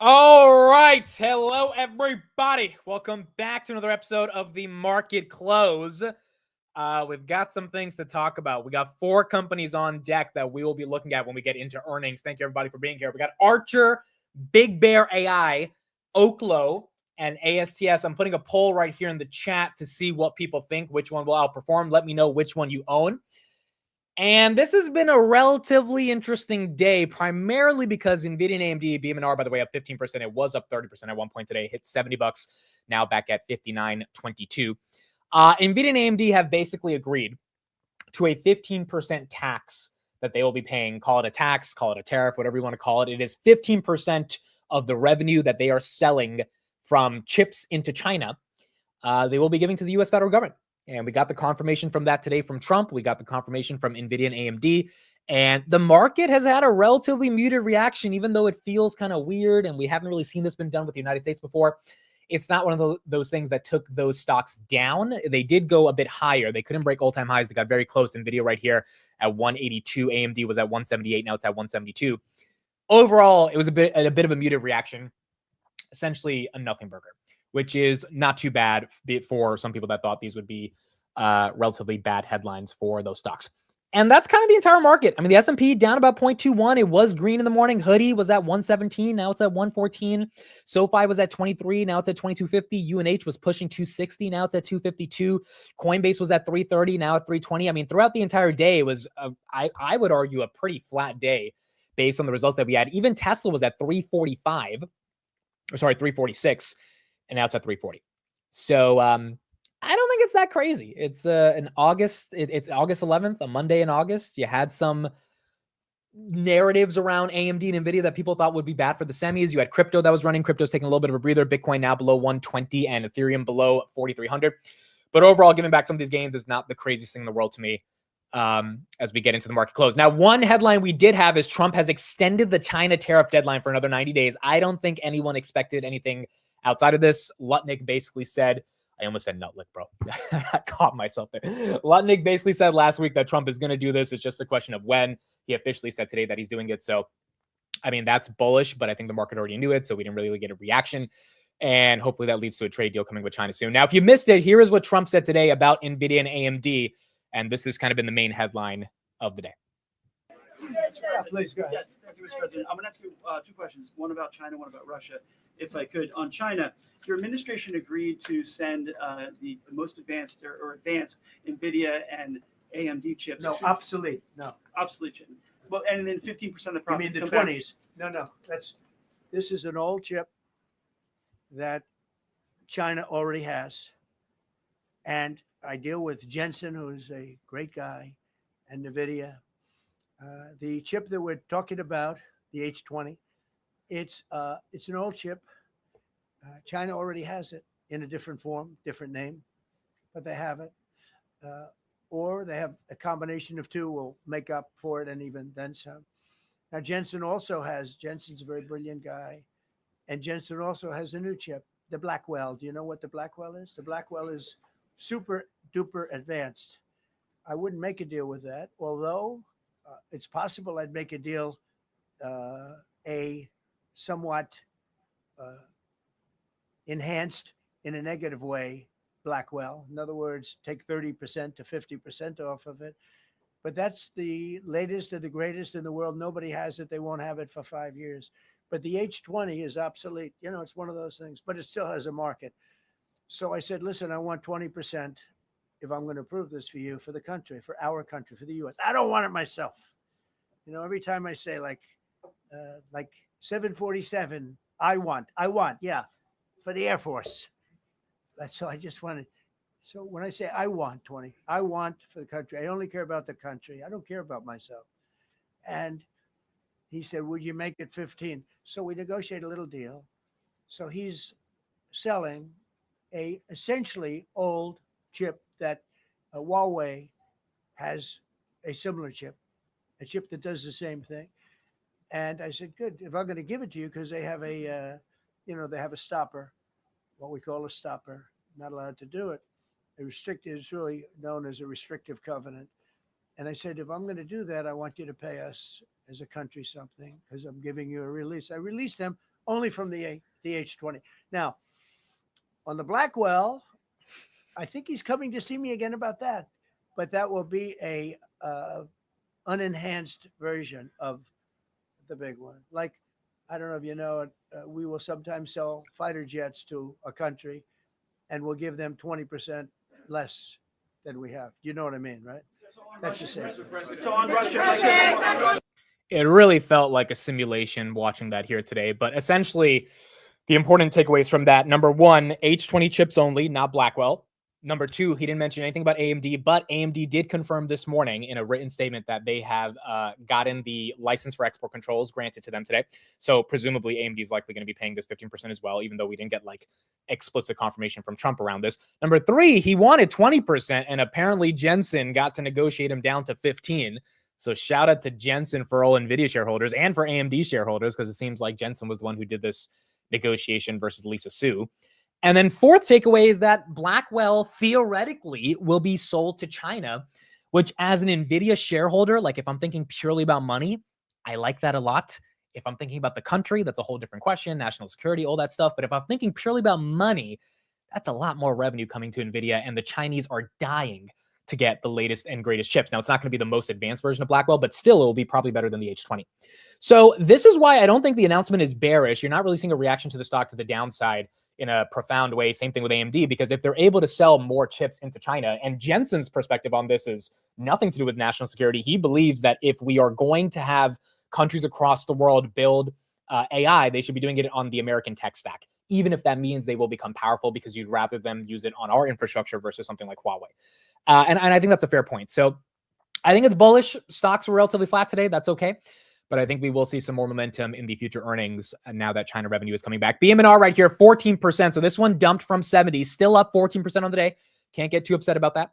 All right. Hello, everybody. Welcome back to another episode of the Market Close. We've got some things to talk about. We got 4 companies on deck that we will be looking at when we get into earnings. Thank you, everybody, for being here. We got Archer, Big Bear AI, Oklo, and ASTS. I'm putting a poll right here in the chat to see what people think, which one will outperform. Let me know which one you own. And this has been a relatively interesting day, primarily because Nvda and AMD, BMR, by the way, up 15%. It was up 30% at one point today. Hit $70, now back at 59.22. Nvda and AMD have basically agreed to a 15% tax that they will be paying. Call it a tax, call it a tariff, whatever you want to call it. It is 15% of the revenue that they are selling from chips into China. They will be giving to the U.S. federal government. And we got the confirmation from that today from Trump. We got the confirmation from Nvidia and AMD. And the market has had a relatively muted reaction, even though it feels kind of weird. And we haven't really seen this been done with the United States before. It's not one of those things that took those stocks down. They did go a bit higher. They couldn't break all-time highs. They got very close. Nvidia right here at 182. AMD was at 178. Now it's at 172. Overall, it was a bit of a muted reaction. Essentially a nothing burger, which is not too bad for some people that thought these would be relatively bad headlines for those stocks. And that's kind of the entire market. I mean, the S&P down about 0.21. It was green in the morning. Hoodie was at 117. Now it's at 114. SoFi was at 23. Now it's at 2250. UNH was pushing 260. Now it's at 252. Coinbase was at 330. Now at 320. I mean, throughout the entire day, it was, I would argue, a pretty flat day based on the results that we had. Even Tesla was at 346. And now it's at 340. So I don't think it's that crazy. It's it's August 11th, a Monday in August. You had some narratives around AMD and Nvidia that people thought would be bad for the semis. You had crypto that was running. Crypto's taking a little bit of a breather. Bitcoin now below 120 and Ethereum below 4,300. But overall, giving back some of these gains is not the craziest thing in the world to me as we get into the market close. Now, one headline we did have is Trump has extended the China tariff deadline for another 90 days. I don't think anyone expected anything outside of this. Lutnick basically said, I almost said Nutlick, bro. I caught myself there. Lutnick basically said last week that Trump is going to do this. It's just a question of when. He officially said today that he's doing it. So, I mean, that's bullish, but I think the market already knew it, so we didn't really get a reaction. And hopefully that leads to a trade deal coming with China soon. Now, if you missed it, here is what Trump said today about Nvidia and AMD. And this has kind of been the main headline of the day. Please go ahead. Thank you, Mr. President. I'm going to ask you 2 questions, one about China, one about Russia, if I could. On China, your administration agreed to send the most advanced or advanced NVIDIA and AMD chips. No, obsolete. No. Obsolete chip. Well, and then 15% of the I profits. mean the 20s. No. This is an old chip that China already has. And I deal with Jensen, who's a great guy, and NVIDIA. The chip that we're talking about, the H20, it's an old chip. China already has it in a different form, different name, but they have it. Or they have a combination of 2 will make up for it, and even then some. Now, Jensen's a very brilliant guy, and Jensen also has a new chip, the Blackwell. Do you know what the Blackwell is? The Blackwell is super duper advanced. I wouldn't make a deal with that, although it's possible I'd make a deal, a somewhat enhanced in a negative way Blackwell. In other words, take 30% to 50% off of it. But that's the latest and the greatest in the world. Nobody has it. They won't have it for 5 years. But the H20 is obsolete. You know, it's one of those things, but it still has a market. So I said, listen, I want 20% if I'm going to approve this for you, for the country, for our country, for the U.S. I don't want it myself. You know, every time I say like 747, I want, yeah, for the Air Force. So I just wanted. So when I say I want 20, I want for the country. I only care about the country. I don't care about myself. And he said, would you make it 15? So we negotiate a little deal. So he's selling a essentially old chip that Huawei has a similar chip, a chip that does the same thing. And I said, good, if I'm going to give it to you, because they have they have a stopper, what we call a stopper, not allowed to do it. A restricted is really known as a restrictive covenant. And I said, if I'm going to do that, I want you to pay us as a country something, because I'm giving you a release. I released them only from the H20. Now, on the Blackwell, I think he's coming to see me again about that, but that will be a unenhanced version of the big one. Like, I don't know if you know it, we will sometimes sell fighter jets to a country, and we'll give them 20% less than we have. You know what I mean, right? That's the same. So on Russia, It really felt like a simulation watching that here today, but essentially the important takeaways from that: number one, H20 chips only, not Blackwell. Number two, he didn't mention anything about AMD, but AMD did confirm this morning in a written statement that they have gotten the license for export controls granted to them today. So presumably AMD is likely going to be paying this 15% as well, even though we didn't get like explicit confirmation from Trump around this. Number three, he wanted 20%, and apparently Jensen got to negotiate him down to 15. So shout out to Jensen for all Nvidia shareholders and for AMD shareholders, because it seems like Jensen was the one who did this negotiation versus Lisa Su. And then fourth takeaway is that Blackwell theoretically will be sold to China, which as an Nvidia shareholder, like if I'm thinking purely about money, I like that a lot. If I'm thinking about the country, that's a whole different question, national security, all that stuff. But if I'm thinking purely about money, that's a lot more revenue coming to Nvidia, and the Chinese are dying to get the latest and greatest chips. Now, it's not going to be the most advanced version of Blackwell, but still it will be probably better than the H20. So this is why I don't think the announcement is bearish. You're not really seeing a reaction to the stock to the downside in a profound way. Same thing with AMD, because if they're able to sell more chips into China, and Jensen's perspective on this is nothing to do with national security. He believes that if we are going to have countries across the world build AI, they should be doing it on the American tech stack, even if that means they will become powerful, because you'd rather them use it on our infrastructure versus something like Huawei. And I think that's a fair point. So I think it's bullish. Stocks were relatively flat today. That's okay. But I think we will see some more momentum in the future earnings now that China revenue is coming back. BMR right here, 14%. So this one dumped from 70, still up 14% on the day. Can't get too upset about that.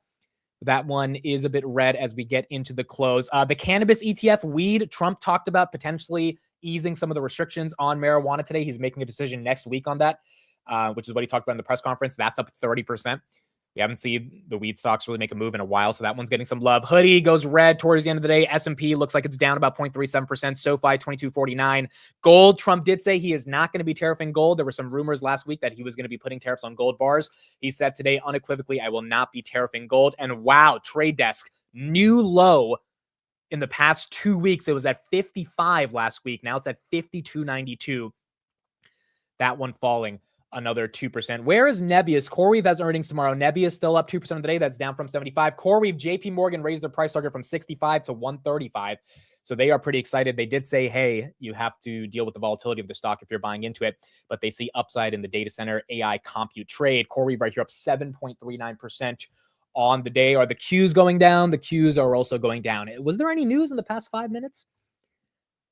That one is a bit red as we get into the close. The cannabis ETF, weed, Trump talked about potentially easing some of the restrictions on marijuana today. He's making a decision next week on that, which is what he talked about in the press conference. That's up 30%. We haven't seen the weed stocks really make a move in a while, so that one's getting some love. Hoodie goes red towards the end of the day. S&P looks like it's down about 0.37%. SoFi, 22.49. Gold, Trump did say he is not going to be tariffing gold. There were some rumors last week that he was going to be putting tariffs on gold bars. He said today unequivocally, I will not be tariffing gold. And wow, Trade Desk, new low in the past 2 weeks. It was at 55 last week. Now it's at 52.92. That one falling another 2%. Where is Nebius? CoreWeave has earnings tomorrow. Nebius still up 2% of the day. That's down from 75. CoreWeave, JP Morgan raised their price target from 65 to 135. So they are pretty excited. They did say, hey, you have to deal with the volatility of the stock if you're buying into it, but they see upside in the data center AI compute trade. CoreWeave right here up 7.39% on the day. Are the Qs going down? The Qs are also going down. Was there any news in the past 5 minutes?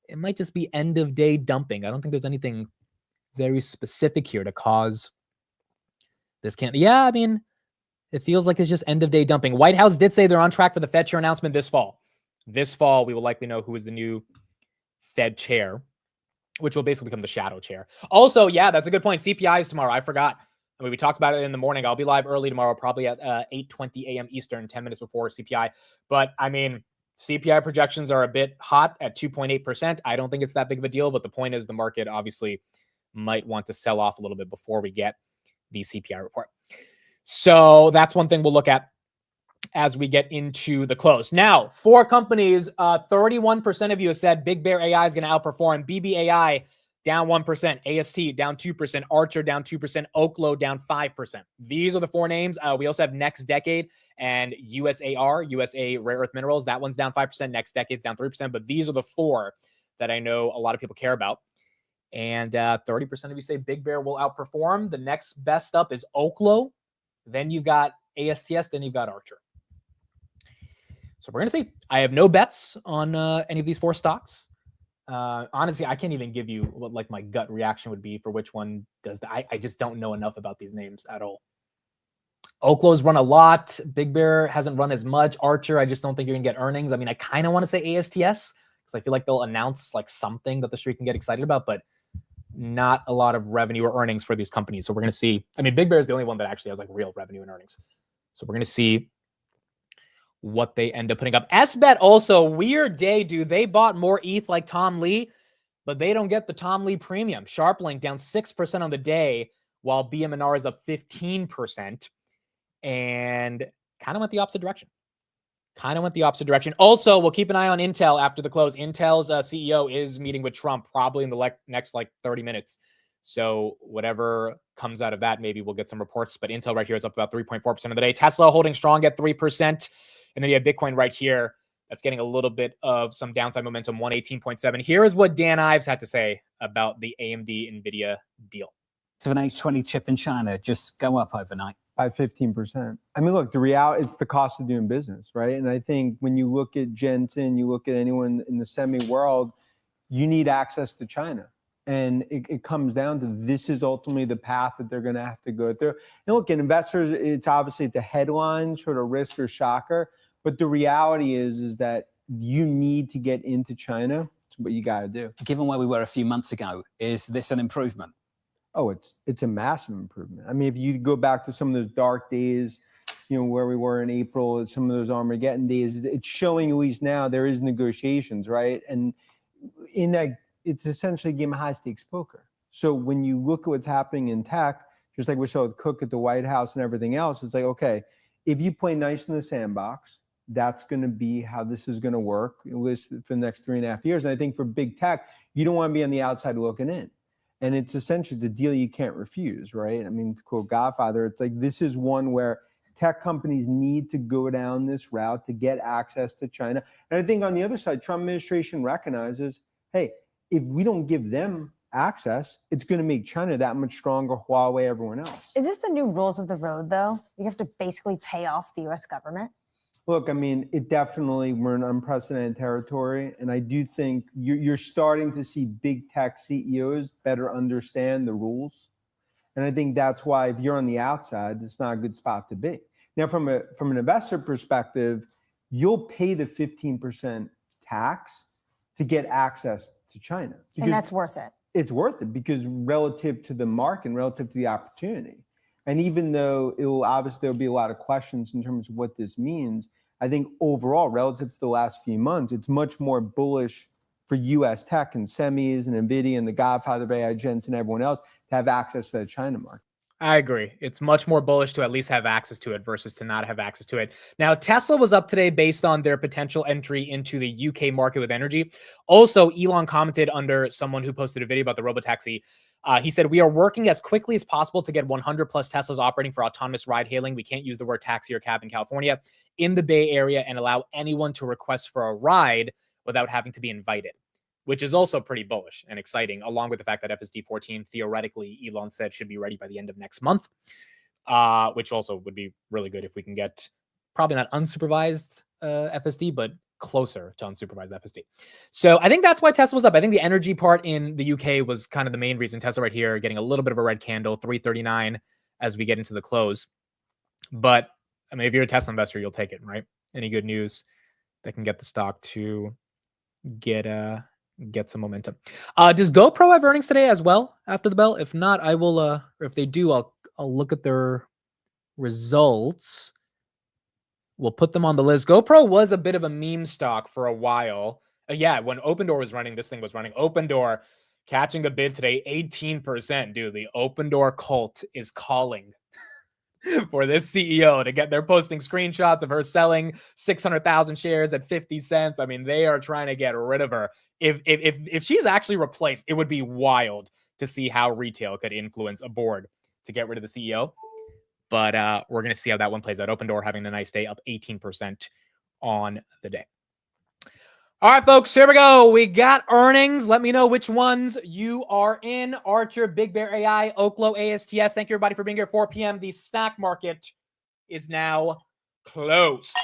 It might just be end of day dumping. I don't think there's anything very specific here to cause this. Yeah, I mean, it feels like it's just end of day dumping. White House did say they're on track for the Fed chair announcement this fall. This fall, we will likely know who is the new Fed chair, which will basically become the shadow chair. Also, yeah, that's a good point. CPI is tomorrow. I forgot. I mean, we talked about it in the morning. I'll be live early tomorrow, probably at 8:20 a.m. Eastern, 10 minutes before CPI. But I mean, CPI projections are a bit hot at 2.8%. I don't think it's that big of a deal, but the point is the market obviously might want to sell off a little bit before we get the CPI report. So that's one thing we'll look at as we get into the close. Now, 4 companies, 31% of you have said Big Bear AI is going to outperform. BBAI down 1%, AST down 2%, Archer down 2%, Oklo down 5%. These are the 4 names. We also have Next Decade and USAR, USA Rare Earth Minerals. That one's down 5%. Next Decade's down 3%. But these are the 4 that I know a lot of people care about. And 30% of you say Big Bear will outperform. The next best up is Oklo. Then you've got ASTS. Then you've got Archer. So we're going to see. I have no bets on any of these 4 stocks. Honestly, I can't even give you what like my gut reaction would be for which one does that. I just don't know enough about these names at all. Oklo's run a lot. Big Bear hasn't run as much. Archer, I just don't think you're going to get earnings. I mean, I kind of want to say ASTS because I feel like they'll announce like something that the street can get excited about, but not a lot of revenue or earnings for these companies. So we're going to see. I mean, Big Bear is the only one that actually has like real revenue and earnings. So we're going to see what they end up putting up. SBET also, weird day, dude. They bought more ETH like Tom Lee. but they don't get the Tom Lee premium. SharpLink down 6% on the day, while BMNR is up 15%, and kind of went the opposite direction. Also, we'll keep an eye on Intel after the close. Intel's CEO is meeting with Trump probably in the next 30 minutes. So whatever comes out of that, maybe we'll get some reports. But Intel right here is up about 3.4% of the day. Tesla holding strong at 3%. And then you have Bitcoin right here. That's getting a little bit of some downside momentum, 118.7. Here is what Dan Ives had to say about the AMD Nvidia deal. So an H20 chip in China just go up overnight by 15%. I mean, look, the reality, it's the cost of doing business, right? And I think when you look at Jensen, you look at anyone in the semi world, you need access to China. And it comes down to this is ultimately the path that they're going to have to go through. And look, in investors, it's a headline sort of risk or shocker. But the reality is that you need to get into China. It's what you got to do. Given where we were a few months ago, is this an improvement? Oh, it's a massive improvement. I mean, if you go back to some of those dark days, where we were in April, some of those Armageddon days, it's showing at least now there is negotiations, right? And in that, it's essentially a game of high stakes poker. So when you look at what's happening in tech, just like we saw with Cook at the White House and everything else, it's like, okay, if you play nice in the sandbox, that's going to be how this is going to work, at least for the next 3.5 years. And I think for big tech, you don't want to be on the outside looking in. And it's essentially the deal you can't refuse, right? I mean, to quote Godfather, it's like this is one where tech companies need to go down this route to get access to China. And I think on the other side, Trump administration recognizes, hey, if we don't give them access, it's going to make China that much stronger, Huawei, everyone else. Is this the new rules of the road, though? You have to basically pay off the U.S. government? Look, I mean, we're in unprecedented territory. And I do think you're starting to see big tech CEOs better understand the rules. And I think that's why if you're on the outside, it's not a good spot to be. Now, from an investor perspective, you'll pay the 15% tax to get access to China. And that's worth it. It's worth it because relative to the market and relative to the opportunity. And even though there'll be a lot of questions in terms of what this means, I think overall, relative to the last few months, it's much more bullish for U.S. tech and semis and Nvda and the Godfather of AI, Jensen, and everyone else to have access to the China market. I agree. It's much more bullish to at least have access to it versus to not have access to it. Now, Tesla was up today based on their potential entry into the UK market with energy. Also, Elon commented under someone who posted a video about the Robotaxi. He said, we are working as quickly as possible to get 100 plus Teslas operating for autonomous ride hailing. We can't use the word taxi or cab in California, in the Bay Area, and allow anyone to request for a ride without having to be invited, which is also pretty bullish and exciting, along with the fact that FSD 14, theoretically, Elon said should be ready by the end of next month, which also would be really good if we can get probably not unsupervised FSD, but closer to unsupervised FSD. So I think that's why Tesla was up. I think the energy part in the UK was kind of the main reason. Tesla right here getting a little bit of a red candle, 339 as we get into the close. But I mean, if you're a Tesla investor, you'll take it, right? Any good news that can get the stock to get some momentum. Does GoPro have earnings today as well after the bell? If not, I will, or if they do, I'll look at their results. We'll put them on the list. GoPro was a bit of a meme stock for a while. Yeah, when Open Door was running, this thing was running. Open Door catching a bid today, 18%. Dude, the Open Door cult is calling for this CEO to get. They're posting screenshots of her selling 600,000 shares at 50 cents. I mean, they are trying to get rid of her. If she's actually replaced, it would be wild to see how retail could influence a board to get rid of the CEO. But we're going to see how that one plays out. Open Door having a nice day, up 18% on the day. All right, folks, here we go. We got earnings. Let me know which ones you are in. Archer, Big Bear AI, Oklo, ASTS. Thank you, everybody, for being here at 4 p.m. The stock market is now closed.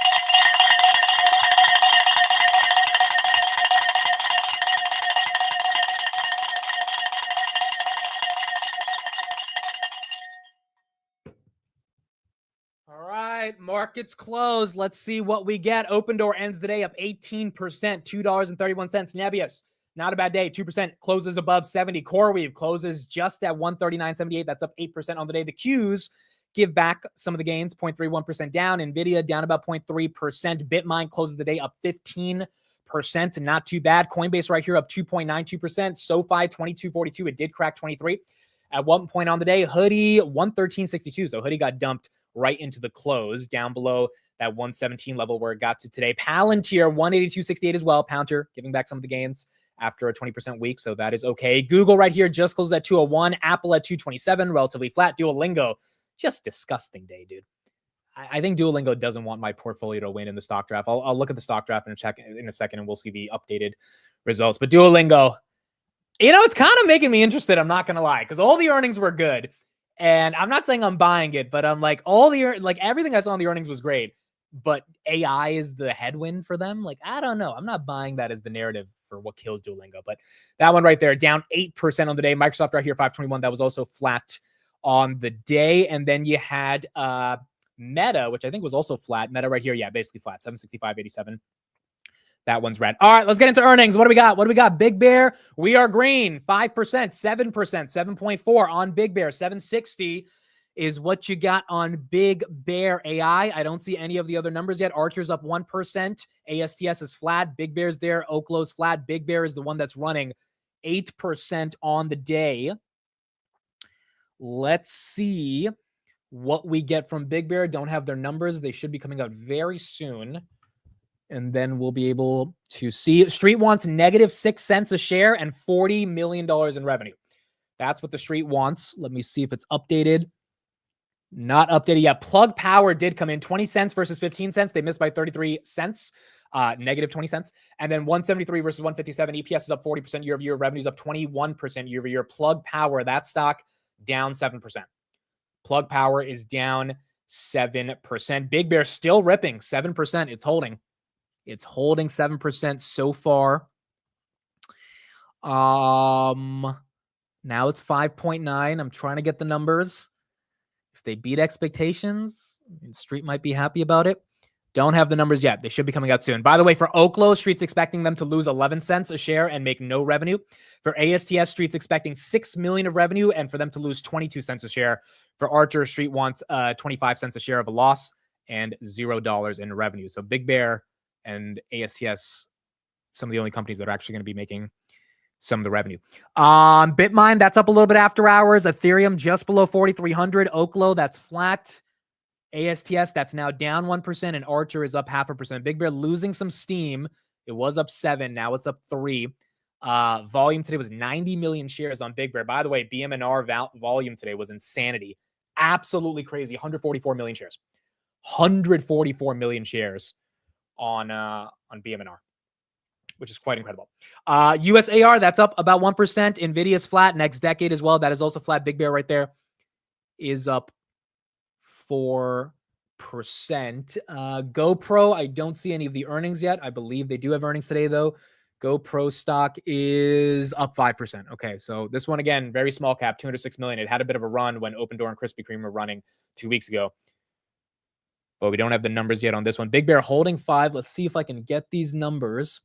All right, markets closed. Let's see what we get. Open Door ends the day up 18%, $2.31. Nebius, not a bad day, 2%, closes above 70. CoreWeave closes just at 139.78. That's up 8% on the day. The Qs give back some of the gains, 0.31% down. Nvidia down about 0.3%. Bitmine closes the day up 15%. 8%, not too bad. Coinbase right here up 2.92%. SoFi 22.42. It did crack 23 at one point on the day. Hoodie 113.62. So Hoodie got dumped right into the close, down below that 117 level where it got to today. Palantir 182.68 as well. Palantir giving back some of the gains after a 20% week, so that is okay. Google right here just closed at 201. Apple at 227, relatively flat. Duolingo, just disgusting day, dude. I think Duolingo doesn't want my portfolio to win in the stock draft. I'll look at the stock draft and check in a second, and we'll see the updated results. But Duolingo, it's kind of making me interested. I'm not gonna lie, because all the earnings were good, and I'm not saying I'm buying it, but I'm like everything I saw on the earnings was great, but AI is the headwind for them. Like, I don't know. I'm not buying that as the narrative for what kills Duolingo, but that one right there down 8% on the day. Microsoft right here 521. That was also flat on the day, and then you had Meta, which I think was also flat. Meta right here, yeah, basically flat, 765.87. That one's red. All right, let's get into earnings. What do we got? What do we got? Big Bear, we are green, 5%, 7%, 7.4 on Big Bear, 760 is what you got on Big Bear AI. I don't see any of the other numbers yet. Archer's up 1%. ASTS is flat. Big Bear's there. Oklow's flat. Big Bear is the one that's running 8% on the day. Let's see what we get from Big Bear. Don't have their numbers. They should be coming out very soon. And then we'll be able to see. Street wants negative 6 cents a share and $40 million in revenue. That's what the street wants. Let me see if it's updated. Not updated yet. Plug Power did come in 20 cents versus 15 cents. They missed by 33 cents, negative 20 cents. And then 173 versus 157. EPS is up 40% year over year. Revenue's up 21% year over year. Plug Power, that stock down 7%. Plug Power is down 7%. Big Bear still ripping 7%. It's holding. It's holding 7% so far. Now it's 5.9. I'm trying to get the numbers. If they beat expectations, the street might be happy about it. Don't have the numbers yet. They should be coming out soon. By the way, for Oklo, street's expecting them to lose 11 cents a share and make no revenue. For ASTS, street's expecting 6 million of revenue and for them to lose 22 cents a share. For Archer, street wants 25 cents a share of a loss and $0 in revenue. So Big Bear and ASTS, some of the only companies that are actually going to be making some of the revenue. Bitmine, that's up a little bit after hours. Ethereum just below 4,300. Oklo, that's flat. ASTS, that's now down 1%, and Archer is up 0.5%. Big Bear losing some steam. It was up 7. Now it's up 3. Volume today was 90 million shares on Big Bear. By the way, BMNR volume today was insanity. Absolutely crazy. 144 million shares. 144 million shares on BMNR, which is quite incredible. USAR, that's up about 1%. Nvidia's flat. Next Decade as well. That is also flat. Big Bear right there is up 4%. GoPro, I don't see any of the earnings yet. I believe they do have earnings today, though. GoPro stock is up 5%. Okay, so this one, again, very small cap, 206 million. It had a bit of a run when Open Door and Krispy Kreme were running 2 weeks ago. But we don't have the numbers yet on this one. Big Bear holding 5. Let's see if I can get these numbers.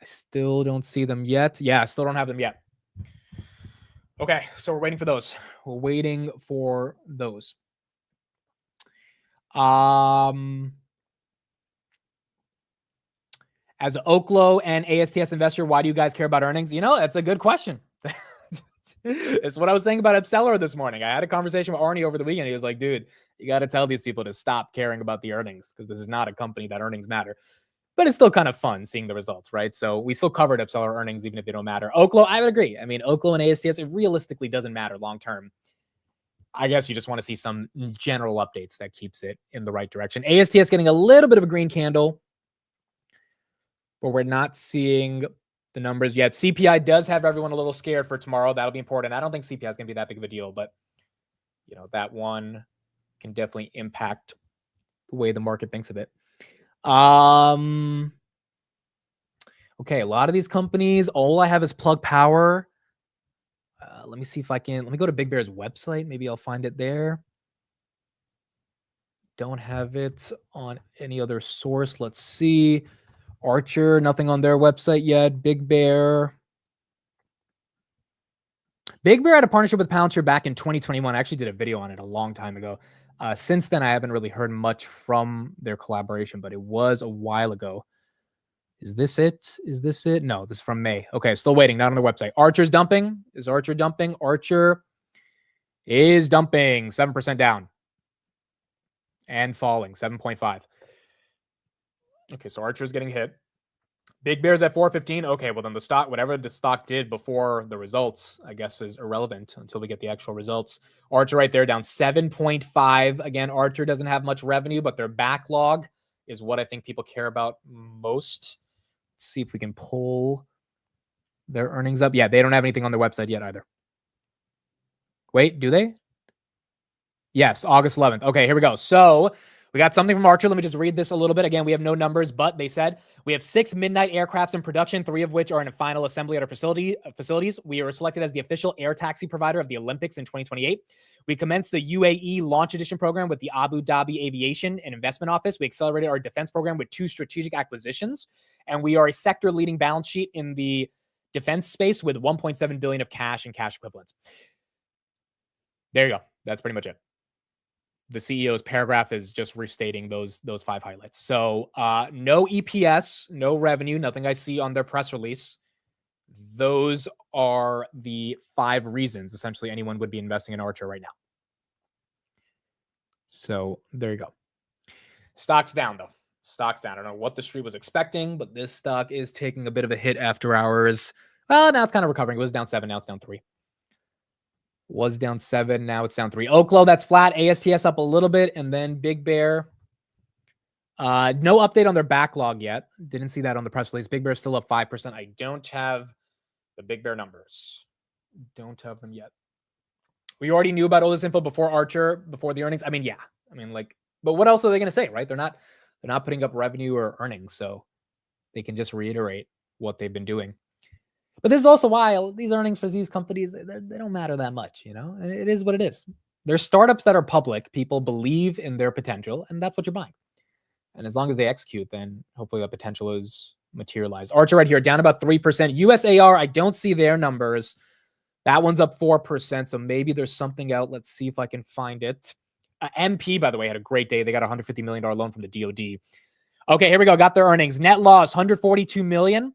I still don't see them yet. Yeah, I still don't have them yet. Okay, so we're waiting for those. We're waiting for those. As an Oklo and ASTS investor, why do you guys care about earnings? That's a good question. It's what I was saying about Epsilon this morning. I had a conversation with Arnie over the weekend. He was like, dude, you got to tell these people to stop caring about the earnings because this is not a company that earnings matter. But it's still kind of fun seeing the results, right? So we still covered Epsilon earnings even if they don't matter. Oklo, I would agree. I mean, Oklo and ASTS, it realistically doesn't matter long term. I guess you just want to see some general updates that keeps it in the right direction. ASTS getting a little bit of a green candle, but we're not seeing the numbers yet. CPI does have everyone a little scared for tomorrow. That'll be important. I don't think CPI is going to be that big of a deal, but that one can definitely impact the way the market thinks of it. Okay, a lot of these companies, all I have is Plug Power. Let me see if I can. Let me go to Big Bear's website. Maybe I'll find it there. Don't have it on any other source. Let's see. Archer, nothing on their website yet. Big Bear. Big Bear had a partnership with Palantir back in 2021. I actually did a video on it a long time ago. Since then, I haven't really heard much from their collaboration, but it was a while ago. Is this it? Is this it? No, this is from May. Okay, still waiting. Not on the website. Archer's dumping. Is Archer dumping? Archer is dumping. 7% down. And falling. 7.5. Okay, so Archer's getting hit. Big Bear's at 415. Okay, well then the stock, whatever the stock did before the results, I guess is irrelevant until we get the actual results. Archer right there down 7.5. Again, Archer doesn't have much revenue, but their backlog is what I think people care about most. Let's see if we can pull their earnings up. Yeah, they don't have anything on their website yet either. Wait, do they? Yes, August 11th. Okay, here we go. So we got something from Archer. Let me just read this a little bit. Again, we have no numbers, but they said we have 6 Midnight aircrafts in production, 3 of which are in a final assembly at our facilities. We are selected as the official air taxi provider of the Olympics in 2028. We commenced the UAE Launch Edition program with the Abu Dhabi Aviation and Investment Office. We accelerated our defense program with 2 strategic acquisitions, and we are a sector-leading balance sheet in the defense space with 1.7 billion of cash and cash equivalents. There you go. That's pretty much it. The CEO's paragraph is just restating those 5 highlights. So no EPS, no revenue, nothing I see on their press release. Those are the 5 reasons essentially anyone would be investing in Archer right now. So there you go. Stock's down though. Stock's down. I don't know what the street was expecting, but this stock is taking a bit of a hit after hours. Well, now it's kind of recovering. It was down 7, now it's down 3. Was down 7, now it's down 3. Oklo, that's flat. ASTS up a little bit, and then Big Bear. No update on their backlog yet. Didn't see that on the press release. Big Bear still up 5%. I don't have the Big Bear numbers. Don't have them yet. We already knew about all this info before Archer, before the earnings. I mean, yeah. I mean, like, but what else are they going to say, right? They're not putting up revenue or earnings, so they can just reiterate what they've been doing. But this is also why these earnings for these companies, they don't matter that much, you know? It is what it is. They're startups that are public. People believe in their potential, and that's what you're buying. And as long as they execute, then hopefully that potential is materialized. Archer right here, down about 3%. USAR, I don't see their numbers. That one's up 4%, so maybe there's something out. Let's see if I can find it. MP, by the way, had a great day. They got a $150 million loan from the DoD. Okay, here we go. Got their earnings. Net loss, $142 million.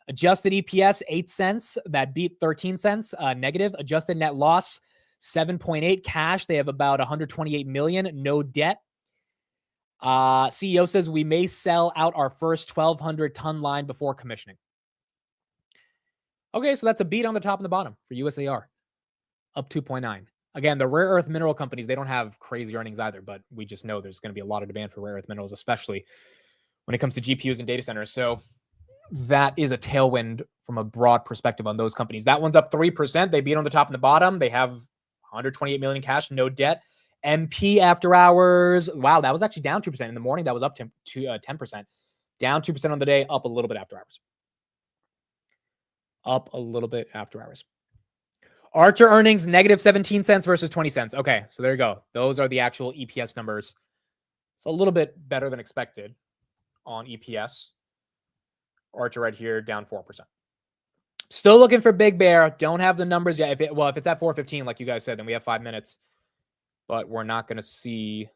Adjusted EPS, 8 cents. That beat 13 cents negative. Adjusted net loss, 7.8. Cash, they have about 128 million. No debt. CEO says we may sell out our first 1,200 ton line before commissioning. Okay, so that's a beat on the top and the bottom for USAR. Up 2.9. Again, the rare earth mineral companies, they don't have crazy earnings either, but we just know there's going to be a lot of demand for rare earth minerals, especially when it comes to GPUs and data centers. So that is a tailwind from a broad perspective on those companies. That one's up 3%. They beat on the top and the bottom. They have 128 million cash, no debt. MP after hours. Wow, that was actually down 2%. In the morning, that was up 10%. Down 2% on the day, up a little bit after hours. Up a little bit after hours. Archer earnings, negative 17 cents versus 20 cents. Okay, so there you go. Those are the actual EPS numbers. It's a little bit better than expected on EPS. Archer right here, down 4%. Still looking for Big Bear. Don't have the numbers yet. If it's at 4:15, like you guys said, then we have 5 minutes. But we're not going to see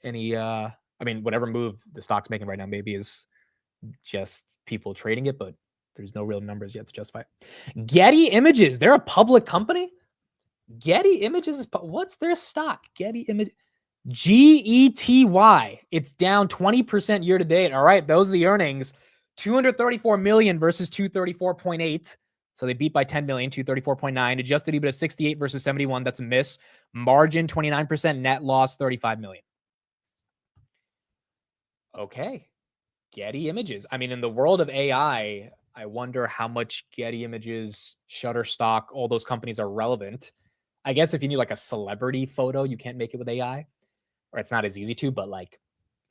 any, whatever move the stock's making right now maybe is just people trading it, but there's no real numbers yet to justify it. Getty Images, they're a public company? Getty Images, what's their stock? Getty Images. GETY. It's down 20% year to date. All right, those are the earnings. 234 million versus 234.8. So they beat by 10 million, 234.9. Adjusted EBITDA 68 versus 71. That's a miss. Margin 29%. Net loss 35 million. Okay. Getty Images. I mean, in the world of AI, I wonder how much Getty Images, Shutterstock, all those companies are relevant. I guess if you need like a celebrity photo, you can't make it with AI, or it's not as easy to, but like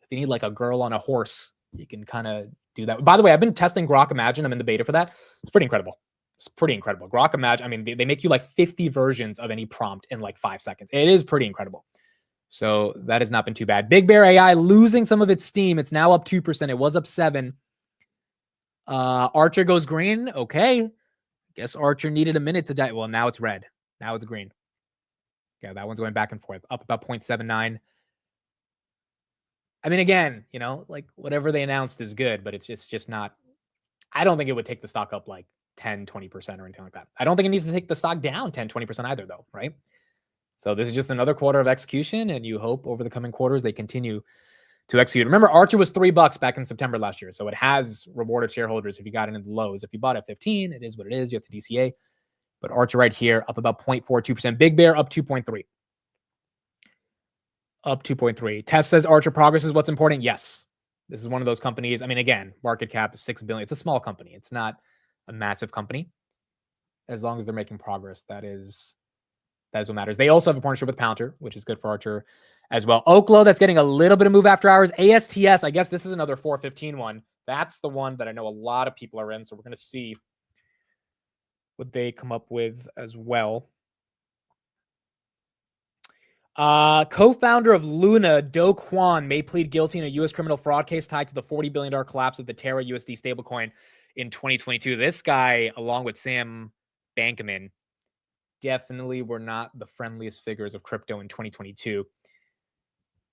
if you need like a girl on a horse, you can kind of do that. By the way, I've been testing Grok Imagine. I'm in the beta for that. It's pretty incredible. It's pretty incredible. Grok Imagine, I mean, they make you like 50 versions of any prompt in like 5 seconds. It is pretty incredible. So that has not been too bad. Big Bear AI losing some of its steam. It's now up 2%. It was up 7%. Archer goes green. Okay. Guess Archer needed a minute to die. Well, now it's red. Now it's green. Yeah, that one's going back and forth. Up about 0.79. I mean, again, like whatever they announced is good, but it's just not. I don't think it would take the stock up like 10, 20% or anything like that. I don't think it needs to take the stock down 10, 20% either, though, right? So this is just another quarter of execution, and you hope over the coming quarters they continue to execute. Remember, Archer was $3 back in September last year, so it has rewarded shareholders if you got into the lows. If you bought at 15, it is what it is. You have to DCA. But Archer right here up about 0.42%. Big Bear up 2.3. Up 2.3. Tess says Archer progress is what's important. Yes. This is one of those companies. I mean, again, market cap is $6 billion. It's a small company. It's not a massive company. As long as they're making progress, that is what matters. They also have a partnership with Palantir, which is good for Archer as well. Oklo, that's getting a little bit of move after hours. ASTS, I guess this is another 415 one. That's the one that I know a lot of people are in. So we're going to see what they come up with as well. Co-founder of Luna, Do Kwon, may plead guilty in a U.S. criminal fraud case tied to the $40 billion collapse of the Terra USD stablecoin in 2022. This guy, along with Sam Bankman, definitely were not the friendliest figures of crypto in 2022.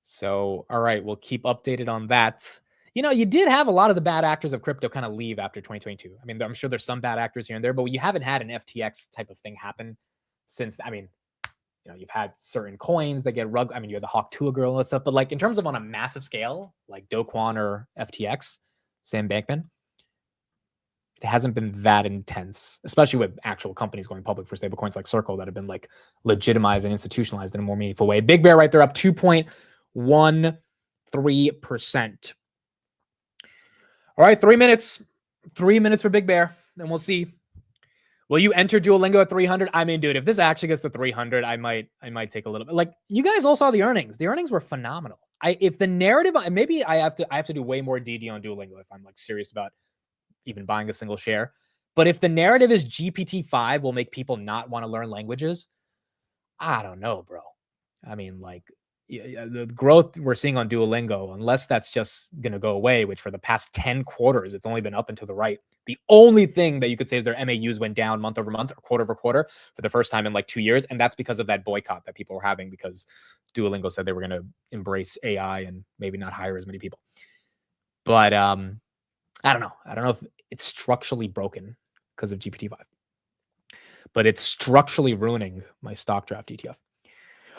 So, all right, we'll keep updated on that. You did have a lot of the bad actors of crypto kind of leave after 2022. I mean, I'm sure there's some bad actors here and there, but you haven't had an FTX type of thing happen since, you've had certain coins that get rug. I mean, you had the Hawk Tuah girl and stuff, but like in terms of on a massive scale, like Do Kwon or FTX, Sam Bankman, it hasn't been that intense, especially with actual companies going public for stablecoins like Circle that have been like legitimized and institutionalized in a more meaningful way. Big Bear right there up 2.13%. All right, 3 minutes. 3 minutes for Big Bear, and we'll see. Will you enter Duolingo at 300? I mean, dude, if this actually gets to 300, I might take a little bit. Like, you guys all saw the earnings. The earnings were phenomenal. If the narrative, maybe I have to do way more DD on Duolingo if I'm like serious about even buying a single share. But if the narrative is GPT-5 will make people not want to learn languages, I don't know, bro. I mean, like, the growth we're seeing on Duolingo, unless that's just going to go away, which for the past 10 quarters, it's only been up and to the right. The only thing that you could say is their MAUs went down month over month or quarter over quarter for the first time in like 2 years. And that's because of that boycott that people were having because Duolingo said they were going to embrace AI and maybe not hire as many people. But I don't know. I don't know if it's structurally broken because of GPT-5. But it's structurally ruining my stock draft ETF.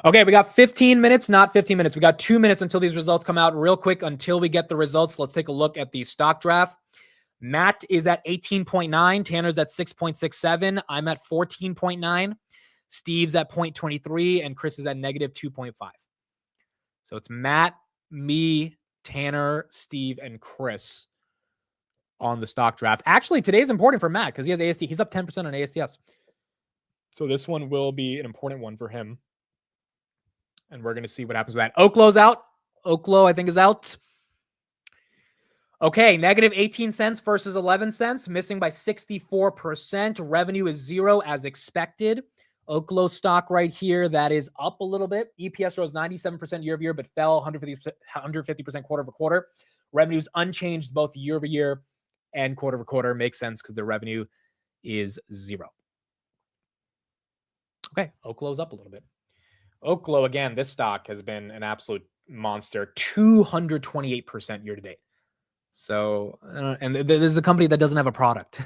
Okay, we got 15 minutes, not 15 minutes. We got 2 minutes until these results come out. Real quick, until we get the results, let's take a look at the stock draft. Matt is at 18.9. Tanner's at 6.67. I'm at 14.9. Steve's at 0.23. And Chris is at negative 2.5. So it's Matt, me, Tanner, Steve, and Chris on the stock draft. Actually, today's important for Matt because he has AST. He's up 10% on ASTS. So this one will be an important one for him. And we're going to see what happens with that. Oklo's out. Oklo, I think, is out. Okay, negative 18 cents versus 11 cents, missing by 64%. Revenue is 0 as expected. Oklo stock right here, that is up a little bit. EPS rose 97% year over year, but fell 150% quarter over quarter. Revenue's unchanged both year over year and quarter over quarter. Makes sense because the revenue is 0. Okay, Oklo's up a little bit. Oklo, again, this stock has been an absolute monster, 228% year to date. So, and this is a company that doesn't have a product.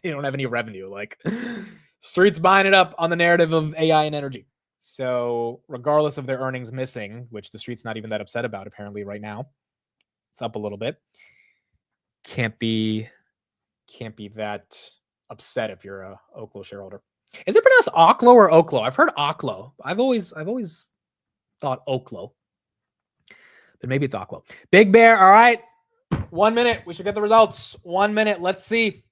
They don't have any revenue. Like, Street's buying it up on the narrative of AI and energy. So, regardless of their earnings missing, which the Street's not even that upset about apparently right now, it's up a little bit. Can't be that upset if you're a Oklo shareholder. Is it pronounced Oklo or Oklo? I've heard Oklo. I've always thought Oklo. But maybe it's Oklo. Big Bear, all right. 1 minute. We should get the results. 1 minute. Let's see.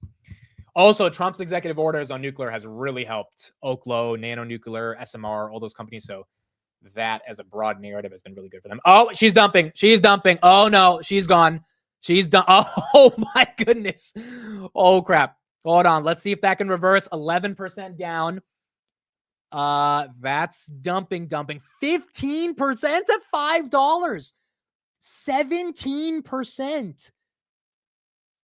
Also, Trump's executive orders on nuclear has really helped Oklo, Nano Nuclear, SMR, all those companies. So that as a broad narrative has been really good for them. Oh, she's dumping. She's dumping. Oh, no. She's gone. She's done. Oh, my goodness. Oh, crap. Hold on. Let's see if that can reverse. 11% down. That's dumping. 15% at $5. 17%.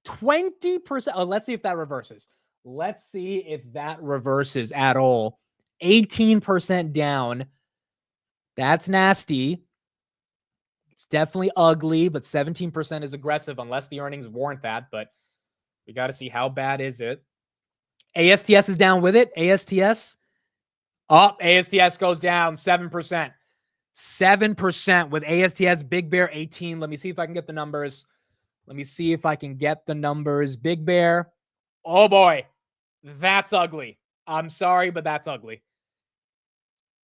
20%. Oh, let's see if that reverses. Let's see if that reverses at all. 18% down. That's nasty. It's definitely ugly, but 17% is aggressive unless the earnings warrant that. But we got to see how bad is it. ASTS is down with it. ASTS. Oh, ASTS goes down 7%. 7% with ASTS. Big Bear 18. Let me see if I can get the numbers. Big Bear. Oh boy, that's ugly. I'm sorry, but that's ugly.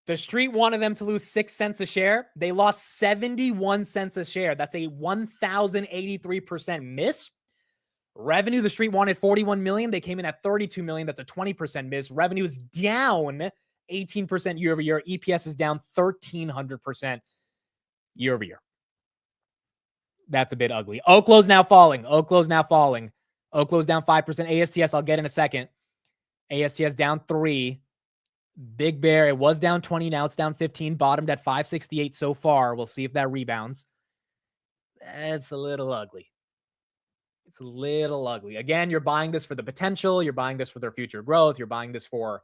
The street wanted them to lose 6 cents a share. They lost 71 cents a share. That's a 1,083% miss. Revenue, the street wanted 41 million. They came in at 32 million. That's a 20% miss. Revenue is down 18% year over year. EPS is down 1,300% year over year. That's a bit ugly. Oklo's now falling. Oklo's down 5%. ASTS, I'll get in a second. ASTS down 3. Big Bear, it was down 20. Now it's down 15. Bottomed at 568 so far. We'll see if that rebounds. It's a little ugly. Again, you're buying this for the potential. You're buying this for their future growth. You're buying this for,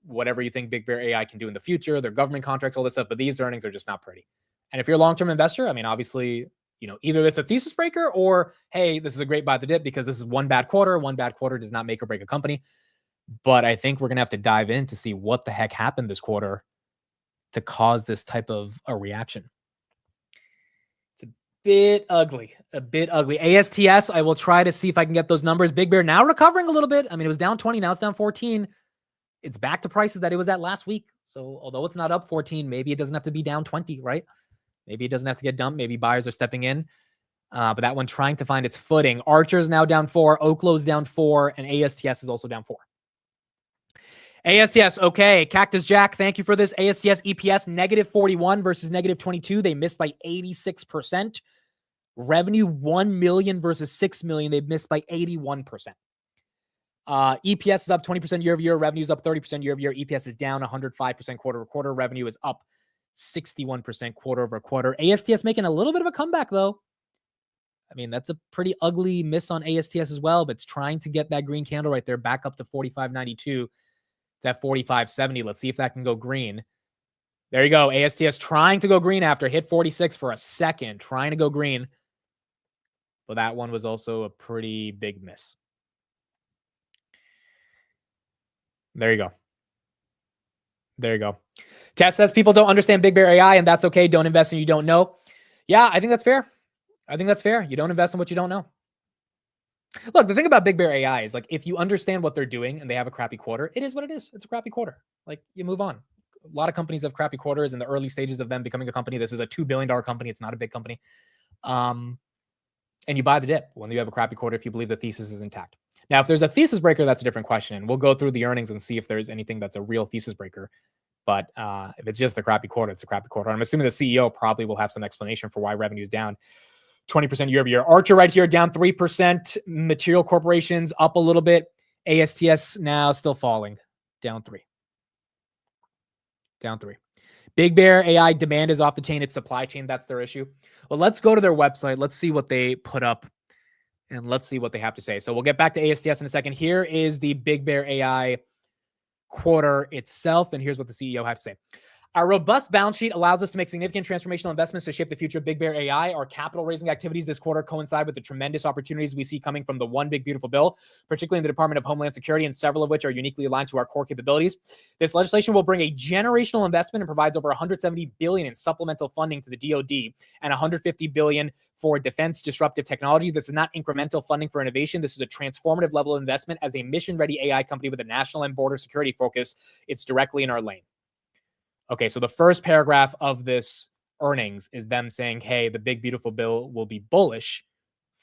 whatever you think Big Bear AI can do in the future, their government contracts, all this stuff. But these earnings are just not pretty. And if you're a long-term investor, I mean, obviously, either it's a thesis breaker or, hey, this is a great buy the dip because this is one bad quarter. One bad quarter does not make or break a company. But I think we're going to have to dive in to see what the heck happened this quarter to cause this type of a reaction. It's a bit ugly. ASTS, I will try to see if I can get those numbers. Big Bear now recovering a little bit. I mean, it was down 20. Now it's down 14. It's back to prices that it was at last week. So although it's not up 14, maybe it doesn't have to be down 20, right? Maybe it doesn't have to get dumped. Maybe buyers are stepping in. But that one trying to find its footing. Archer's now down 4. Oklo's down 4. And ASTS is also down 4. ASTS, okay. Cactus Jack, thank you for this. ASTS EPS -41 versus -22. They missed by 86%. Revenue 1 million versus 6 million. They missed by 81%. EPS is up 20% year over year. Revenue is up 30% year over year. EPS is down 105% quarter over quarter. Revenue is up 61% quarter over quarter. ASTS making a little bit of a comeback though. I mean, that's a pretty ugly miss on ASTS as well, but it's trying to get that green candle right there back up to 45.92. It's at 45.70. Let's see if that can go green. There you go. ASTS trying to go green after hit 46 for a second, trying to go green. But that one was also a pretty big miss. There you go. Tess says people don't understand Big Bear AI, and that's okay. Don't invest in you don't know. Yeah, I think that's fair. You don't invest in what you don't know. Look, the thing about Big Bear AI is like, if you understand what they're doing and they have a crappy quarter, it is what it is. It's a crappy quarter. Like, you move on. A lot of companies have crappy quarters in the early stages of them becoming a company. This is a $2 billion company. It's not a big company. And you buy the dip when you have a crappy quarter if you believe the thesis is intact. Now, if there's a thesis breaker, that's a different question. And we'll go through the earnings and see if there's anything that's a real thesis breaker. But if it's just a crappy quarter, it's a crappy quarter. I'm assuming the CEO probably will have some explanation for why revenue is down 20% year over year. Archer right here down 3%. Material corporations up a little bit. ASTS now still falling, down 3. Big Bear AI demand is off the chain. It's supply chain. That's their issue. Well, let's go to their website. Let's see what they put up and let's see what they have to say. So we'll get back to ASTS in a second. Here is the Big Bear AI quarter itself. And here's what the CEO had to say. Our robust balance sheet allows us to make significant transformational investments to shape the future of Big Bear AI. Our capital raising activities this quarter coincide with the tremendous opportunities we see coming from the One Big Beautiful Bill, particularly in the Department of Homeland Security, and several of which are uniquely aligned to our core capabilities. This legislation will bring a generational investment and provides over $170 billion in supplemental funding to the DoD and $150 billion for defense disruptive technology. This is not incremental funding for innovation. This is a transformative level of investment. As a mission-ready AI company with a national and border security focus, it's directly in our lane. Okay, so the first paragraph of this earnings is them saying, hey, the Big Beautiful Bill will be bullish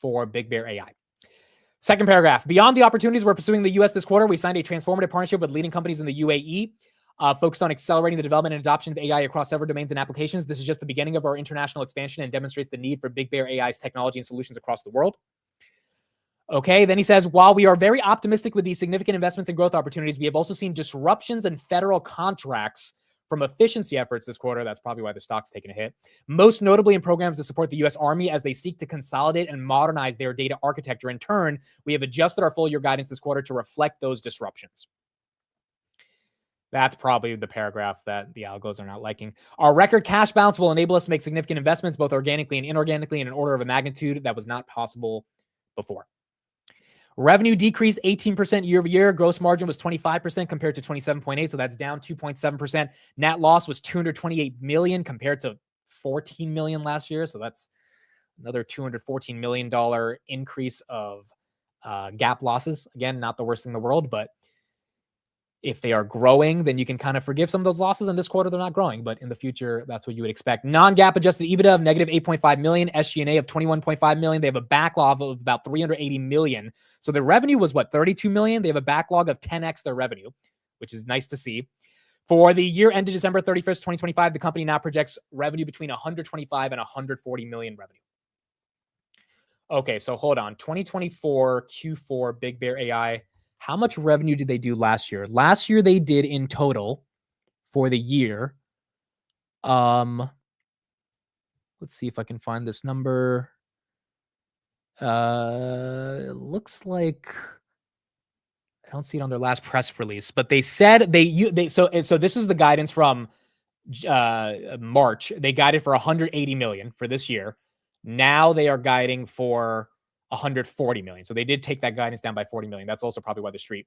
for Big Bear AI. Second paragraph, beyond the opportunities we're pursuing in the U.S. this quarter, we signed a transformative partnership with leading companies in the UAE, focused on accelerating the development and adoption of AI across several domains and applications. This is just the beginning of our international expansion and demonstrates the need for Big Bear AI's technology and solutions across the world. Okay, then he says, while we are very optimistic with these significant investments and growth opportunities, we have also seen disruptions in federal contracts from efficiency efforts this quarter. That's probably why the stock's taking a hit. Most notably in programs to support the U.S. Army as they seek to consolidate and modernize their data architecture. In turn, we have adjusted our full year guidance this quarter to reflect those disruptions. That's probably the paragraph that the algos are not liking. Our record cash balance will enable us to make significant investments, both organically and inorganically, in an order of a magnitude that was not possible before. Revenue decreased 18% year over year. Gross margin was 25% compared to 27.8%. So that's down 2.7%. Net loss was $228 million compared to $14 million last year. So that's another $214 million increase of GAAP losses. Again, not the worst thing in the world, but if they are growing, then you can kind of forgive some of those losses. In this quarter, they're not growing, but in the future, that's what you would expect. Non-GAAP adjusted EBITDA of negative 8.5 million, SG&A of 21.5 million. They have a backlog of about 380 million. So their revenue was what, 32 million? They have a backlog of 10x their revenue, which is nice to see. For the year ended December 31st, 2025, the company now projects revenue between 125 and 140 million revenue. Okay, so hold on. 2024 Q4 Big Bear AI. How much revenue did they do last year? Last year they did in total for the year. Let's see if I can find this number. It looks like I don't see it on their last press release, but they said so this is the guidance from March. They guided for 180 million for this year. Now they are guiding for 140 million. So they did take that guidance down by 40 million. That's also probably why the street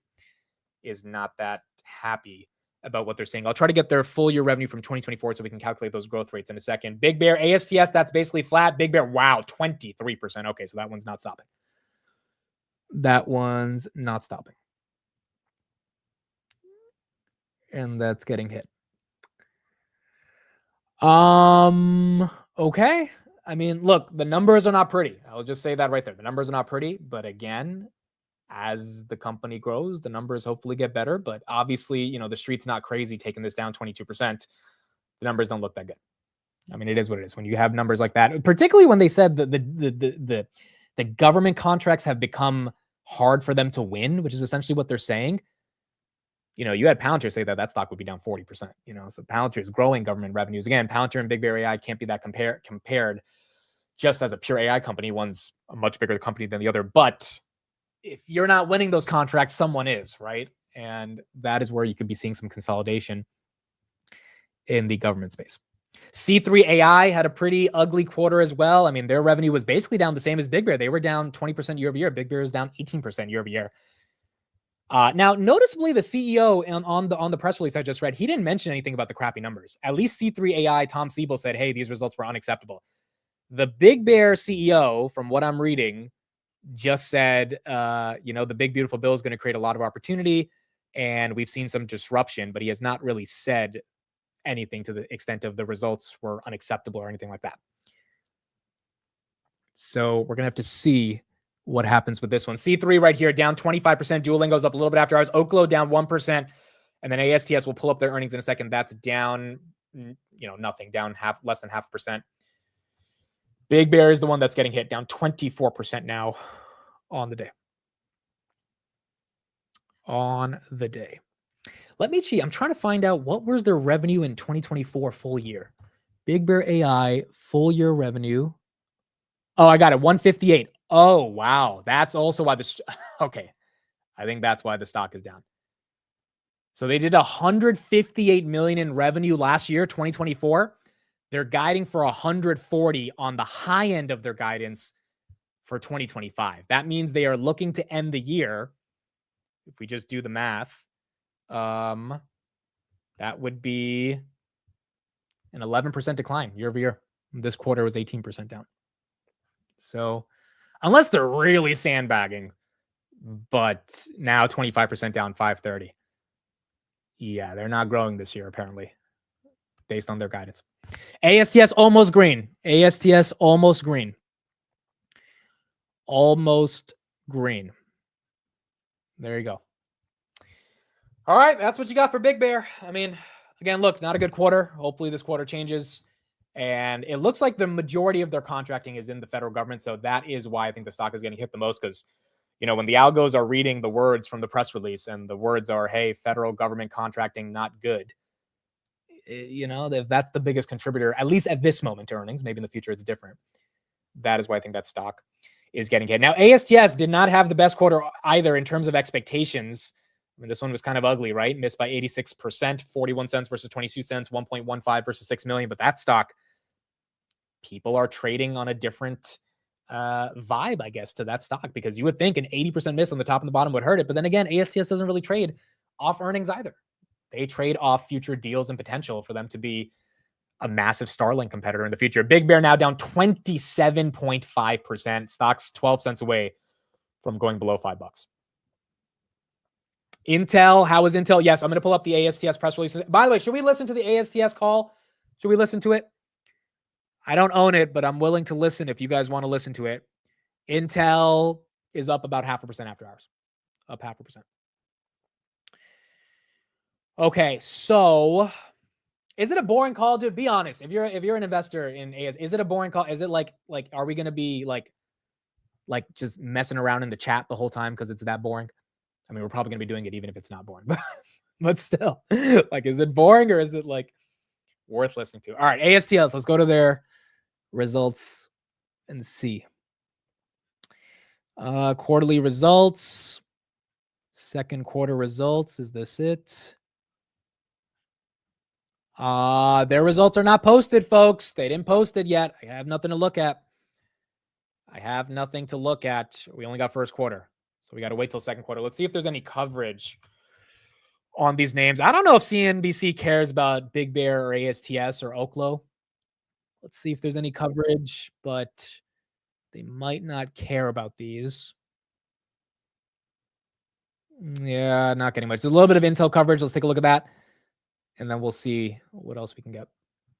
is not that happy about what they're saying. I'll try to get their full year revenue from 2024 so we can calculate those growth rates in a second. Big Bear ASTS, that's basically flat. Big Bear, wow, 23%. Okay, so that one's not stopping. That one's not stopping. And that's getting hit. Okay. I mean, look, the numbers are not pretty. I'll just say that right there. The numbers are not pretty, but again, as the company grows, the numbers hopefully get better. But obviously, you know, the street's not crazy taking this down 22%. The numbers don't look that good. I mean, it is what it is. When you have numbers like that, particularly when they said that the government contracts have become hard for them to win, which is essentially what they're saying. You know, you had Palantir say that stock would be down 40%. You know, so Palantir is growing government revenues. Again, Palantir and Big Bear AI can't be that compared. Just as a pure AI company, one's a much bigger company than the other. But if you're not winning those contracts, someone is, right? And that is where you could be seeing some consolidation in the government space. C3 AI had a pretty ugly quarter as well. I mean, their revenue was basically down the same as Big Bear. They were down 20% year over year. Big Bear is down 18% year over year. Now, noticeably, the CEO on the press release I just read, he didn't mention anything about the crappy numbers. At least C3 AI, Tom Siebel said, hey, these results were unacceptable. The Big Bear CEO, from what I'm reading, just said, you know, the big, beautiful bill is going to create a lot of opportunity, and we've seen some disruption, but he has not really said anything to the extent of the results were unacceptable or anything like that. So we're going to have to see what happens with this one. C3 right here, down 25%. Duolingo's up a little bit after hours. Oklo down 1%. And then ASTS will pull up their earnings in a second. That's down, you know, nothing, down less than 0.5%. Big Bear is the one that's getting hit, down 24% now on the day. On the day. Let me see. I'm trying to find out what was their revenue in 2024 full year. Big Bear AI full year revenue. Oh, I got it. 158. Oh, wow. That's also why okay. I think that's why the stock is down. So they did 158 million in revenue last year, 2024. They're guiding for 140 on the high end of their guidance for 2025. That means they are looking to end the year. If we just do the math, that would be an 11% decline year over year. This quarter was 18% down. So unless they're really sandbagging, but now 25% down, 530. Yeah, they're not growing this year, apparently, based on their guidance. ASTS almost green. ASTS almost green. Almost green. There you go. All right, that's what you got for Big Bear. I mean, again, look, not a good quarter. Hopefully this quarter changes. And it looks like the majority of their contracting is in the federal government. So that is why I think the stock is getting hit the most, because, you know, when the algos are reading the words from the press release and the words are, hey, federal government contracting, not good. You know, that's the biggest contributor, at least at this moment, to earnings. Maybe in the future it's different. That is why I think that stock is getting hit. Now, ASTS did not have the best quarter either in terms of expectations I mean, this one was kind of ugly, right? Missed by 86%, 41 cents versus 22 cents, 1.15 versus 6 million. But that stock, people are trading on a different vibe, I guess, to that stock, because you would think an 80% miss on the top and the bottom would hurt it. But then again, ASTS doesn't really trade off earnings either. They trade off future deals and potential for them to be a massive Starlink competitor in the future. Big Bear now down 27.5%. Stock's 12 cents away from going below $5. Intel, how is Intel? Yes, I'm going to pull up the ASTS press release. By the way, should we listen to the ASTS call? Should we listen to it? I don't own it, but I'm willing to listen if you guys want to listen to it. Intel is up about 0.5% after hours. Up 0.5%. Okay, so is it a boring call, dude? Be honest. If you're an investor in AS, is it a boring call? Is it like are we going to be like just messing around in the chat the whole time because it's that boring? I mean, we're probably going to be doing it even if it's not boring, but still, like, is it boring or is it like worth listening to? All right, ASTS, let's go to their results and see. Quarterly results, second quarter results. Is this it? Their results are not posted, folks. They didn't post it yet. I have nothing to look at. We only got first quarter, so we got to wait till second quarter. Let's see if there's any coverage on these names. I don't know if CNBC cares about Big Bear or ASTS or Oklo. Let's see if there's any coverage, but they might not care about these. Yeah, not getting much. There's a little bit of Intel coverage. Let's take a look at that, and then we'll see what else we can get.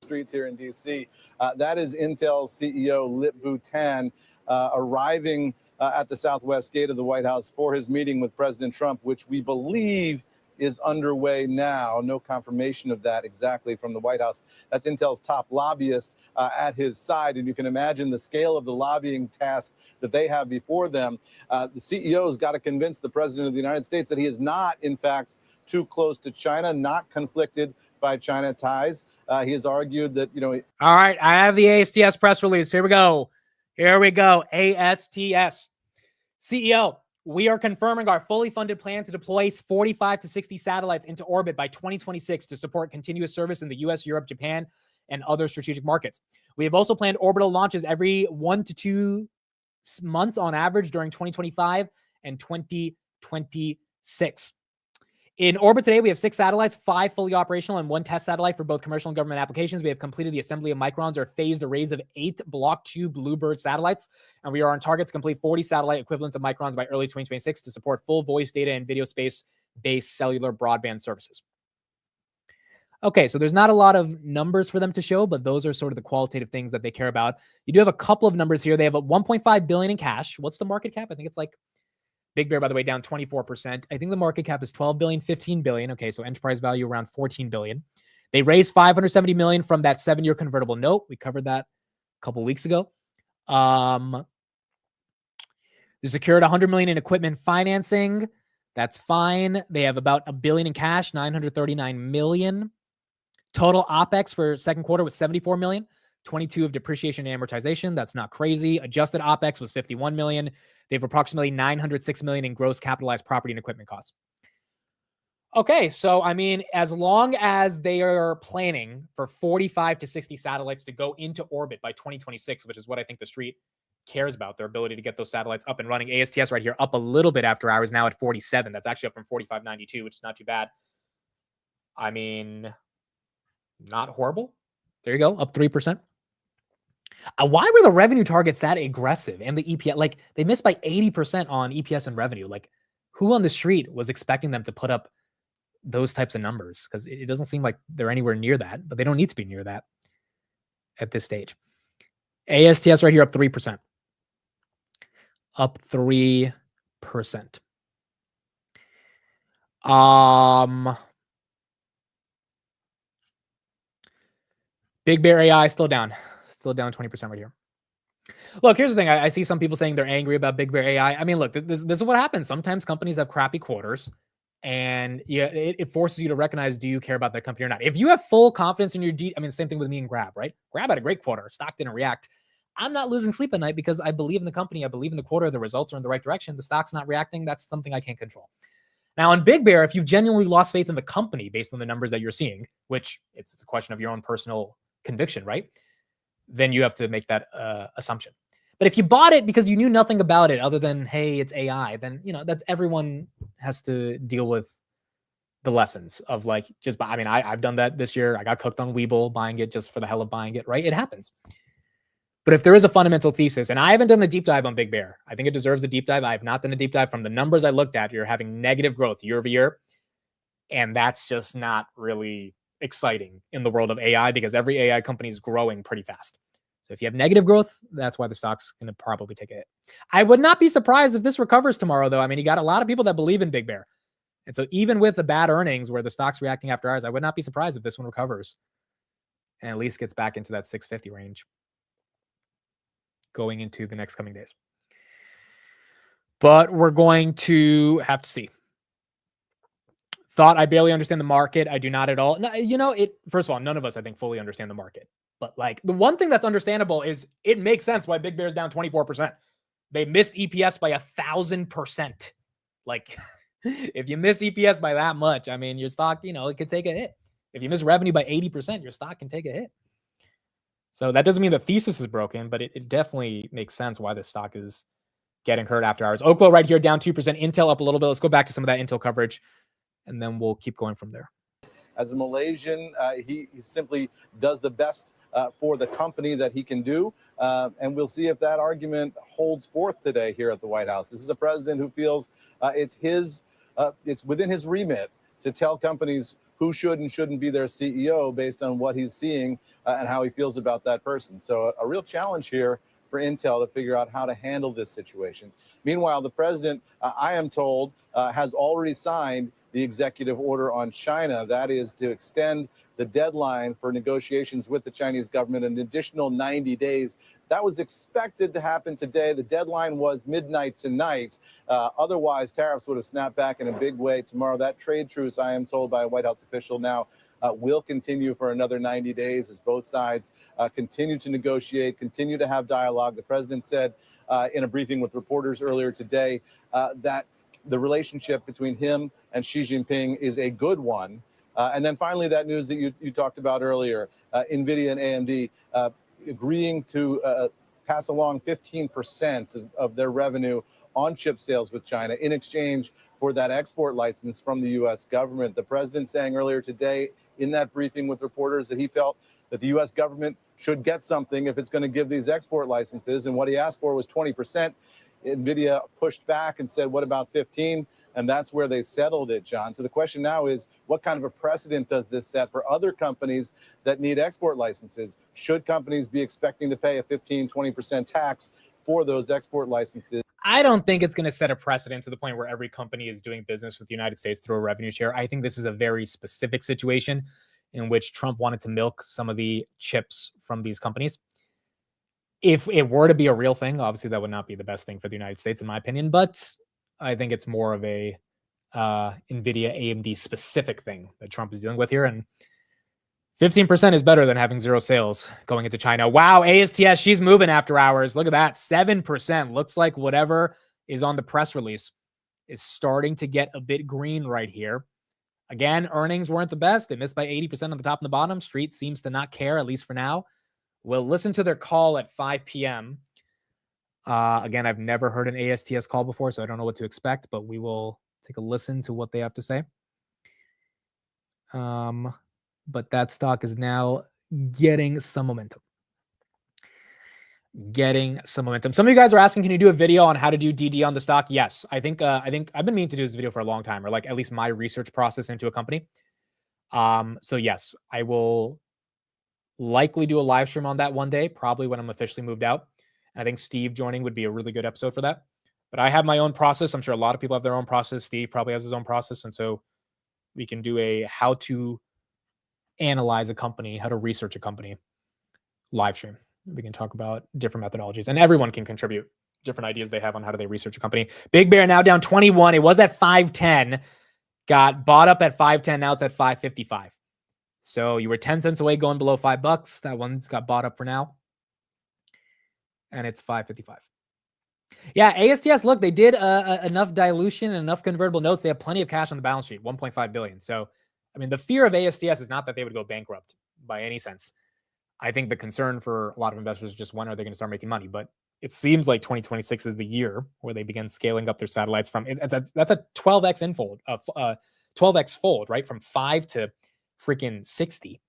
Streets here in D.C. That is Intel CEO Lip-Bu Tan arriving at the southwest gate of the White House for his meeting with President Trump, which we believe is underway now. No confirmation of that exactly from the White House. That's Intel's top lobbyist at his side, and you can imagine the scale of the lobbying task that they have before them. The CEO's got to convince the President of the United States that he is not, in fact, too close to China, not conflicted by China ties. He has argued that, All right, I have the ASTS press release. Here we go. ASTS. CEO, we are confirming our fully funded plan to deploy 45 to 60 satellites into orbit by 2026 to support continuous service in the US, Europe, Japan, and other strategic markets. We have also planned orbital launches every 1 to 2 months on average during 2025 and 2026. In orbit today, we have 6 satellites, 5 fully operational, and 1 test satellite for both commercial and government applications. We have completed the assembly of microns or phased arrays of 8 Block 2 Bluebird satellites, and we are on target to complete 40 satellite equivalents of microns by early 2026 to support full voice data and video space-based cellular broadband services. Okay, so there's not a lot of numbers for them to show, but those are sort of the qualitative things that they care about. You do have a couple of numbers here. They have a $1.5 billion in cash. What's the market cap? I think it's like Big Bear, by the way, down 24%. I think the market cap is 12 billion, 15 billion. Okay, so enterprise value around 14 billion. They raised 570 million from that 7-year convertible note. We covered that a couple weeks ago. They secured 100 million in equipment financing. That's fine. They have about $1 billion in cash, 939 million. Total OPEX for second quarter was 74 million. 22 of depreciation and amortization. That's not crazy. Adjusted OPEX was 51 million. They have approximately 906 million in gross capitalized property and equipment costs. Okay, so I mean, as long as they are planning for 45 to 60 satellites to go into orbit by 2026, which is what I think the street cares about, their ability to get those satellites up and running. ASTS right here up a little bit after hours, now at 47. That's actually up from 45.92, which is not too bad. I mean, not horrible. There you go, up 3%. Why were the revenue targets that aggressive and the EPS? Like, they missed by 80% on EPS and revenue. Like, who on the street was expecting them to put up those types of numbers? Because it doesn't seem like they're anywhere near that, but they don't need to be near that at this stage. ASTS right here up 3%. Up 3%. Big Bear AI still down 20% right here. Look, here's the thing. I see some people saying they're angry about Big Bear AI. I mean, look, this is what happens. Sometimes companies have crappy quarters, and yeah, it forces you to recognize, do you care about that company or not? If you have full confidence in your I mean, same thing with me and Grab, right? Grab had a great quarter. Stock didn't react. I'm not losing sleep at night because I believe in the company. I believe in the quarter. The results are in the right direction. The stock's not reacting. That's something I can't control. Now, on Big Bear, if you've genuinely lost faith in the company based on the numbers that you're seeing, which it's a question of your own personal conviction, right? Then you have to make that assumption. But if you bought it because you knew nothing about it other than, hey, it's AI, then, that's everyone has to deal with the lessons of like, I've done that this year. I got cooked on Webull buying it just for the hell of buying it, right? It happens. But if there is a fundamental thesis, and I haven't done a deep dive on Big Bear, I think it deserves a deep dive. I have not done a deep dive. From the numbers I looked at, you're having negative growth year over year. And that's just not really exciting in the world of AI because every AI company is growing pretty fast. So if you have negative growth, that's why the stock's going to probably take a hit. I would not be surprised if this recovers tomorrow, though. I mean, you got a lot of people that believe in Big Bear. And so even with the bad earnings where the stock's reacting after hours, I would not be surprised if this one recovers and at least gets back into that 650 range going into the next coming days. But we're going to have to see. Thought I barely understand the market. I do not at all. No, first of all, none of us, I think, fully understand the market. But like the one thing that's understandable is it makes sense why Big Bear's down 24%. They missed EPS by 1,000%. Like if you miss EPS by that much, I mean, your stock, it could take a hit. If you miss revenue by 80%, your stock can take a hit. So that doesn't mean the thesis is broken, but it definitely makes sense why the stock is getting hurt after hours. Oklo right here down 2%. Intel up a little bit. Let's go back to some of that Intel coverage, and then we'll keep going from there. As a Malaysian, he simply does the best for the company that he can do. And we'll see if that argument holds forth today here at the White House. This is a president who feels it's within his remit to tell companies who should and shouldn't be their CEO based on what he's seeing and how he feels about that person. So a real challenge here for Intel to figure out how to handle this situation. Meanwhile, the president, I am told, has already signed the executive order on China. That is to extend the deadline for negotiations with the Chinese government an additional 90 days. That was expected to happen today. The deadline was midnight tonight. Otherwise, tariffs would have snapped back in a big way tomorrow. That trade truce, I am told by a White House official now, will continue for another 90 days as both sides continue to negotiate, continue to have dialogue. The president said in a briefing with reporters earlier today that the relationship between him and Xi Jinping is a good one. And then finally, that news that you talked about earlier, Nvda and AMD agreeing to pass along 15% of their revenue on chip sales with China in exchange for that export license from the U.S. government. The president saying earlier today in that briefing with reporters that he felt that the U.S. government should get something if it's going to give these export licenses. And what he asked for was 20%. Nvidia pushed back and said, what about 15? And that's where they settled it, John. So the question now is, what kind of a precedent does this set for other companies that need export licenses? Should companies be expecting to pay a 15, 20% tax for those export licenses? I don't think it's going to set a precedent to the point where every company is doing business with the United States through a revenue share. I think this is a very specific situation in which Trump wanted to milk some of the chips from these companies. If it were to be a real thing, obviously that would not be the best thing for the United States, in my opinion. But I think it's more of a NVIDIA, AMD specific thing that Trump is dealing with here. And 15% is better than having zero sales going into China. Wow, ASTS, she's moving after hours. Look at that, 7%. Looks like whatever is on the press release is starting to get a bit green right here. Again, earnings weren't the best. They missed by 80% on the top and the bottom. Street seems to not care, at least for now. We'll listen to their call at 5 p.m. Again, I've never heard an ASTS call before, so I don't know what to expect, but we will take a listen to what they have to say. But that stock is now getting some momentum. Some of you guys are asking, can you do a video on how to do DD on the stock? Yes, I think I've been meaning to do this video for a long time, or like at least my research process into a company. So yes, I will likely do a live stream on that one day, probably when I'm officially moved out. And I think Steve joining would be a really good episode for that. But I have my own process. I'm sure a lot of people have their own process. Steve probably has his own process. And so we can do a how to analyze a company, how to research a company live stream. We can talk about different methodologies, and everyone can contribute different ideas they have on how do they research a company. Big Bear now down 21. It was at 510, got bought up at 510. Now it's at 555. So you were 10 cents away going below $5. That one's got bought up for now. And it's 555. Yeah, ASTS, look, they did enough dilution and enough convertible notes. They have plenty of cash on the balance sheet, 1.5 billion. So, I mean, the fear of ASTS is not that they would go bankrupt by any sense. I think the concern for a lot of investors is just when are they going to start making money? But it seems like 2026 is the year where they begin scaling up their satellites from. That's a 12x infold, 12x fold, right? From 5 to freaking 60.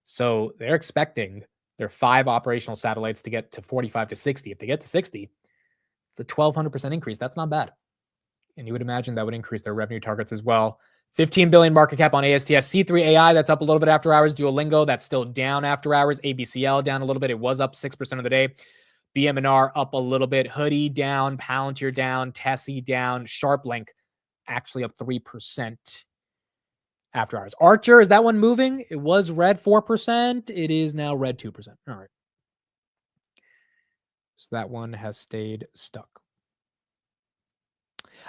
So they're expecting their 5 operational satellites to get to 45 to 60. If they get to 60, it's a 1,200% increase. That's not bad. And you would imagine that would increase their revenue targets as well. 15 billion market cap on ASTS. C3 AI, that's up a little bit after hours. Duolingo, that's still down after hours. ABCL down a little bit. It was up 6% of the day. BM&R up a little bit. Hoodie down. Palantir down. Tessie down. SharpLink actually up 3% after hours. Archer, is that one moving? It was red 4%. It is now red 2%. All right. So that one has stayed stuck.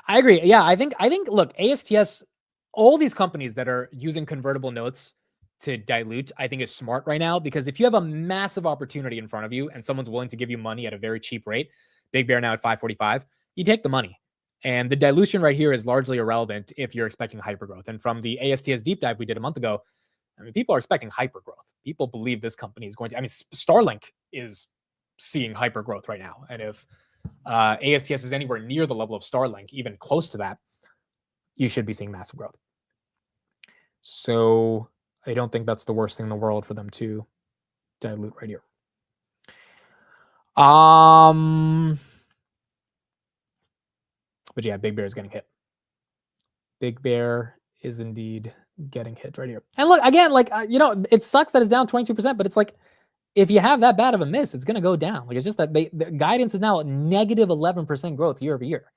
I agree. Yeah, I think look, ASTS, all these companies that are using convertible notes to dilute, I think is smart right now, because if you have a massive opportunity in front of you and someone's willing to give you money at a very cheap rate, Big Bear now at 545, you take the money. And the dilution right here is largely irrelevant if you're expecting hypergrowth. And from the ASTS deep dive we did a month ago, I mean, people are expecting hypergrowth. People believe this company is going to, I mean, Starlink is seeing hypergrowth right now. And if ASTS is anywhere near the level of Starlink, even close to that, you should be seeing massive growth. So I don't think that's the worst thing in the world for them to dilute right here. But yeah, Big Bear is getting hit. Big Bear is indeed getting hit right here. And look, again, like, it sucks that it's down 22%, but it's like, if you have that bad of a miss, it's going to go down. Like, it's just that the guidance is now at negative 11% growth year over year.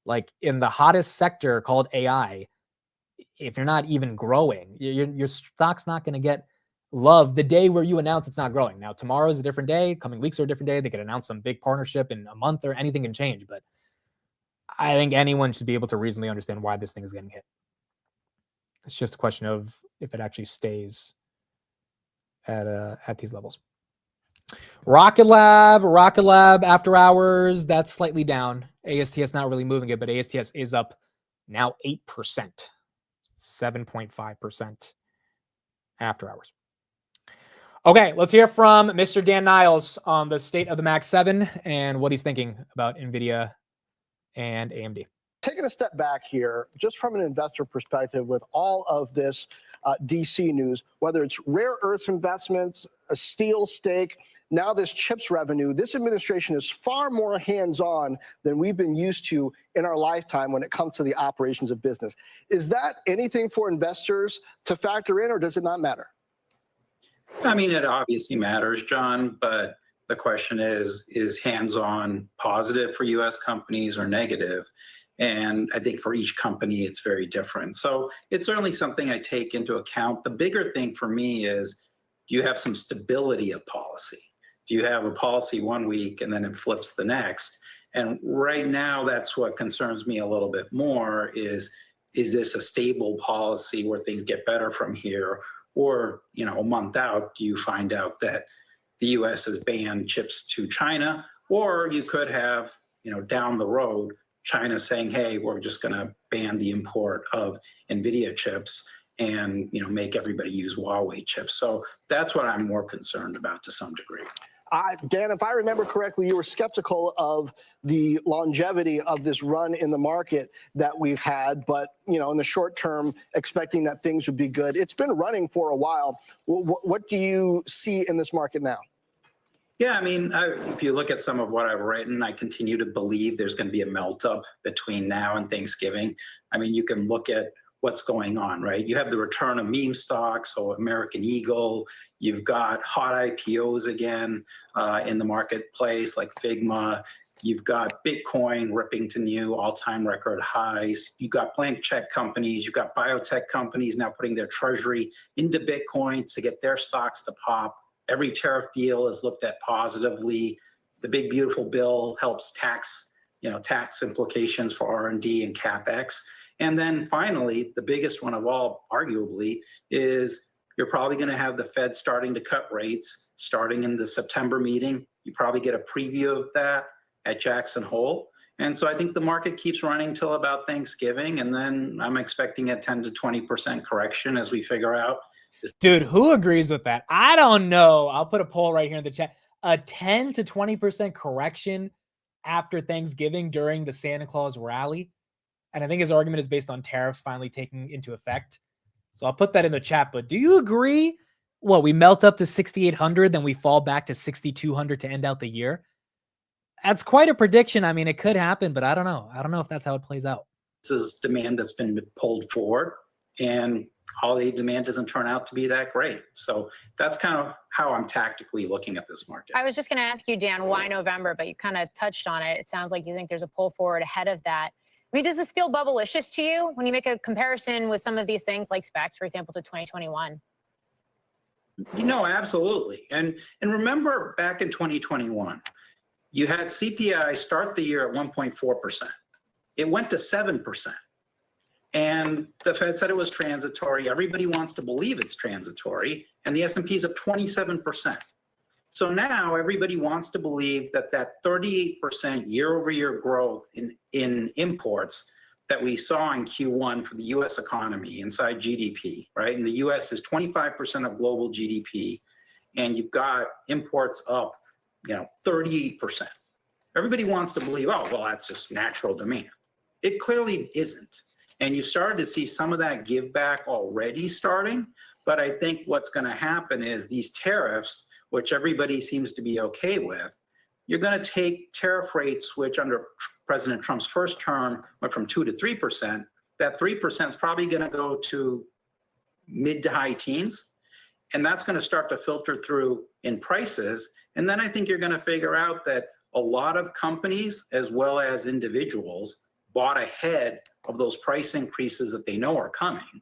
Like, in the hottest sector called AI, if you're not even growing, your stock's not going to get love the day where you announce it's not growing. Now, tomorrow is a different day. Coming weeks are a different day. They could announce some big partnership in a month, or anything can change. But I think anyone should be able to reasonably understand why this thing is getting hit. It's just a question of if it actually stays at these levels. Rocket Lab after hours, that's slightly down. ASTS not really moving it, but ASTS is up now 8%, 7.5% after hours. Okay, let's hear from Mr. Dan Niles on the state of the Max 7 and what he's thinking about Nvidia and AMD. Taking a step back here, just from an investor perspective, with all of this DC news, whether it's rare earths investments, a steel stake, now this chips revenue, this administration is far more hands-on than we've been used to in our lifetime when it comes to the operations of business. Is that anything for investors to factor in, or does it not matter? I mean, it obviously matters, John, but the question is hands-on positive for U.S. companies or negative? And I think for each company, it's very different. So it's certainly something I take into account. The bigger thing for me is, do you have some stability of policy? Do you have a policy one week and then it flips the next? And right now, that's what concerns me a little bit more is this a stable policy where things get better from here? Or, a month out, do you find out that the U.S. has banned chips to China? Or you could have, down the road, China saying, hey, we're just going to ban the import of Nvidia chips and, make everybody use Huawei chips. So that's what I'm more concerned about to some degree. Dan, if I remember correctly, you were skeptical of the longevity of this run in the market that we've had, but, in the short term, expecting that things would be good. It's been running for a while. What do you see in this market now? Yeah, I mean, if you look at some of what I've written, I continue to believe there's going to be a melt up between now and Thanksgiving. I mean, you can look at what's going on, right? You have the return of meme stocks, so American Eagle. You've got hot IPOs again in the marketplace, like Figma. You've got Bitcoin ripping to new all-time record highs. You've got blank check companies. You've got biotech companies now putting their treasury into Bitcoin to get their stocks to pop. Every tariff deal is looked at positively. The big beautiful bill helps tax implications for R&D and CapEx. And then finally, the biggest one of all, arguably, is you're probably going to have the Fed starting to cut rates starting in the September meeting. You probably get a preview of that at Jackson Hole. And so I think the market keeps running till about Thanksgiving. And then I'm expecting a 10 to 20% correction as we figure out. Dude, who agrees with that? I don't know. I'll put a poll right here in the chat. A 10 to 20% correction after Thanksgiving during the Santa Claus rally. And I think his argument is based on tariffs finally taking into effect. So I'll put that in the chat. But do you agree? What, we melt up to 6,800, then we fall back to 6,200 to end out the year? That's quite a prediction. I mean, it could happen, but I don't know. I don't know if that's how it plays out. This is demand that's been pulled forward, and holiday demand doesn't turn out to be that great. So that's kind of how I'm tactically looking at this market. I was just going to ask you, Dan, why November? But you kind of touched on it. It sounds like you think there's a pull forward ahead of that. I mean, does this feel bubblicious to you when you make a comparison with some of these things like specs, for example, to 2021? Absolutely. And remember back in 2021, you had CPI start the year at 1.4%. It went to 7%. And the Fed said it was transitory. Everybody wants to believe it's transitory. And the S&P is up 27%. So now everybody wants to believe that 38% year-over-year growth in imports that we saw in Q1 for the U.S. economy inside GDP, right? And the U.S. is 25% of global GDP. And you've got imports up 38%. Everybody wants to believe, oh, well, that's just natural demand. It clearly isn't. And you started to see some of that give back already starting. But I think what's going to happen is these tariffs, which everybody seems to be okay with, you're going to take tariff rates, which under President Trump's first term went from 2 to 3%. That 3% is probably going to go to mid to high teens. And that's going to start to filter through in prices. And then I think you're going to figure out that a lot of companies, as well as individuals, bought ahead of those price increases that they know are coming.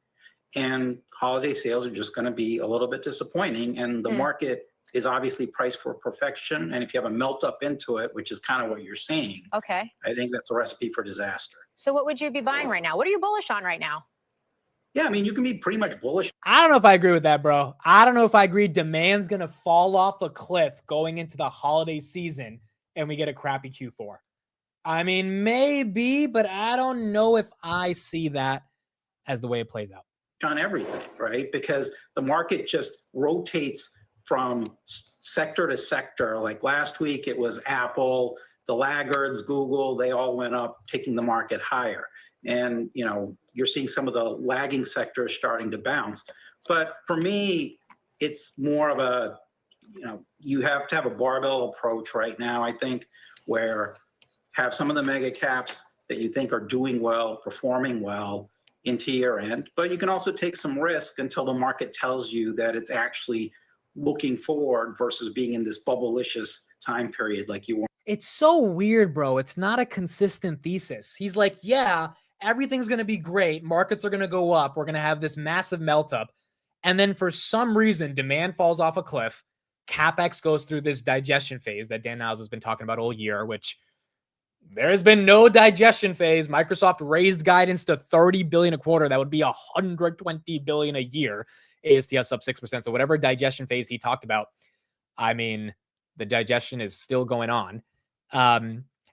And holiday sales are just going to be a little bit disappointing. And the market is obviously priced for perfection. And if you have a melt up into it, which is kind of what you're seeing, okay, I think that's a recipe for disaster. So what would you be buying right now? What are you bullish on right now? Yeah, I mean, you can be pretty much bullish. I don't know if I agree with that, bro. I don't know if I agree demand's going to fall off a cliff going into the holiday season and we get a crappy Q4. I mean, maybe, but I don't know if I see that as the way it plays out. On everything, right? Because the market just rotates from sector to sector. Like last week, it was Apple, the laggards, Google, they all went up, taking the market higher. And, you're seeing some of the lagging sectors starting to bounce. But for me, it's more of a, you have to have a barbell approach right now, I think, where have some of the mega caps that you think are doing well, performing well into year end. But you can also take some risk until the market tells you that it's actually looking forward versus being in this bubblicious time period like you want. It's so weird, bro. It's not a consistent thesis. He's like, yeah, everything's going to be great. Markets are going to go up. We're going to have this massive melt up. And then for some reason, demand falls off a cliff. CapEx goes through this digestion phase that Dan Niles has been talking about all year, which there has been no digestion phase. Microsoft raised guidance to $30 billion a quarter. That would be $120 billion a year. ASTS up 6%. So whatever digestion phase he talked about, I mean, the digestion is still going on.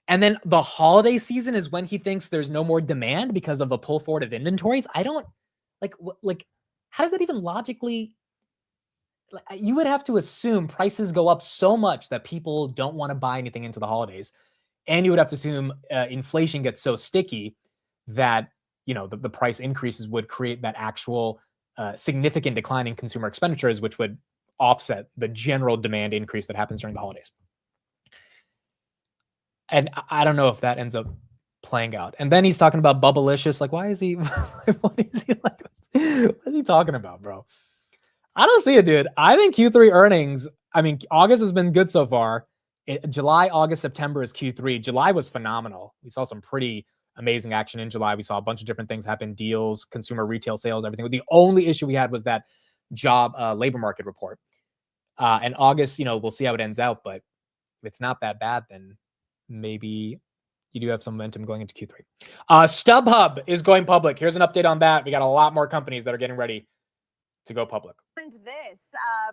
And then the holiday season is when he thinks there's no more demand because of a pull forward of inventories. I don't like, how does that even logically, you would have to assume prices go up so much that people don't want to buy anything into the holidays. And you would have to assume inflation gets so sticky that, the price increases would create that actual significant decline in consumer expenditures, which would offset the general demand increase that happens during the holidays. And I don't know if that ends up playing out. And then he's talking about bubblicious. Like, why is he, what is he talking about, bro? I don't see it, dude. I think Q3 earnings, August has been good so far. July, August, September is Q3. July was phenomenal. We saw some pretty amazing action in July. We saw a bunch of different things happen, deals, consumer retail sales, everything. The only issue we had was that job labor market report. And August, we'll see how it ends out. But if it's not that bad, then maybe you do have some momentum going into Q3. StubHub is going public. Here's an update on that. We got a lot more companies that are getting ready to go public. This,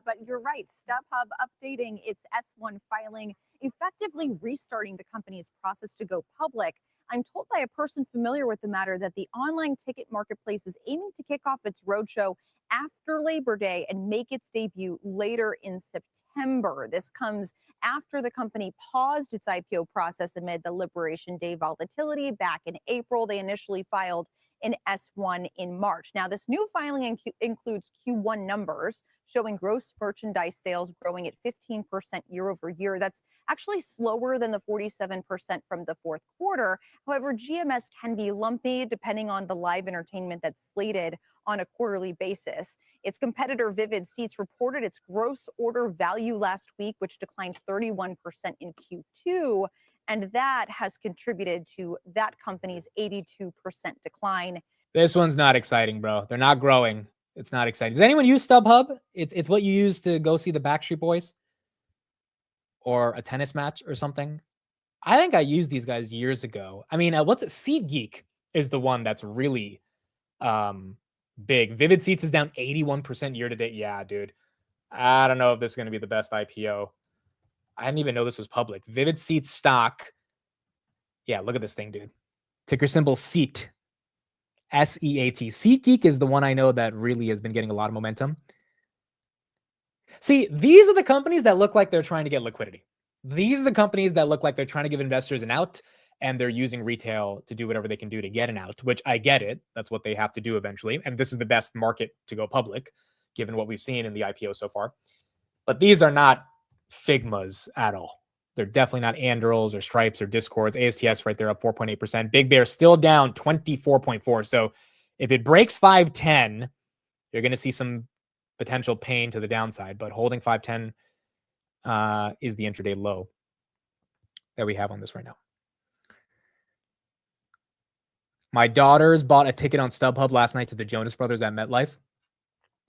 but you're right. StubHub updating its S1 filing effectively restarting the company's process to go public. I'm told by a person familiar with the matter that the online ticket marketplace is aiming to kick off its roadshow after Labor Day and make its debut later in September. This comes after the company paused its IPO process amid the Liberation Day volatility back in April. They initially filed an S1 in March. Now, this new filing includes Q1 numbers showing gross merchandise sales growing at 15% year over year. That's actually slower than the 47% from the fourth quarter. However, GMS can be lumpy depending on the live entertainment that's slated on a quarterly basis. Its competitor Vivid Seats reported its gross order value last week, which declined 31% in Q2. And that has contributed to that company's 82% decline. This one's not exciting, bro. They're not growing. It's not exciting. Does anyone use StubHub? It's what you use to go see the Backstreet Boys or a tennis match or something. I think I used these guys years ago. I mean, what's it? SeatGeek is the one that's really big. Vivid Seats is down 81% year to date. Yeah, dude. I don't know if this is going to be the best IPO. I didn't even know this was public. Vivid Seats stock. Yeah, look at this thing, dude. Ticker symbol SEAT. SEAT. SeatGeek is the one I know that really has been getting a lot of momentum. See, these are the companies that look like they're trying to get liquidity. These are the companies that look like they're trying to give investors an out, and they're using retail to do whatever they can do to get an out, which I get it. That's what they have to do eventually. And this is the best market to go public, given what we've seen in the IPO so far. But these are not Figmas at all. They're definitely not Andurils or Stripes or Discords. ASTS right there up 4.8%. Big Bear still down 24.4. So if it breaks 510, you're going to see some potential pain to the downside. But holding 510 is the intraday low that we have on this right now. My daughters bought a ticket on StubHub last night to the Jonas Brothers at MetLife.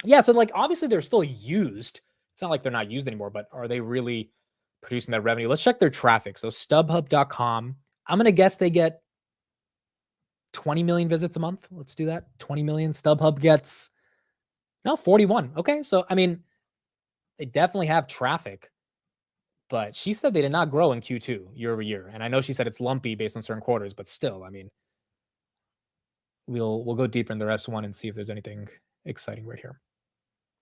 Yeah, so like obviously they're still used. It's not like they're not used anymore, but are they really producing that revenue? Let's check their traffic. So StubHub.com, I'm going to guess they get 20 million visits a month. Let's do that. 20 million. StubHub gets, no, 41. Okay, so I mean, they definitely have traffic. But she said they did not grow in Q2 year over year. And I know she said it's lumpy based on certain quarters, but still, I mean, we'll go deeper in the S1 and see if there's anything exciting right here.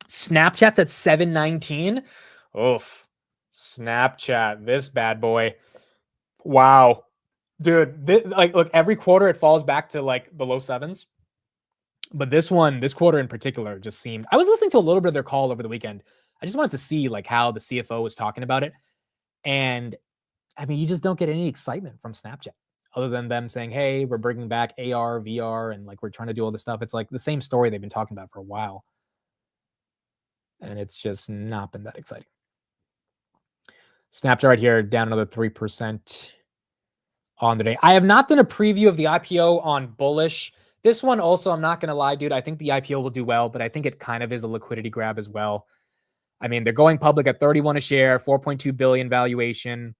Snapchat's at 719. Oof. Snapchat, this bad boy. Wow. Dude, look, every quarter it falls back to like the low sevens. But this quarter in particular just seemed, I was listening to a little bit of their call over the weekend. I just wanted to see like how the CFO was talking about it. And I mean, you just don't get any excitement from Snapchat other than them saying, hey, we're bringing back AR, VR, and like we're trying to do all this stuff. It's like the same story they've been talking about for a while. And it's just not been that exciting. Snapchat right here, down another 3% on the day. I have not done a preview of the IPO on Bullish. This one also, I'm not going to lie, dude. I think the IPO will do well, but I think it kind of is a liquidity grab as well. I mean, they're going public at 31 a share, 4.2 billion valuation.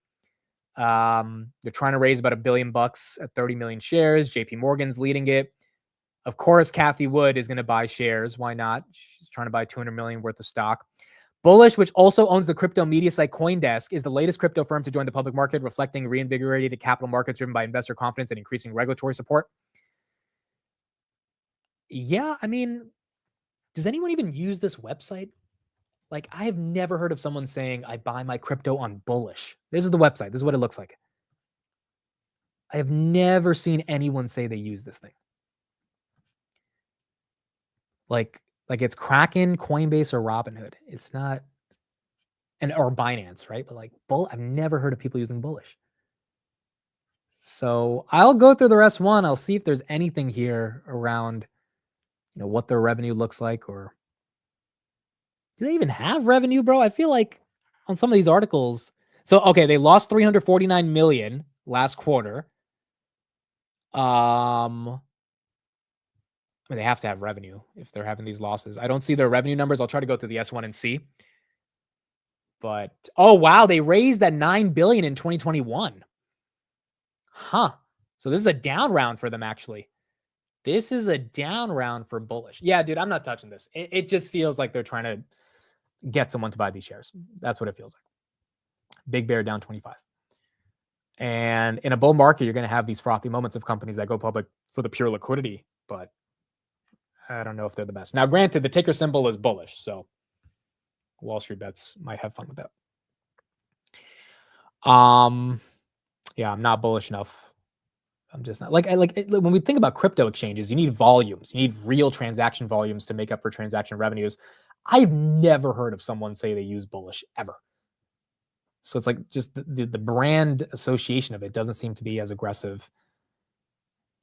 They're trying to raise about $1 billion at 30 million shares. JP Morgan's leading it. Of course, Kathy Wood is going to buy shares. Why not? She's trying to buy 200 million worth of stock. Bullish, which also owns the crypto media site CoinDesk, is the latest crypto firm to join the public market, reflecting reinvigorated capital markets driven by investor confidence and increasing regulatory support. Yeah, I mean, does anyone even use this website? Like, I have never heard of someone saying, I buy my crypto on Bullish. This is the website. This is what it looks like. I have never seen anyone say they use this thing. Like it's Kraken, Coinbase, or Robinhood. It's not, or Binance, right? But like, I've never heard of people using Bullish. So I'll go through the rest one. I'll see if there's anything here around, what their revenue looks like, or do they even have revenue, bro? I feel like on some of these articles. So, okay, they lost 349 million last quarter. I mean, they have to have revenue if they're having these losses. I don't see their revenue numbers. I'll try to go through the S1 and see. But, oh, wow, they raised that $9 billion in 2021. Huh. So this is a down round for them, actually. This is a down round for Bullish. Yeah, dude, I'm not touching this. It just feels like they're trying to get someone to buy these shares. That's what it feels like. Big Bear down 25. And in a bull market, you're going to have these frothy moments of companies that go public for the pure liquidity, but I don't know if they're the best. Now, granted, the ticker symbol is bullish, so Wall Street Bets might have fun with that. Yeah, I'm not bullish enough. I'm just not when we think about crypto exchanges, you need volumes, you need real transaction volumes to make up for transaction revenues. I've never heard of someone say they use bullish ever. So it's like just the brand association of it doesn't seem to be as aggressive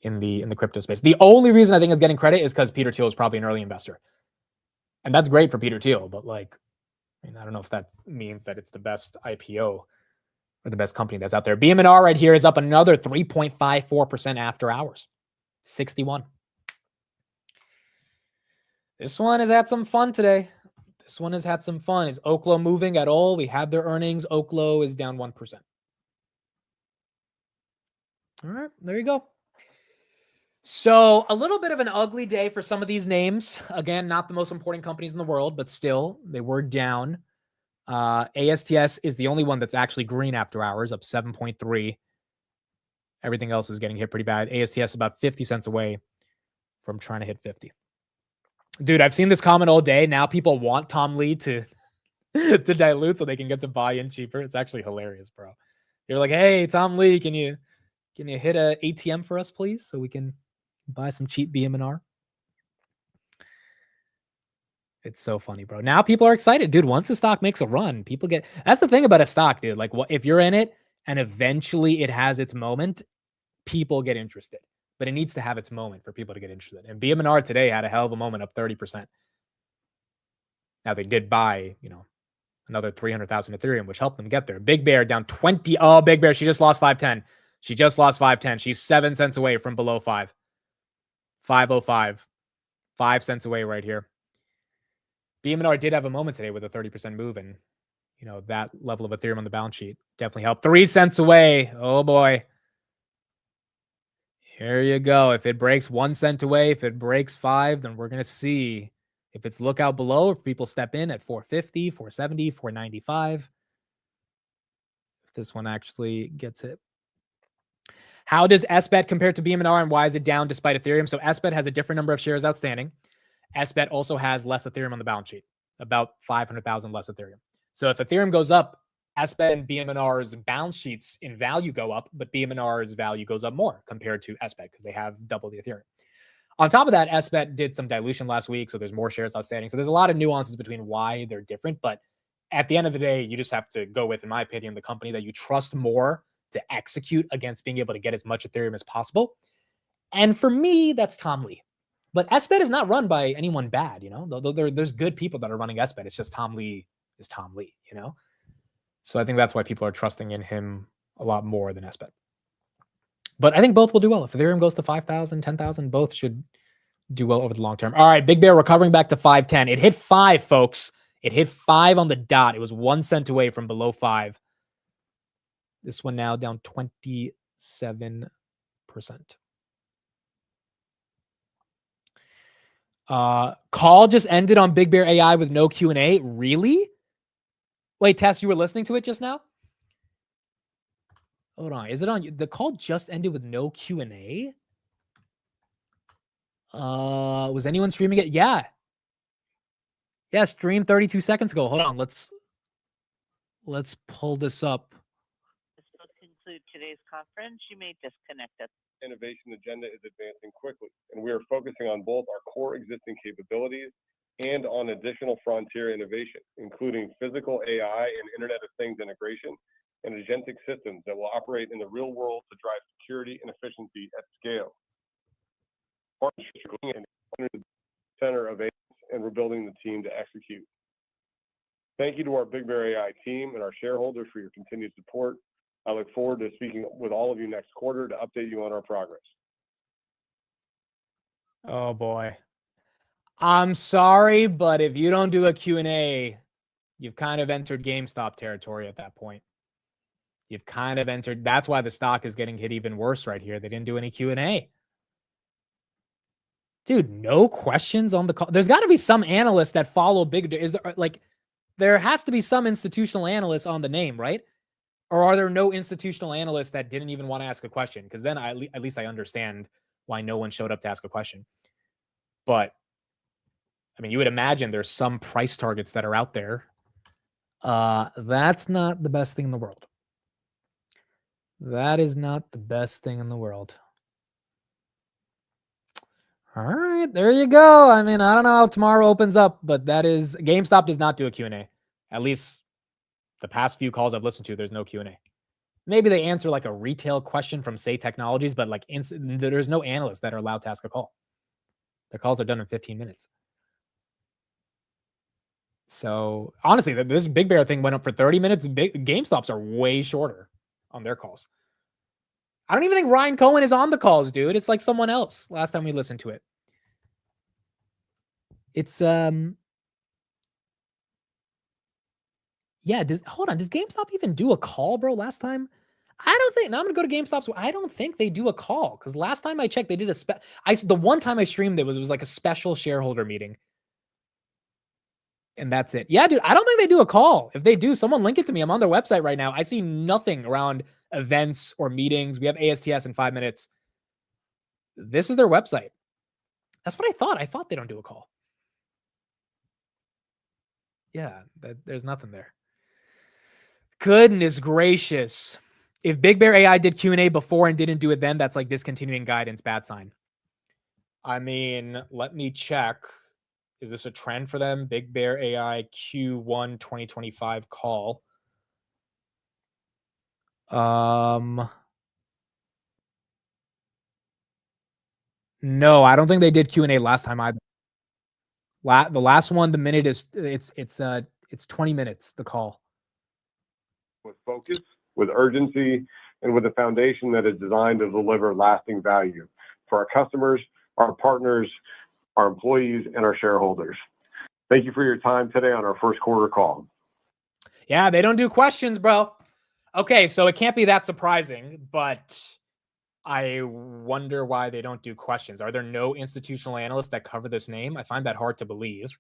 in the crypto space. The only reason I think it's getting credit is because Peter Thiel is probably an early investor, and that's great for Peter Thiel. But I don't know if that means that it's the best IPO or the best company that's out there. BM&R right here is up another 3.54% after hours, 61. This one has had some fun today. Is Oklo moving at all? We had their earnings. Oklo is down 1%. All right, there you go. So a little bit of an ugly day for some of these names. Again, not the most important companies in the world, but still, they were down. ASTS is the only one that's actually green after hours, up 7.3. Everything else is getting hit pretty bad. ASTS about 50 cents away from trying to hit 50. Dude, I've seen this comment all day. Now people want Tom Lee to dilute so they can get to buy in cheaper. It's actually hilarious, bro. You're like, hey, Tom Lee, can you hit a ATM for us, please, so we can buy some cheap BM&R? It's so funny, bro. Now people are excited, dude. Once the stock makes a run, people get. That's the thing about a stock, dude. Like, if you're in it and eventually it has its moment, people get interested. But it needs to have its moment for people to get interested. And BM&R today had a hell of a moment, up 30%. Now they did buy, another 300,000 Ethereum, which helped them get there. Big Bear down 20. Oh, Big Bear, she just lost 510. She's 7 cents away from below 5. 505. 5 cents away right here. BM&R did have a moment today with a 30% move, and that level of Ethereum on the balance sheet definitely helped. 3 cents away. Oh boy. Here you go. If it breaks 1 cent away, if it breaks 5, then we're going to see if it's lookout below, if people step in at 450, 470, 495. If this one actually gets hit. How does SBET compare to BM&R, and why is it down despite Ethereum? So SBET has a different number of shares outstanding. SBET also has less Ethereum on the balance sheet, about 500,000 less Ethereum. So if Ethereum goes up, SBET and BM&R's balance sheets in value go up, but BM&R's value goes up more compared to SBET because they have double the Ethereum. On top of that, SBET did some dilution last week, so there's more shares outstanding. So there's a lot of nuances between why they're different, but at the end of the day, you just have to go with, in my opinion, the company that you trust more to execute against being able to get as much Ethereum as possible. And for me, that's Tom Lee. But SBET is not run by anyone bad, There's good people that are running SBET. It's just Tom Lee is Tom Lee, So I think that's why people are trusting in him a lot more than SBET. But I think both will do well. If Ethereum goes to 5,000, 10,000, both should do well over the long term. All right, Big Bear recovering back to 510. It hit 5, folks. It hit 5 on the dot. It was 1 cent away from below 5. This one now down 27%. Call just ended on Big Bear AI with no Q&A. Really? Wait, Tess, you were listening to it just now? Hold on. Is it on? The call just ended with no Q&A? Was anyone streaming it? Yeah. Yeah, streamed 32 seconds ago. Hold on. Let's pull this up. This will conclude today's conference. You may disconnect us. Innovation agenda is advancing quickly, and we are focusing on both our core existing capabilities and on additional frontier innovation, including physical AI and Internet of Things integration and agentic systems that will operate in the real world to drive security and efficiency at scale. Partnerships are going under the center of AI, and we're building the team to execute. Thank you to our Big Bear AI team and our shareholders for your continued support. I look forward to speaking with all of you next quarter to update you on our progress. Oh boy. I'm sorry, but if you don't do a Q&A, you've kind of entered GameStop territory at that point. You've kind of entered. That's why the stock is getting hit even worse right here. They didn't do any Q&A. Dude, no questions on the call. There's got to be some analysts that follow Big. Is there there has to be some institutional analysts on the name, right? Or are there no institutional analysts that didn't even want to ask a question? Because then at least I understand why no one showed up to ask a question. But I mean, you would imagine there's some price targets that are out there. That's not the best thing in the world. That is not the best thing in the world. All right, there you go. I mean, I don't know how tomorrow opens up, but that is GameStop does not do a Q&A. At least the past few calls I've listened to, there's no Q&A. Maybe they answer like a retail question from Say Technologies, but like there's no analysts that are allowed to ask a call. Their calls are done in 15 minutes. So honestly, this Big Bear thing went up for 30 minutes. GameStops are way shorter on their calls. I don't even think Ryan Cohen is on the calls, dude. It's like someone else last time we listened to it. It's yeah, hold on, does GameStop even do a call, bro? Last time? I don't think. Now I'm gonna go to GameStop. So I don't think they do a call because last time I checked, they did the one time I streamed it was like a special shareholder meeting. And that's it. Yeah, dude, I don't think they do a call. If they do, someone link it to me. I'm on their website right now. I see nothing around events or meetings. We have ASTS in 5 minutes. This is their website. That's what I thought. I thought they don't do a call. Yeah, there's nothing there. Goodness gracious. If Big Bear AI did Q&A before and didn't do it then, that's like discontinuing guidance, bad sign. I mean, let me check. Is this a trend for them? Big Bear AI Q1 2025 call. No, I don't think they did Q&A last time either. The last one, the minute is it's 20 minutes, the call. With focus, with urgency, and with a foundation that is designed to deliver lasting value for our customers, our partners, our employees, and our shareholders. Thank you for your time today on our first quarter call. Yeah, they don't do questions, bro. Okay, so it can't be that surprising, but I wonder why they don't do questions. Are there no institutional analysts that cover this name? I find that hard to believe.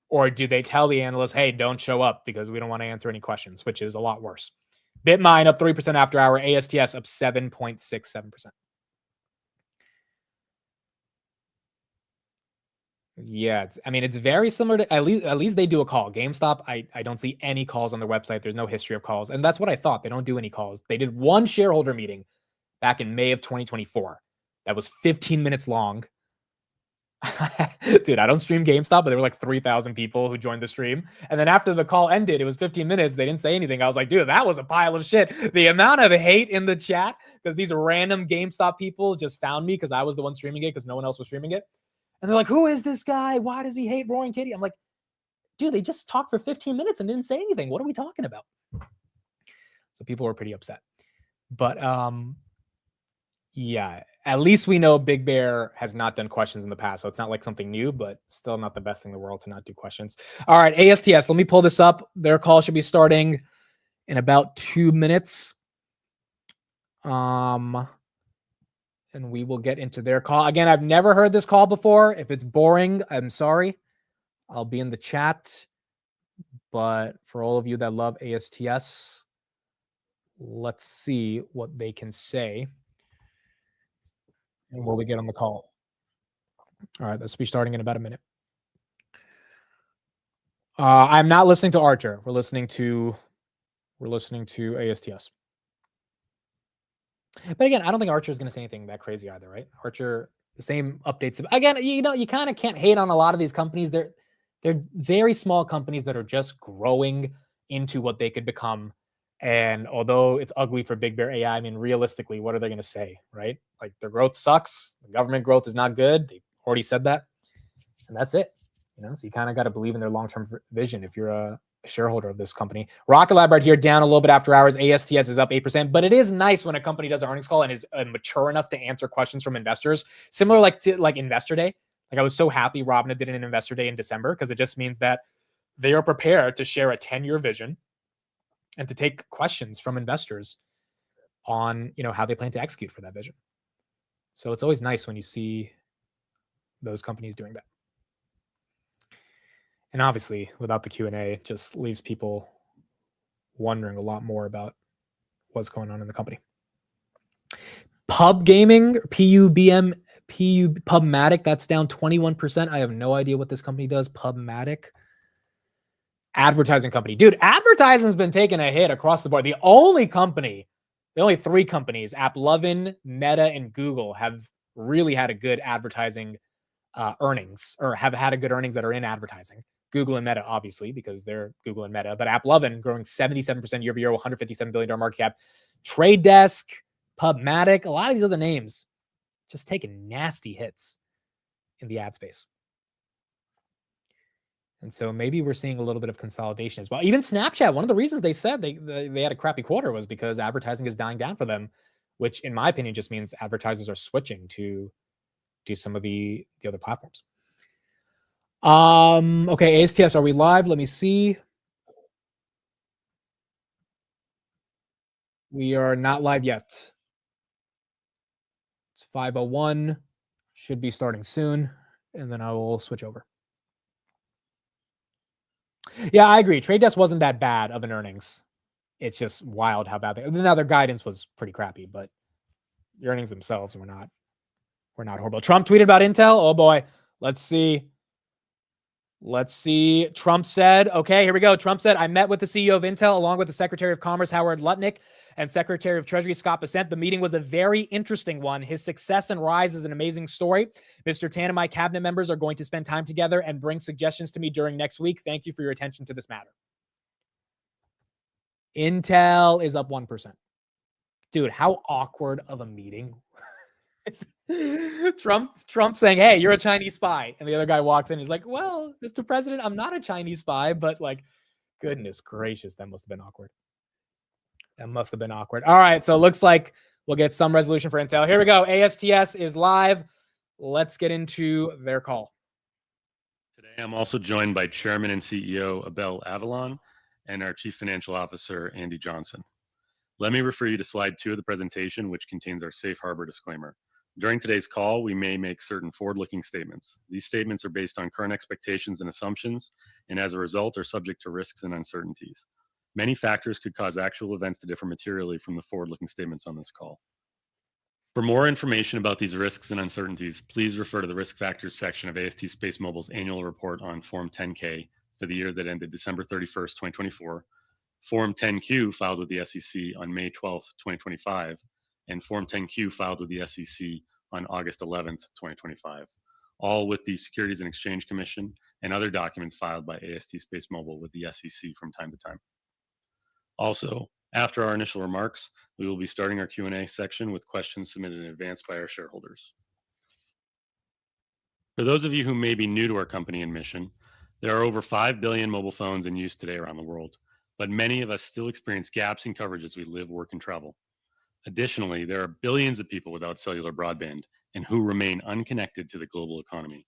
Or do they tell the analysts, hey, don't show up because we don't want to answer any questions, which is a lot worse. BitMine up 3% after hour, ASTS up 7.67%. Yeah, it's very similar to at least they do a call. GameStop, I don't see any calls on their website. There's no history of calls. And that's what I thought. They don't do any calls. They did one shareholder meeting back in May of 2024. That was 15 minutes long. Dude, I don't stream GameStop, but there were like 3,000 people who joined the stream. And then after the call ended, it was 15 minutes. They didn't say anything. I was like, dude, that was a pile of shit. The amount of hate in the chat because these random GameStop people just found me because I was the one streaming it because no one else was streaming it. And they're like, who is this guy? Why does he hate Roaring Kitty? I'm like, dude, they just talked for 15 minutes and didn't say anything. What are we talking about? So people were pretty upset. But yeah, at least we know Big Bear has not done questions in the past. So it's not like something new, but still not the best thing in the world to not do questions. All right, ASTS, let me pull this up. Their call should be starting in about 2 minutes. And we will get into their call. Again, I've never heard this call before. If it's boring, I'm sorry. I'll be in the chat. But for all of you that love ASTS, let's see what they can say. And will we get on the call? All right, let's be starting in about a minute. I'm not listening to Archer. We're listening to ASTS. But again, I don't think Archer is going to say anything that crazy either, right? Archer, the same updates. Again, you kind of can't hate on a lot of these companies. They're very small companies that are just growing into what they could become. And although it's ugly for Big Bear AI, I mean, realistically, what are they going to say, right? Like their growth sucks. The government growth is not good. They already said that. And that's it. So you kind of got to believe in their long-term vision if you're a shareholder of this company. Rocket Lab right here down a little bit after hours. ASTS is up 8%, but it is nice when a company does an earnings call and is mature enough to answer questions from investors. Similar to Investor Day. Like I was so happy Robinhood did an Investor Day in December because it just means that they are prepared to share a 10-year vision and to take questions from investors on how they plan to execute for that vision. So it's always nice when you see those companies doing that. And obviously, without the Q&A, it just leaves people wondering a lot more about what's going on in the company. Pub gaming, Pubmatic, that's down 21%. I have no idea what this company does. Pubmatic. Advertising company. Dude, advertising's been taking a hit across the board. The only three companies, AppLovin, Meta, and Google, have really had a good advertising earnings, or have had a good earnings that are in advertising. Google and Meta, obviously, because they're Google and Meta, but AppLovin growing 77% year over year, $157 billion market cap. Trade Desk, Pubmatic, a lot of these other names just taking nasty hits in the ad space. And so maybe we're seeing a little bit of consolidation as well. Even Snapchat, one of the reasons they said they had a crappy quarter was because advertising is dying down for them, which in my opinion just means advertisers are switching to some of the other platforms. Okay, ASTS, are we live? Let me see. We are not live yet. It's 5:01. Should be starting soon, and then I will switch over. Yeah, I agree. Trade Desk wasn't that bad of an earnings. It's just wild how bad now their guidance was pretty crappy, but the earnings themselves were not horrible. Trump tweeted about Intel. Oh boy. Let's see. Trump said, okay, here we go. Trump said, I met with the CEO of Intel along with the Secretary of Commerce, Howard Lutnick, and Secretary of Treasury, Scott Bessent. The meeting was a very interesting one. His success and rise is an amazing story. Mr. Tan and my cabinet members are going to spend time together and bring suggestions to me during next week. Thank you for your attention to this matter. Intel is up 1%. Dude, how awkward of a meeting. Trump saying, hey, you're a Chinese spy. And the other guy walks in. He's like, well, Mr. President, I'm not a Chinese spy, but like, goodness gracious, that must have been awkward. All right. So it looks like we'll get some resolution for Intel. Here we go. ASTS is live. Let's get into their call. Today, I'm also joined by Chairman and CEO Abel Avalon and our Chief Financial Officer, Andy Johnson. Let me refer you to slide 2 of the presentation, which contains our safe harbor disclaimer. During today's call, we may make certain forward-looking statements. These statements are based on current expectations and assumptions, and as a result are subject to risks and uncertainties. Many factors could cause actual events to differ materially from the forward-looking statements on this call. For more information about these risks and uncertainties, please refer to the Risk Factors section of AST SpaceMobile's annual report on Form 10-K for the year that ended December 31st, 2024, Form 10-Q filed with the SEC on May 12th, 2025, and Form 10-Q filed with the SEC on August 11th, 2025, all with the Securities and Exchange Commission and other documents filed by AST SpaceMobile with the SEC from time to time. Also, after our initial remarks, we will be starting our Q&A section with questions submitted in advance by our shareholders. For those of you who may be new to our company and mission, there are over 5 billion mobile phones in use today around the world, but many of us still experience gaps in coverage as we live, work, and travel. Additionally, there are billions of people without cellular broadband and who remain unconnected to the global economy.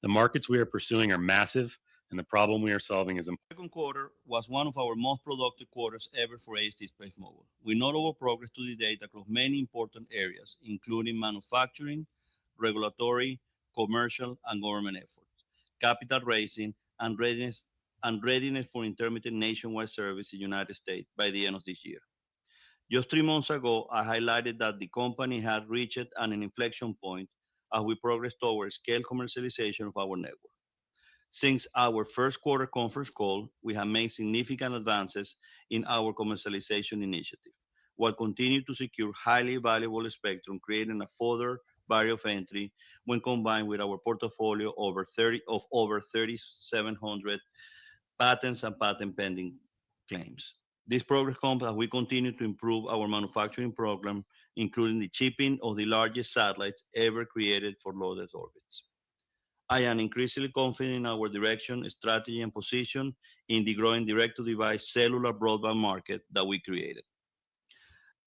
The markets we are pursuing are massive, and the problem we are solving is important. Second quarter was one of our most productive quarters ever for AST SpaceMobile, with notable progress to the date across many important areas, including manufacturing, regulatory, commercial, and government efforts, capital raising, and readiness for intermittent nationwide service in the United States by the end of this year. Just 3 months ago, I highlighted that the company had reached an inflection point as we progress towards scale commercialization of our network. Since our first quarter conference call, we have made significant advances in our commercialization initiative, while continuing to secure highly valuable spectrum, creating a further barrier of entry when combined with our portfolio of over 3,700 patents and patent pending claims. This progress comes as we continue to improve our manufacturing program, including the shipping of the largest satellites ever created for low Earth orbits. I am increasingly confident in our direction, strategy, and position in the growing direct-to-device cellular broadband market that we created.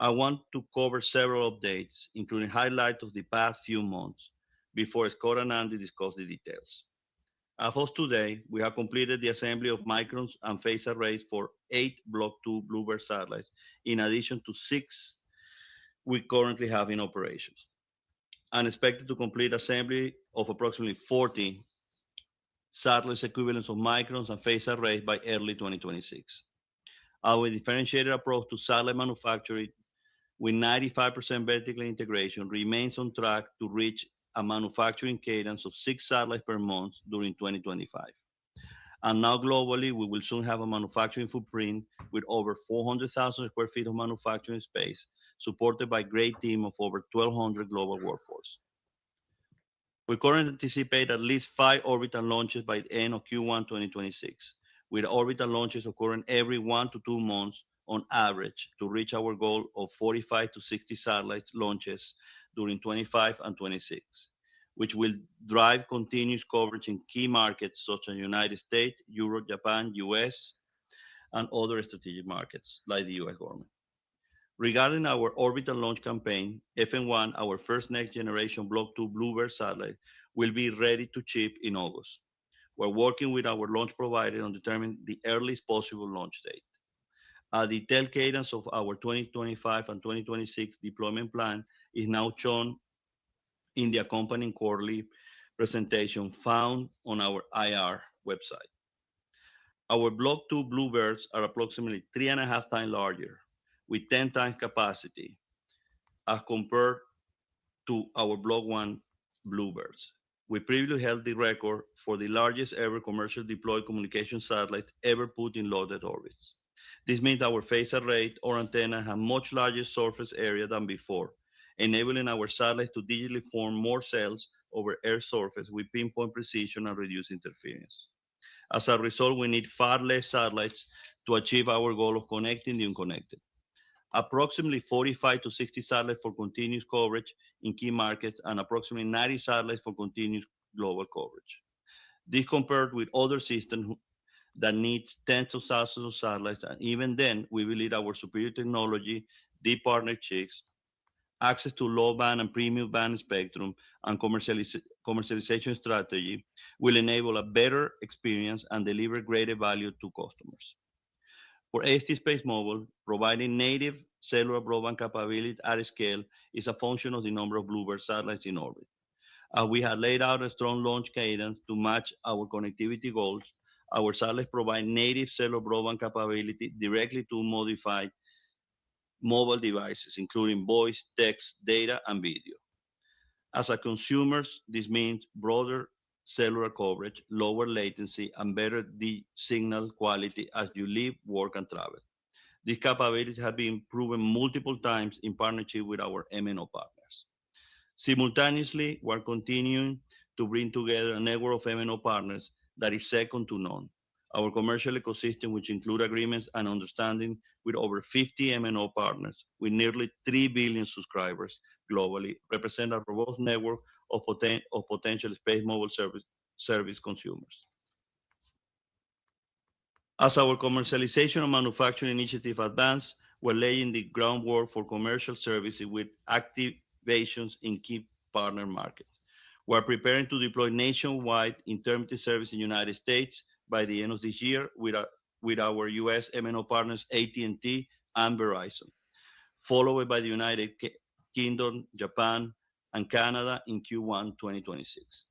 I want to cover several updates, including highlights of the past few months, before Scott and Andy discuss the details. As of today, we have completed the assembly of microns and phase arrays for 8 Block 2 Bluebird satellites, in addition to 6 we currently have in operations, and expected to complete assembly of approximately 40 satellites equivalents of microns and phase arrays by early 2026. Our differentiated approach to satellite manufacturing with 95% vertical integration remains on track to reach a manufacturing cadence of 6 satellites per month during 2025. And now globally, we will soon have a manufacturing footprint with over 400,000 square feet of manufacturing space, supported by a great team of over 1,200 global workforce. We currently anticipate at least 5 orbital launches by the end of Q1 2026, with orbital launches occurring every 1 to 2 months on average to reach our goal of 45 to 60 satellites launches during 25 and 26, which will drive continuous coverage in key markets such as the United States, Europe, Japan, US, and other strategic markets like the US government. Regarding our orbital launch campaign, FN1, our first next generation Block 2 Bluebird satellite, will be ready to ship in August. We're working with our launch provider on determining the earliest possible launch date. A detailed cadence of our 2025 and 2026 deployment plan is now shown in the accompanying quarterly presentation found on our IR website. Our Block 2 Bluebirds are approximately 3.5 times larger, with 10 times capacity as compared to our Block 1 Bluebirds. We previously held the record for the largest ever commercial deployed communication satellite ever put in loaded orbits. This means our phase array or antenna have much larger surface area than before, enabling our satellites to digitally form more cells over Earth's surface with pinpoint precision and reduced interference. As a result, we need far less satellites to achieve our goal of connecting the unconnected. Approximately 45 to 60 satellites for continuous coverage in key markets and approximately 90 satellites for continuous global coverage. This compared with other systems that needs tens of thousands of satellites, and even then, we believe our superior technology, deep partnerships, access to low band and premium band spectrum, and commercialization strategy will enable a better experience and deliver greater value to customers. For AST SpaceMobile, providing native cellular broadband capability at scale is a function of the number of Bluebird satellites in orbit. We have laid out a strong launch cadence to match our connectivity goals. Our satellites provide native cellular broadband capability directly to modified mobile devices, including voice, text, data, and video. As a consumers, this means broader cellular coverage, lower latency, and better signal quality as you live, work, and travel. These capabilities have been proven multiple times in partnership with our MNO partners. Simultaneously, we're continuing to bring together a network of MNO partners that is second to none. Our commercial ecosystem, which include agreements and understanding with over 50 MNO partners with nearly 3 billion subscribers globally, represent a robust network of potential space mobile service consumers. As our commercialization and manufacturing initiative advance, we're laying the groundwork for commercial services with activations in key partner markets. We're preparing to deploy nationwide intermittent service in the United States by the end of this year with our US MNO partners AT&T and Verizon, followed by the United Kingdom, Japan, and Canada in Q1 2026.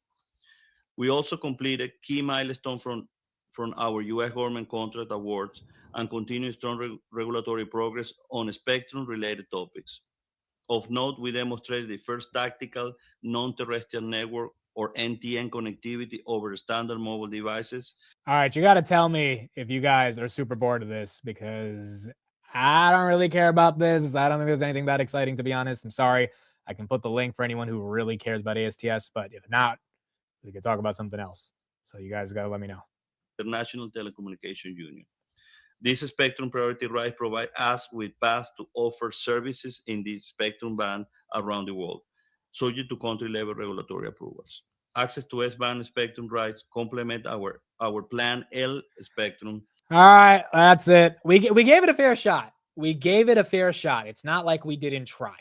We also completed key milestones from our US government contract awards and continue strong regulatory progress on spectrum-related topics. Of note, we demonstrated the first tactical non-terrestrial network or NTN connectivity over standard mobile devices. All right, you got to tell me if you guys are super bored of this, because I don't really care about this. I don't think there's anything that exciting, to be honest. I'm sorry. I can put the link for anyone who really cares about ASTS, but if not, we can talk about something else. So you guys got to let me know. International Telecommunication Union. These spectrum priority rights provide us with paths to offer services in this spectrum band around the world, subject to country-level regulatory approvals. Access to S-band spectrum rights complement our planned L spectrum. All right, that's it. We gave it a fair shot. We gave it a fair shot. It's not like we didn't try.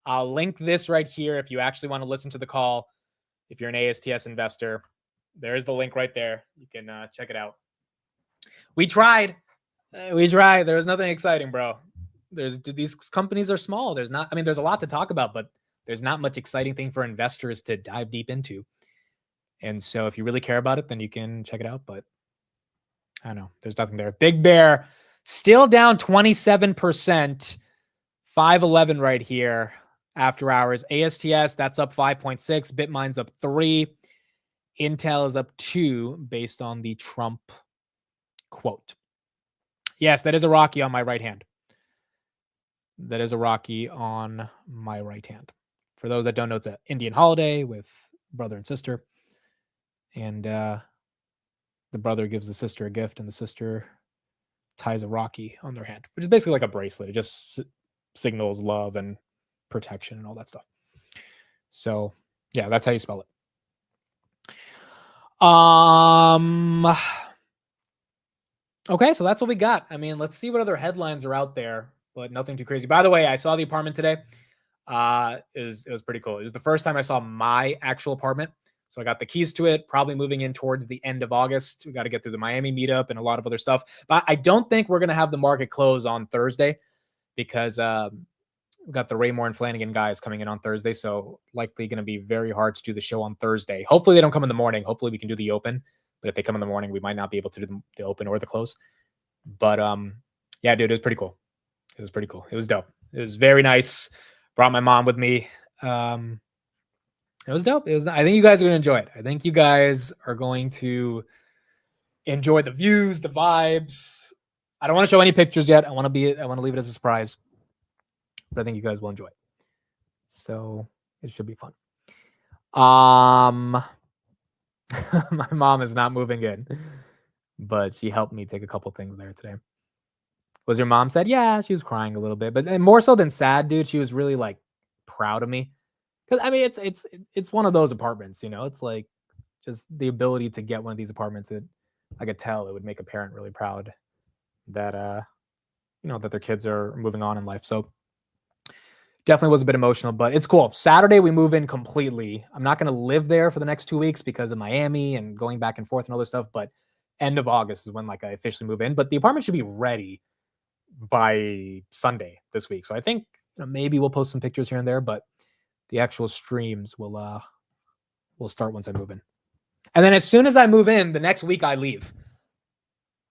I'll link this right here if you actually want to listen to the call. If you're an ASTS investor, there's the link right there. You can check it out. We tried. We tried. There was nothing exciting, bro. These companies are small. There's a lot to talk about, but there's not much exciting thing for investors to dive deep into. And so if you really care about it, then you can check it out. But I don't know. There's nothing there. Big Bear Still down 27%. 511 right here after hours. ASTS, that's up 5.6. Bitmine's up 3. Intel is up 2 based on the Trump quote. Yes, that is a Rocky on my right hand. That is a Rocky on my right hand. For those that don't know, it's an Indian holiday with brother and sister. And the brother gives the sister a gift, and the sister ties a Rocky on their hand, which is basically like a bracelet. It just signals love and protection and all that stuff. So, yeah, that's how you spell it. Okay, so that's what we got. I mean, let's see what other headlines are out there, but nothing too crazy. By the way, I saw the apartment today. It was pretty cool. It was the first time I saw my actual apartment. So I got the keys to it, probably moving in towards the end of August. We got to get through the Miami meetup and a lot of other stuff. But I don't think we're going to have the market close on Thursday because we've got the Raymore and Flanagan guys coming in on Thursday. So likely going to be very hard to do the show on Thursday. Hopefully they don't come in the morning. Hopefully we can do the open. But if they come in the morning, we might not be able to do the open or the close. But yeah, dude, it was pretty cool. It was pretty cool. It was dope. It was very nice. Brought my mom with me. It was dope. I think you guys are going to enjoy it. I think you guys are going to enjoy the views, the vibes. I don't want to show any pictures yet. I want to leave it as a surprise. But I think you guys will enjoy it. So it should be fun. My mom is not moving in, but she helped me take a couple things there today. Was your mom sad? Yeah, she was crying a little bit, but more so than sad, dude. She was really like proud of me. Because I mean, it's one of those apartments, you know. It's like just the ability to get one of these apartments. I could tell it would make a parent really proud that that their kids are moving on in life. So definitely was a bit emotional, but it's cool. Saturday we move in completely. I'm not going to live there for the next 2 weeks because of Miami and going back and forth and all this stuff. But end of August is when like I officially move in. But the apartment should be ready by Sunday this week. So I think maybe we'll post some pictures here and there, but the actual streams will start once I move in. And then as soon as I move in, the next week I leave.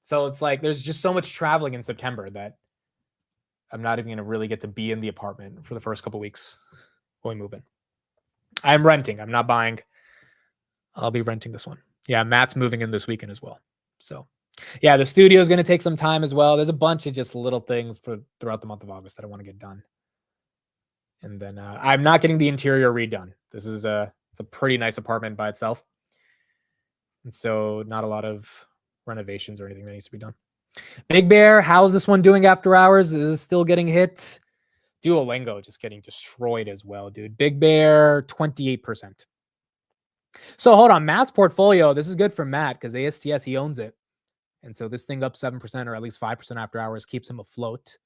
So it's like there's just so much traveling in September that I'm not even going to really get to be in the apartment for the first couple weeks when we move in. I'm renting. I'm not buying. I'll be renting this one. Yeah, Matt's moving in this weekend as well. So yeah, the studio is going to take some time as well. There's a bunch of just little things throughout the month of August that I want to get done. And then I'm not getting the interior redone. This is it's a pretty nice apartment by itself. And so not a lot of renovations or anything that needs to be done. Big Bear, how's this one doing after hours? Is it still getting hit? Duolingo just getting destroyed as well, dude. Big Bear, 28%. So hold on, Matt's portfolio. This is good for Matt because ASTS, he owns it. And so this thing up 7% or at least 5% after hours keeps him afloat.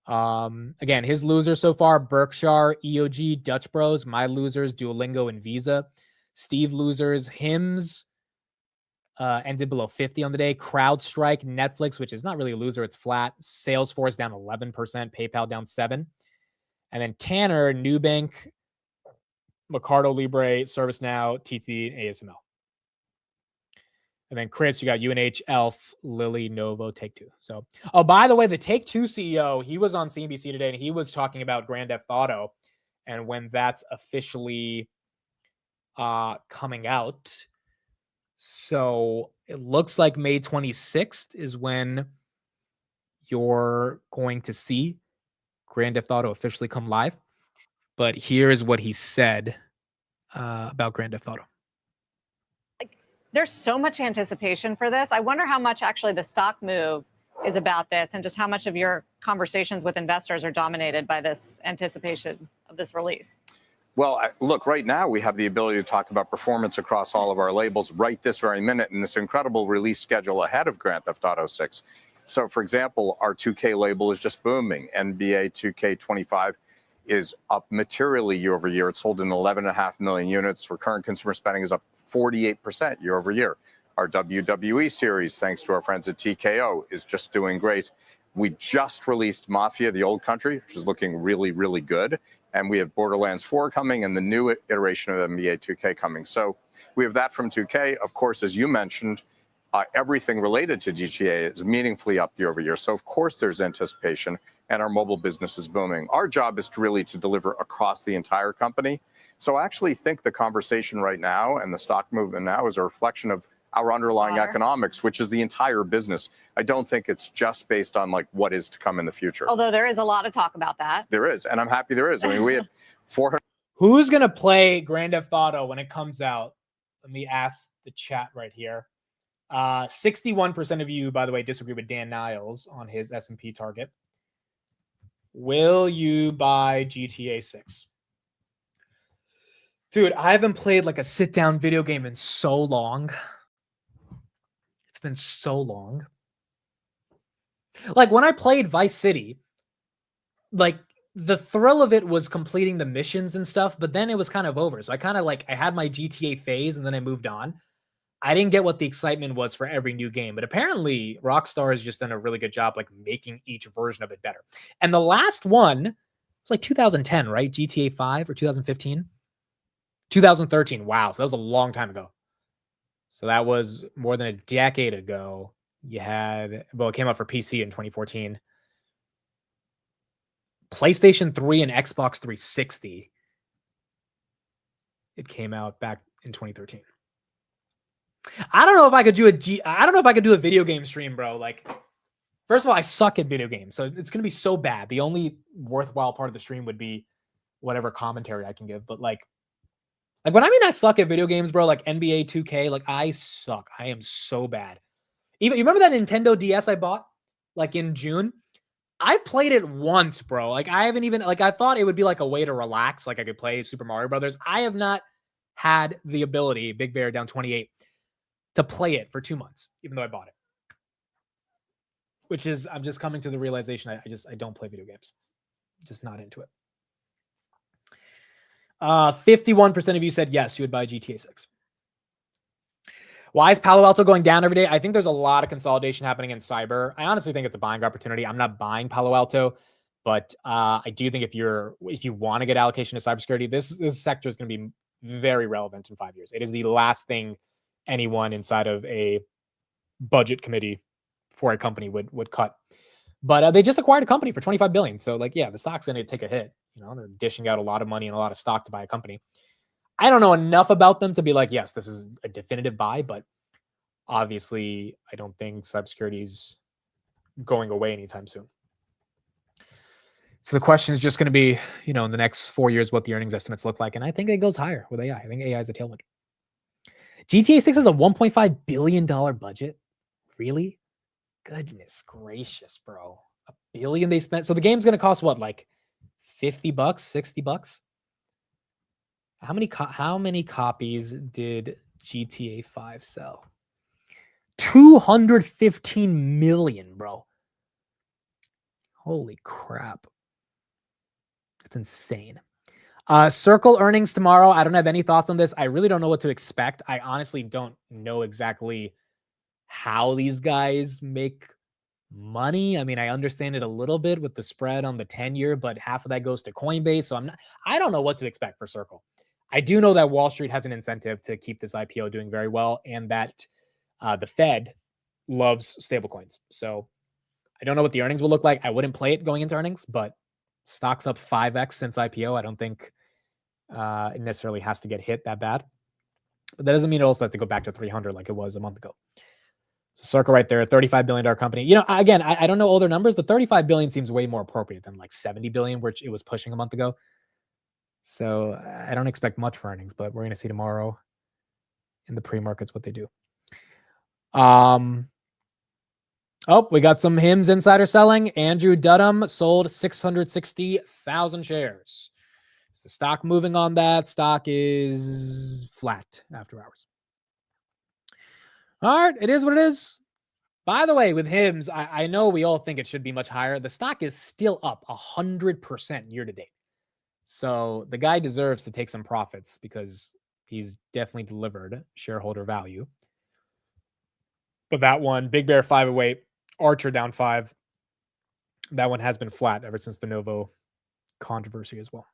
Again, his losers so far, Berkshire, EOG, Dutch Bros. My losers, Duolingo and Visa. Steve losers, Hims, ended below 50 on the day. CrowdStrike, Netflix, which is not really a loser, it's flat. Salesforce down 11%, PayPal down 7%. And then Tanner, Nubank, Mercado Libre, ServiceNow, TT, ASML. And then Chris, you got UNH, Elf, Lilly, Novo, Take-Two. So, oh, by the way, the Take-Two CEO, he was on CNBC today, and he was talking about Grand Theft Auto and when that's officially coming out. So it looks like May 26th is when you're going to see Grand Theft Auto officially come live. But here's what he said about Grand Theft Auto. There's so much anticipation for this. I wonder how much actually the stock move is about this and just how much of your conversations with investors are dominated by this anticipation of this release. Well, look, right now we have the ability to talk about performance across all of our labels right this very minute in this incredible release schedule ahead of Grand Theft Auto 6. So, for example, our 2K label is just booming. NBA 2K25 is up materially year over year. It sold in 11.5 million units. Recurrent consumer spending is up 48% year over year. Our WWE series, thanks to our friends at TKO, is just doing great. We just released Mafia: The Old Country, which is looking really, really good. And we have Borderlands 4 coming and the new iteration of NBA 2K coming. So we have that from 2K. Of course, as you mentioned, everything related to GTA is meaningfully up year over year. So of course there's anticipation, and our mobile business is booming. Our job is really to deliver across the entire company. So I actually think the conversation right now and the stock movement now is a reflection of our underlying economics, which is the entire business. I don't think it's just based on like what is to come in the future. Although there is a lot of talk about that. There is, and I'm happy there is. I mean, we had 400. Who's gonna play Grand Theft Auto when it comes out? Let me ask the chat right here. 61% of you, by the way, disagree with Dan Niles on his S&P target. Will you buy GTA 6? Dude, I haven't played like a sit-down video game in so long. It's been so long. Like when I played Vice City, like the thrill of it was completing the missions and stuff, but then it was kind of over. So I kind of like, I had my GTA phase and then I moved on. I didn't get what the excitement was for every new game, but apparently Rockstar has just done a really good job like making each version of it better. And the last one was like 2010, right? GTA 5 or 2015? 2013. Wow. So that was a long time ago. So that was more than a decade ago. You had, well, it came out for PC in 2014. PlayStation 3 and Xbox 360. It came out back in 2013. I don't know if I could do a video game stream, bro. Like, first of all, I suck at video games, so it's gonna be so bad. The only worthwhile part of the stream would be whatever commentary I can give. But like when I mean I suck at video games, bro, like NBA 2K, like I suck. I am so bad. Even you remember that Nintendo DS I bought like in June? I've played it once, bro. Like I haven't even like I thought it would be like a way to relax, like I could play Super Mario Brothers. I have not had the ability, Big Bear down 28, to play it for 2 months, even though I bought it. Which is, I'm just coming to the realization I don't play video games. Just not into it. 51% of you said yes, you would buy GTA 6. Why is Palo Alto going down every day? I think there's a lot of consolidation happening in cyber. I honestly think it's a buying opportunity. I'm not buying Palo Alto, but I do think if you want to get allocation to cybersecurity, this sector is going to be very relevant in 5 years. It is the last thing anyone inside of a budget committee for a company would cut. But they just acquired a company for $25 billion. So like, yeah, the stock's going to take a hit. You know, they're dishing out a lot of money and a lot of stock to buy a company. I don't know enough about them to be like, yes, this is a definitive buy, but obviously I don't think cybersecurity is going away anytime soon. So the question is just going to be, you know, in the next 4 years, what the earnings estimates look like. And I think it goes higher with AI. I think AI is a tailwind. GTA 6 has a $1.5 billion budget. Really? Goodness gracious, bro. $1 billion they spent. So the game's going to cost what, like $50, $60? How many copies did GTA 5 sell? 215 million, bro. Holy crap. That's insane. Circle earnings tomorrow. I don't have any thoughts on this. I really don't know what to expect. I honestly don't know exactly how these guys make money. I mean, I understand it a little bit with the spread on the 10-year, but half of that goes to Coinbase. So I don't know what to expect for Circle. I do know that Wall Street has an incentive to keep this IPO doing very well, and that the Fed loves stablecoins. So I don't know what the earnings will look like. I wouldn't play it going into earnings, but stock's up 5x since IPO. I don't think it necessarily has to get hit that bad. But that doesn't mean it also has to go back to 300 like it was a month ago. So Circle right there, $35 billion company. You know, again, I don't know older numbers, but 35 billion seems way more appropriate than like 70 billion, which it was pushing a month ago. So I don't expect much for earnings, but we're going to see tomorrow in the pre-markets what they do. Oh, we got some HIMS insider selling. Andrew Dudum sold 660,000 shares. Is the stock moving on that? Stock is flat after hours. All right, it is what it is. By the way, with HIMS, I know we all think it should be much higher. The stock is still up 100% year to date. So the guy deserves to take some profits because he's definitely delivered shareholder value. But that one, Big Bear 508, Archer down 5. That one has been flat ever since the Novo controversy as well.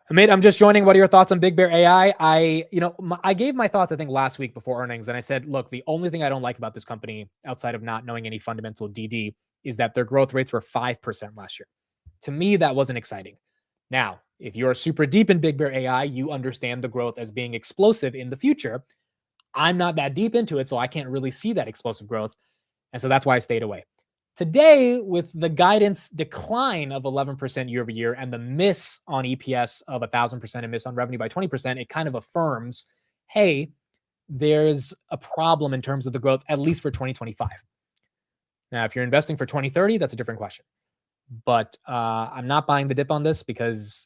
Amit, I'm just joining. What are your thoughts on Big Bear AI? I gave my thoughts, I think, last week before earnings, and I said, look, the only thing I don't like about this company, outside of not knowing any fundamental DD, is that their growth rates were 5% last year. To me, that wasn't exciting. Now, if you're super deep in Big Bear AI, you understand the growth as being explosive in the future. I'm not that deep into it, so I can't really see that explosive growth. And so that's why I stayed away. Today, with the guidance decline of 11% year over year and the miss on EPS of 1,000% and miss on revenue by 20%, it kind of affirms, hey, there's a problem in terms of the growth, at least for 2025. Now, if you're investing for 2030, that's a different question. But I'm not buying the dip on this because,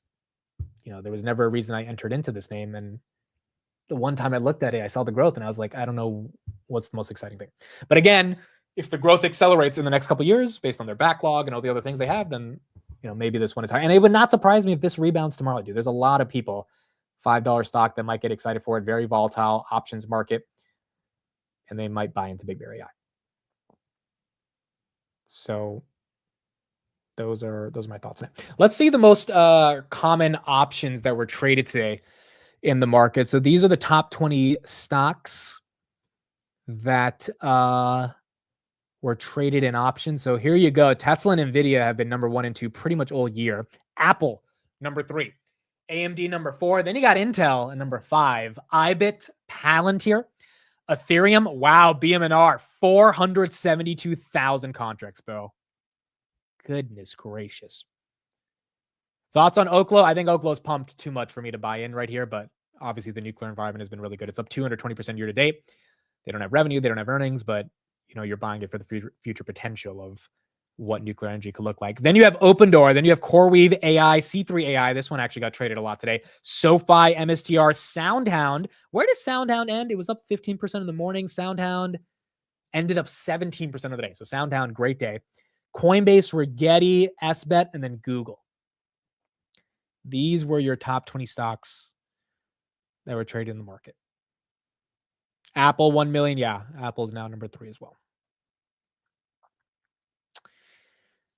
there was never a reason I entered into this name. And the one time I looked at it, I saw the growth and I was like, I don't know what's the most exciting thing. But again, if the growth accelerates in the next couple of years based on their backlog and all the other things they have, then maybe this one is high. And it would not surprise me if this rebounds tomorrow, dude. There's a lot of people, $5 stock, that might get excited for it. Very volatile options market, and they might buy into Big Bear AI. So those are my thoughts on it. Let's see the most common options that were traded today in the market. So these are the top 20 stocks that were traded in options. So here you go. Tesla and Nvda have been number 1 and 2 pretty much all year. Apple, number 3. AMD, number 4. Then you got Intel at number 5. IBIT, Palantir, Ethereum. Wow, BMNR, 472,000 contracts, bro. Goodness gracious. Thoughts on Oklo? I think Oklo's pumped too much for me to buy in right here, but obviously the nuclear environment has been really good. It's up 220% year to date. They don't have revenue, they don't have earnings, but you're buying it for the future potential of what nuclear energy could look like. Then you have Opendoor. Then you have CoreWeave AI, C3 AI. This one actually got traded a lot today. SoFi, MSTR, SoundHound. Where does SoundHound end? It was up 15% in the morning. SoundHound ended up 17% of the day. So SoundHound, great day. Coinbase, Rigetti, SBET, and then Google. These were your top 20 stocks that were traded in the market. Apple, 1 million. Yeah, Apple's now number 3 as well.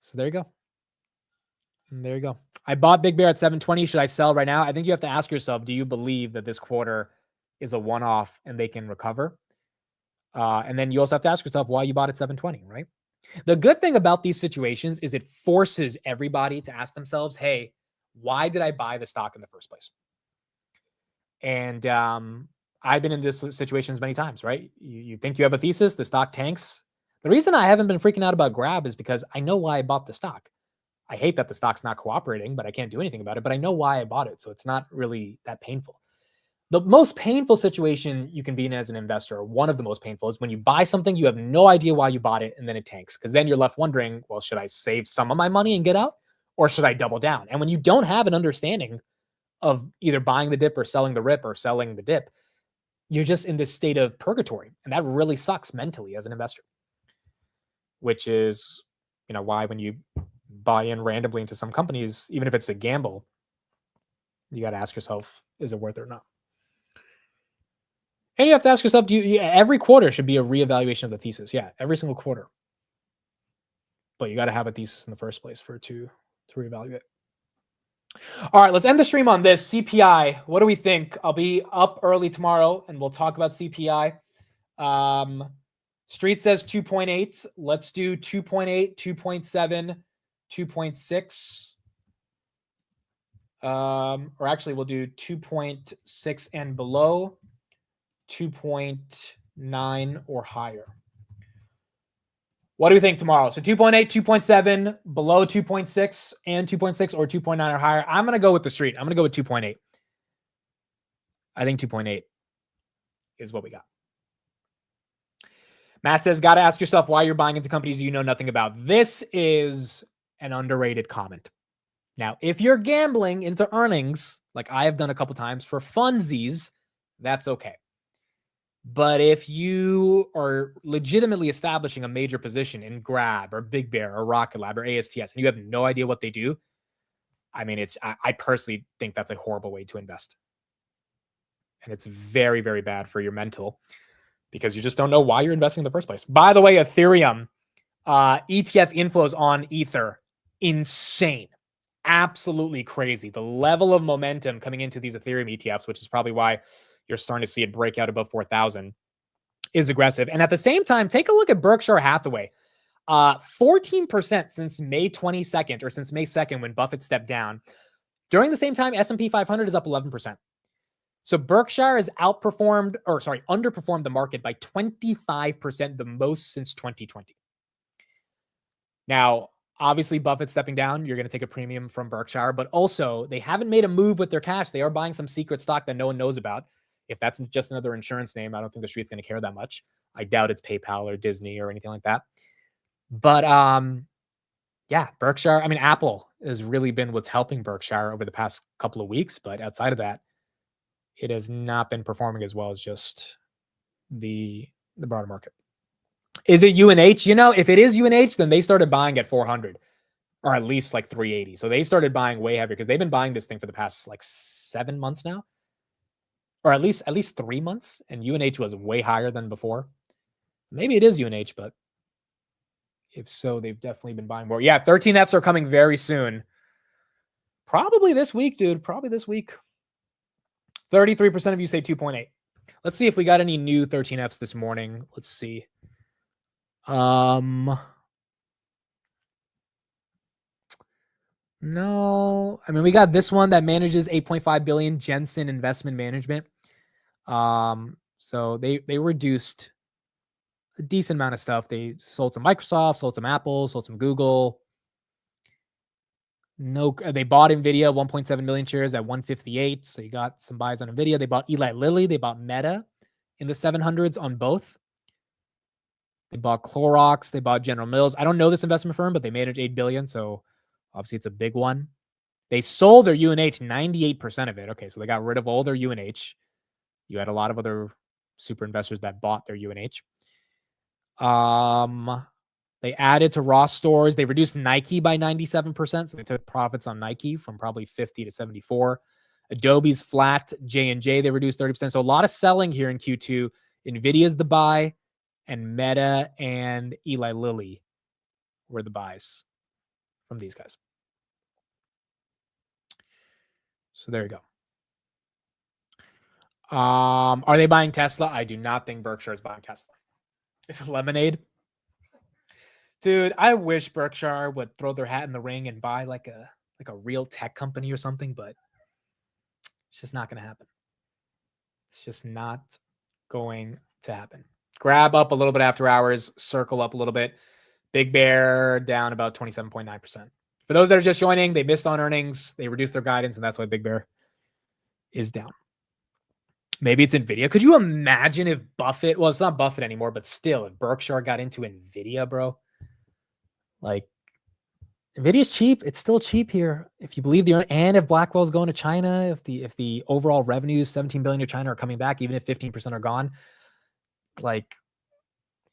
So there you go. And there you go. I bought Big Bear at 720. Should I sell right now? I think you have to ask yourself, do you believe that this quarter is a one-off and they can recover? And then you also have to ask yourself why you bought at 720, right? The good thing about these situations is it forces everybody to ask themselves, hey, why did I buy the stock in the first place? And I've been in this situations many times, right? You think you have a thesis, the stock tanks. The reason I haven't been freaking out about Grab is because I know why I bought the stock. I hate that the stock's not cooperating, but I can't do anything about it. But I know why I bought it, so it's not really that painful. The most painful situation you can be in as an investor, or one of the most painful, is when you buy something, you have no idea why you bought it, and then it tanks. Because then you're left wondering, well, should I save some of my money and get out? Or should I double down? And when you don't have an understanding of either buying the dip or selling the rip or selling the dip, you're just in this state of purgatory. And that really sucks mentally as an investor. Which is, why when you buy in randomly into some companies, even if it's a gamble, you got to ask yourself, is it worth it or not? And you have to ask yourself, every quarter should be a reevaluation of the thesis. Yeah, every single quarter. But you got to have a thesis in the first place for it to reevaluate. All right, let's end the stream on this. CPI, what do we think? I'll be up early tomorrow, and we'll talk about CPI. Street says 2.8. Let's do 2.8, 2.7, 2.6. Or actually, we'll do 2.6 and below, 2.9 or higher. What do we think tomorrow? So 2.8, 2.7, below 2.6, and 2.6, or 2.9 or higher. I'm going to go with the street. I'm going to go with 2.8. I think 2.8 is what we got. Matt says, got to ask yourself why you're buying into companies you know nothing about. This is an underrated comment. Now, if you're gambling into earnings, like I have done a couple times for funsies, that's okay. But if you are legitimately establishing a major position in Grab or Big Bear or Rocket Lab or ASTS, and you have no idea what they do, I mean, I personally think that's a horrible way to invest. And it's very, very bad for your mental because you just don't know why you're investing in the first place. By the way, Ethereum, ETF inflows on Ether, insane. absolutely crazy. The level of momentum coming into these Ethereum ETFs, which is probably why you're starting to see it break out above 4,000, is aggressive. And at the same time, take a look at Berkshire Hathaway. 14% since May 22nd, or since May 2nd when Buffett stepped down. During the same time, S&P 500 is up 11%. So Berkshire has underperformed the market by 25%, the most since 2020. Now, obviously, Buffett stepping down, you're going to take a premium from Berkshire, but also they haven't made a move with their cash. They are buying some secret stock that no one knows about. If that's just another insurance name, I don't think the street's going to care that much. I doubt it's PayPal or Disney or anything like that. But yeah, Berkshire, I mean, Apple has really been what's helping Berkshire over the past couple of weeks. But outside of that, it has not been performing as well as just the broader market. Is it UNH? You know, if it is UNH, then they started buying at 400 or at least like 380. So they started buying way heavier because they've been buying this thing for the past like 7 months now, or at least 3 months. And UNH was way higher than before. Maybe it is UNH, but if so, they've definitely been buying more. Yeah, 13Fs are coming very soon. Probably this week, dude. Probably this week. 33% of you say 2.8. Let's see if we got any new 13Fs this morning. Let's see. No. I mean, we got this one that manages 8.5 billion, Jensen Investment Management. So they reduced a decent amount of stuff. They sold some Microsoft, sold some Apple, sold some Google. No, they bought Nvda 1.7 million shares at 158. So you got some buys on Nvda. They bought Eli Lilly. They bought Meta in the 700s on both. They bought Clorox. They bought General Mills. I don't know this investment firm, but they manage 8 billion. So obviously it's a big one. They sold their UNH, 98% of it. Okay, so they got rid of all their UNH. You had a lot of other super investors that bought their UNH. They added to Ross Stores. They reduced Nike by 97%. So they took profits on Nike from probably 50 to 74. Adobe's flat. J&J, they reduced 30%. So a lot of selling here in Q2. Nvidia's the buy, and Meta and Eli Lilly were the buys from these guys. So there you go. Are they buying Tesla? I do not think Berkshire is buying Tesla. It's lemonade. Dude, I wish Berkshire would throw their hat in the ring and buy like a real tech company or something, but it's just not going to happen. It's just not going to happen. Grab up a little bit after hours, circle up a little bit. Big Bear down about 27.9%. For those that are just joining, they missed on earnings. They reduced their guidance, and that's why Big Bear is down. Maybe it's Nvidia. Could you imagine if Buffett, well, it's not Buffett anymore, but still, if Berkshire got into Nvidia, bro? Like, Nvidia's cheap. It's still cheap here. If you believe and if Blackwell's going to China, if the overall revenues, 17 billion to China, are coming back, even if 15% are gone, like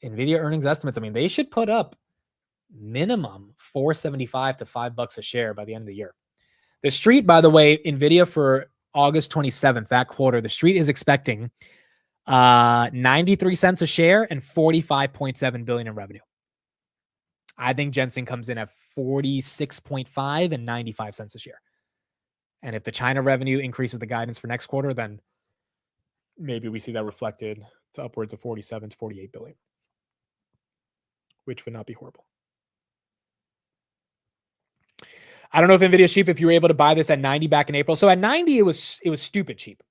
Nvidia earnings estimates, I mean, they should put up minimum $4.75 to $5 a share by the end of the year. The street, by the way, Nvidia for August 27th, that quarter, the street is expecting 93 cents a share and 45.7 billion in revenue. I think Jensen comes in at 46.5 and 95 cents a share. And if the China revenue increases the guidance for next quarter, then maybe we see that reflected to upwards of 47 to 48 billion, which would not be horrible. I don't know if Nvidia is cheap. If you were able to buy this at 90 back in April. So at 90, it was stupid cheap.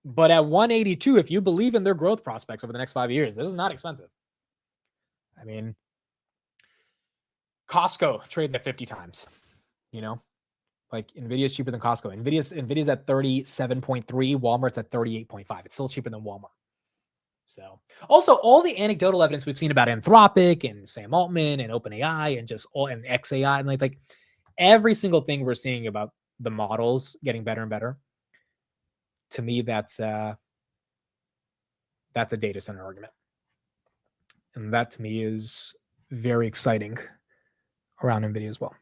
But at 182, if you believe in their growth prospects over the next 5 years, this is not expensive. I mean, Costco trades at 50 times, you know, like Nvidia is cheaper than Costco. Nvidia's at 37.3. Walmart's at 38.5. It's still cheaper than Walmart. So also all the anecdotal evidence we've seen about Anthropic and Sam Altman and OpenAI and just all and XAI and like every single thing we're seeing about the models getting better and better. To me, that's a data center argument. And that to me is very exciting around Nvidia as well.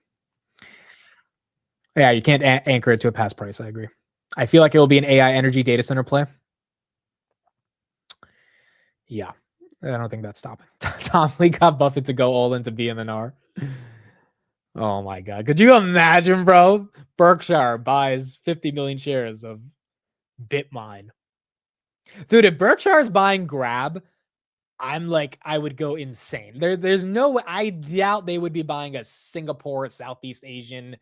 Yeah, you can't anchor it to a past price. I agree. I feel like it will be an AI energy data center play. Yeah, I don't think that's stopping. Tom Lee got Buffett to go all into BM&R. Oh my God. Could you imagine, bro? Berkshire buys 50 million shares of Bitmine. Dude, if Berkshire's buying Grab, I'm like, I would go insane. There's no way. I doubt they would be buying a Singapore, Southeast Asian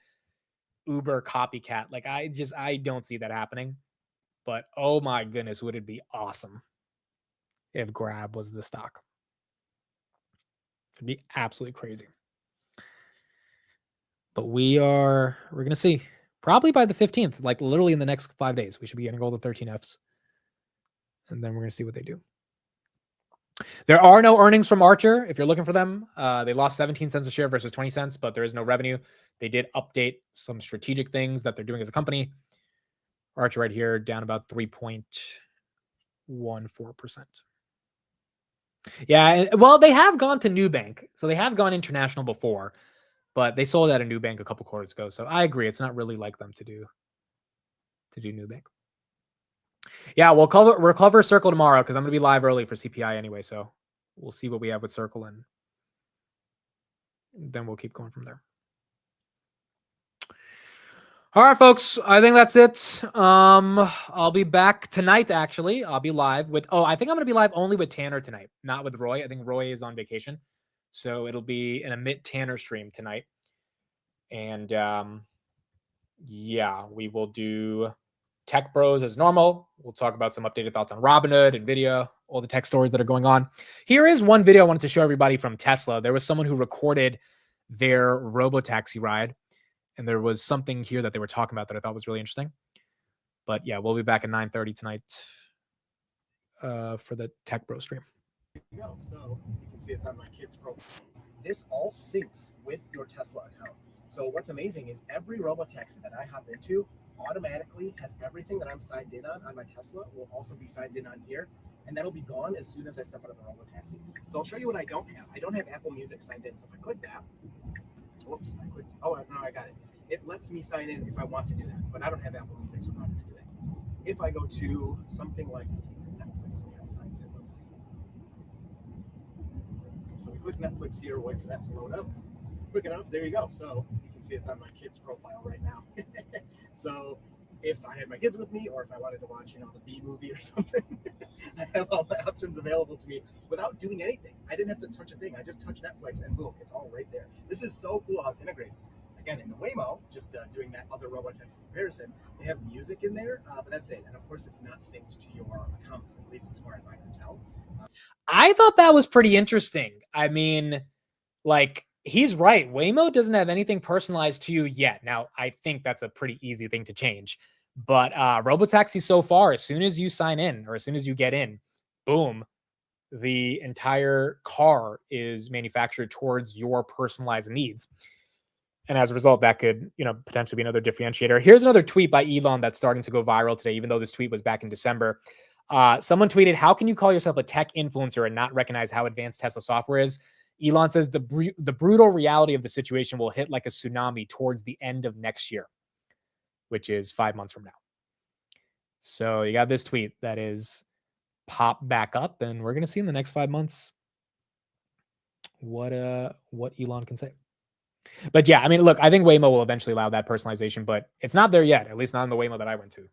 Uber copycat. Like, I don't see that happening. But oh my goodness, would it be awesome if Grab was the stock? It'd be absolutely crazy. But we're going to see probably by the 15th, like literally in the next 5 days, we should be getting all the 13Fs. And then we're going to see what they do. There are no earnings from Archer. If you're looking for them, they lost 17 cents a share versus 20 cents, but there is no revenue. They did update some strategic things that they're doing as a company. Archer right here down about 3.14%. Yeah, well, they have gone to Nubank. So they have gone international before, but they sold out of Nubank a couple quarters ago. So I agree. It's not really like them to do Nubank. Yeah, we'll cover Circle tomorrow because I'm going to be live early for CPI anyway. So we'll see what we have with Circle, and then we'll keep going from there. All right, folks. I think that's it. I'll be back tonight, actually. I'll be live with... I think I'm going to be live only with Tanner tonight, not with Roy. I think Roy is on vacation. So it'll be an Amit Tanner stream tonight. And, yeah, we will do Tech Bros as normal. We'll talk about some updated thoughts on Robinhood, Nvidia, all the tech stories that are going on. Here is one video I wanted to show everybody from Tesla. There was someone who recorded their Robotaxi ride, and there was something here that they were talking about that I thought was really interesting. But yeah, we'll be back at 9:30 tonight for the Tech Bro stream. Go. So you can see it's on my kid's profile. This all syncs with your Tesla account. So what's amazing is every Robotaxi that I hop into automatically has everything that I'm signed in on my Tesla will also be signed in on here, and that'll be gone as soon as I step out of the Robotaxi. So I'll show you what I don't have. I don't have Apple Music signed in. So if I click that, whoops, I clicked. Oh, no, I got it. It lets me sign in if I want to do that, but I don't have Apple Music, so I'm not going to do that. If I go to something like Netflix, we have signed in. Let's see. So we click Netflix here, wait for that to load up. Quick enough, there you go. So you can see it's on my kid's profile right now. So if I had my kids with me, or if I wanted to watch, the B movie or something, I have all the options available to me without doing anything. I didn't have to touch a thing. I just touched Netflix and boom, it's all right there. This is so cool how it's integrated. Again, in the Waymo, just doing that other Robotaxi comparison, they have music in there, but that's it. And of course, it's not synced to your accounts, at least as far as I could tell. I thought that was pretty interesting. I mean, like, he's right. Waymo doesn't have anything personalized to you yet. Now, I think that's a pretty easy thing to change. But Robotaxi so far, as soon as you sign in or as soon as you get in, boom, the entire car is manufactured towards your personalized needs. And as a result, that could, potentially be another differentiator. Here's another tweet by Elon that's starting to go viral today, even though this tweet was back in December. Someone tweeted, "How can you call yourself a tech influencer and not recognize how advanced Tesla software is?" Elon says the brutal reality of the situation will hit like a tsunami towards the end of next year, which is 5 months from now. So you got this tweet that is popped back up, and we're going to see in the next 5 months what Elon can say. But yeah, I mean, look, I think Waymo will eventually allow that personalization, but it's not there yet, at least not in the Waymo that I went to.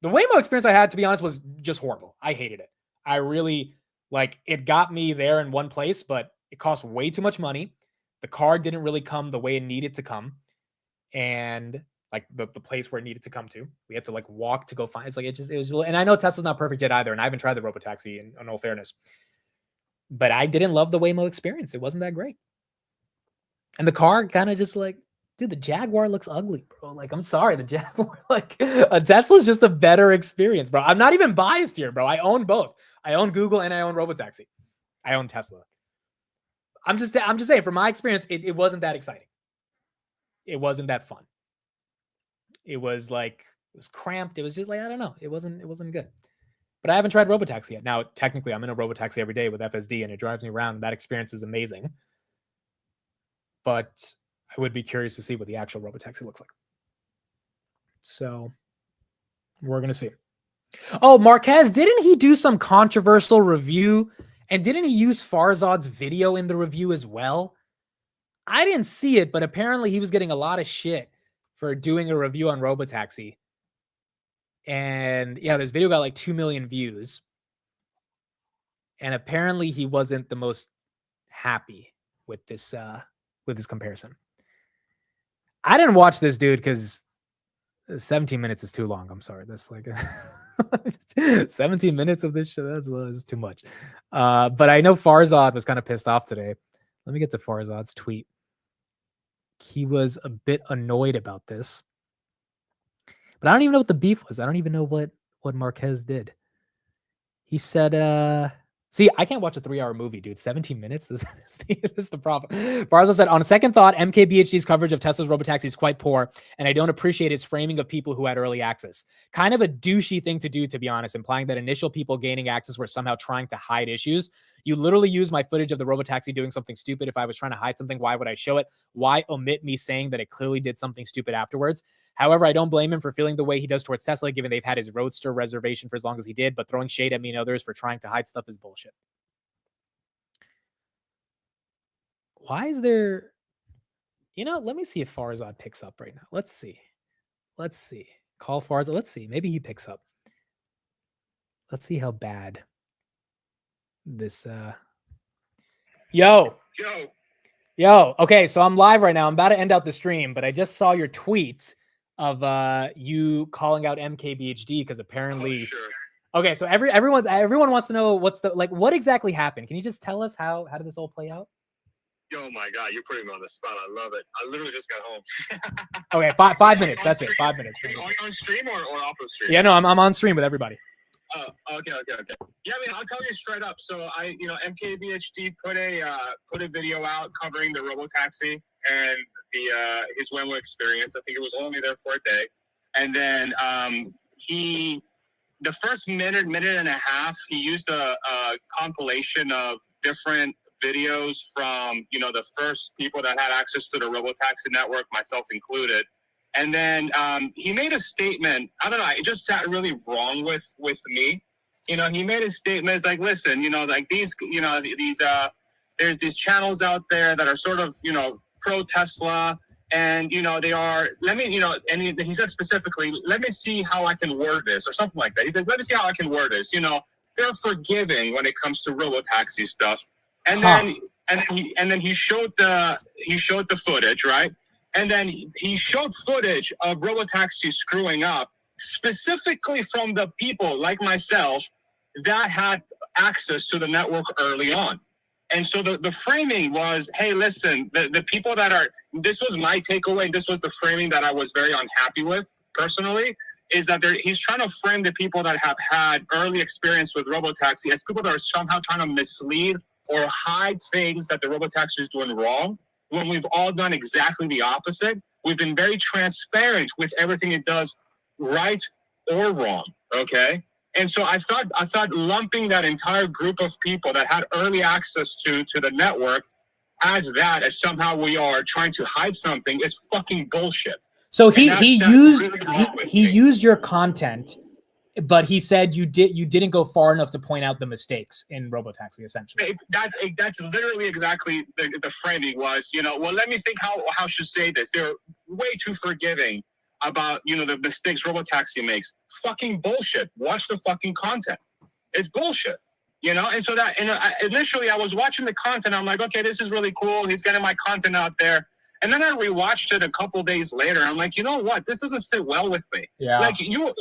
The Waymo experience I had, to be honest, was just horrible. I hated it. I really, it got me there in one place, but it cost way too much money. The car didn't really come the way it needed to come. And the place where it needed to come to, we had to walk to go find. It's it was, and I know Tesla's not perfect yet either. And I haven't tried the Robotaxi in all fairness, but I didn't love the Waymo experience. It wasn't that great. And the car kind of just dude, the Jaguar looks ugly, bro. I'm sorry, the Jaguar, a Tesla's just a better experience, bro. I'm not even biased here, bro. I own both. I own Google and I own Robotaxi. I own Tesla. I'm just saying, from my experience, it wasn't that exciting. It wasn't that fun. It was it was cramped. It was just I don't know. It wasn't good. But I haven't tried Robotaxi yet. Now, technically, I'm in a Robotaxi every day with FSD, and it drives me around. That experience is amazing. But I would be curious to see what the actual Robotaxi looks like. So we're going to see. Oh, Marquez, didn't he do some controversial review? And didn't he use Farzad's video in the review as well? I didn't see it, but apparently he was getting a lot of shit for doing a review on Robotaxi. And yeah, this video got like 2 million views. And apparently he wasn't the most happy with this comparison. I didn't watch this dude because 17 minutes is too long. I'm sorry. That's like 17 minutes of this shit. That's too much. But I know Farzad was kind of pissed off today. Let me get to Farzad's tweet. He was a bit annoyed about this. But I don't even know what the beef was. I don't even know what Marquez did. He said, see, I can't watch a 3-hour movie, dude. 17 minutes? This is the problem. Farzad said, on a second thought, MKBHD's coverage of Tesla's Robotaxi is quite poor, and I don't appreciate its framing of people who had early access. Kind of a douchey thing to do, to be honest, implying that initial people gaining access were somehow trying to hide issues. You literally use my footage of the Robotaxi doing something stupid. If I was trying to hide something, why would I show it? Why omit me saying that it clearly did something stupid afterwards? However, I don't blame him for feeling the way he does towards Tesla, given they've had his Roadster reservation for as long as he did, but throwing shade at me and others for trying to hide stuff is bullshit. Why is there... let me see if Farzad picks up right now. Let's see. Call Farzad. Let's see. Maybe he picks up. Let's see how bad this... Yo. Okay, so I'm live right now. I'm about to end out the stream, but I just saw your tweet of you calling out MKBHD because apparently... Oh, sure. Okay, so everyone wants to know what exactly happened. Can you just tell us how did this all play out? Oh my God, you're putting me on the spot. I love it. I literally just got home. Okay, 5 minutes. That's it. 5 minutes. Are you on stream or off of stream? Yeah, no, I'm on stream with everybody. Oh, okay. Yeah, I mean, I'll tell you straight up. So MKBHD put a video out covering the Robotaxi and his Waymo experience. I think it was only there for a day, and then the first minute and a half, he used a compilation of different videos from the first people that had access to the Robotaxi network, myself included. And then he made a statement. I don't know. It just sat really wrong with me. He made a statement. It's like, listen, there's these channels out there that are sort of, pro Tesla, and they are. Let me, and he said specifically, let me see how I can word this, or something like that. He said, let me see how I can word this. They're forgiving when it comes to Robotaxi stuff. And then he showed the footage, right? And then he showed footage of Robotaxi screwing up, specifically from the people like myself that had access to the network early on. And so the framing was, hey, listen, the people that are, this was my takeaway, and this was the framing that I was very unhappy with personally, is that he's trying to frame the people that have had early experience with Robotaxi as people that are somehow trying to mislead or hide things that the Robotaxi is doing wrong, when we've all done exactly the opposite. We've been very transparent with everything it does, right or wrong, okay? And so I thought lumping that entire group of people that had early access to the network as somehow we are trying to hide something is fucking bullshit. So he used your content, but he said you didn't go far enough to point out the mistakes in Robotaxi, essentially. That's literally exactly the framing was, well, let me think how I should say this. They're way too forgiving about, the mistakes Robotaxi makes. Fucking bullshit. Watch the fucking content. It's bullshit. And so initially I was watching the content. I'm like, okay, this is really cool. He's getting my content out there. And then I rewatched it a couple days later. I'm like, you know what? This doesn't sit well with me. Yeah. Like you're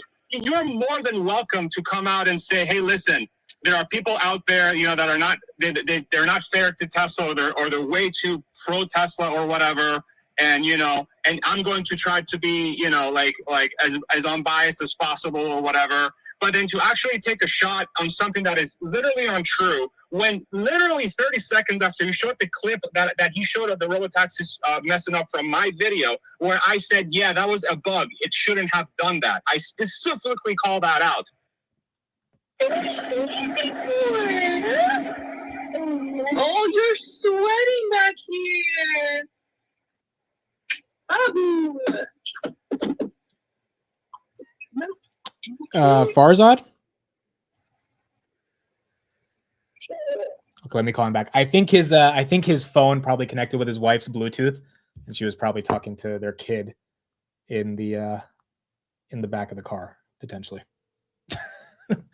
more than welcome to come out and say, hey, listen, there are people out there, that are not, they're not fair to Tesla, or they're way too pro Tesla or whatever. And, and I'm going to try to be, like as unbiased as possible or whatever. But then to actually take a shot on something that is literally untrue, when literally 30 seconds after you showed the clip that he showed of the Robotaxi messing up from my video, where I said, yeah, that was a bug. It shouldn't have done that. I specifically called that out. Oh, you're sweating back here. Farzad? Let me call him back. I think his phone probably connected with his wife's Bluetooth, and she was probably talking to their kid in the back of the car potentially.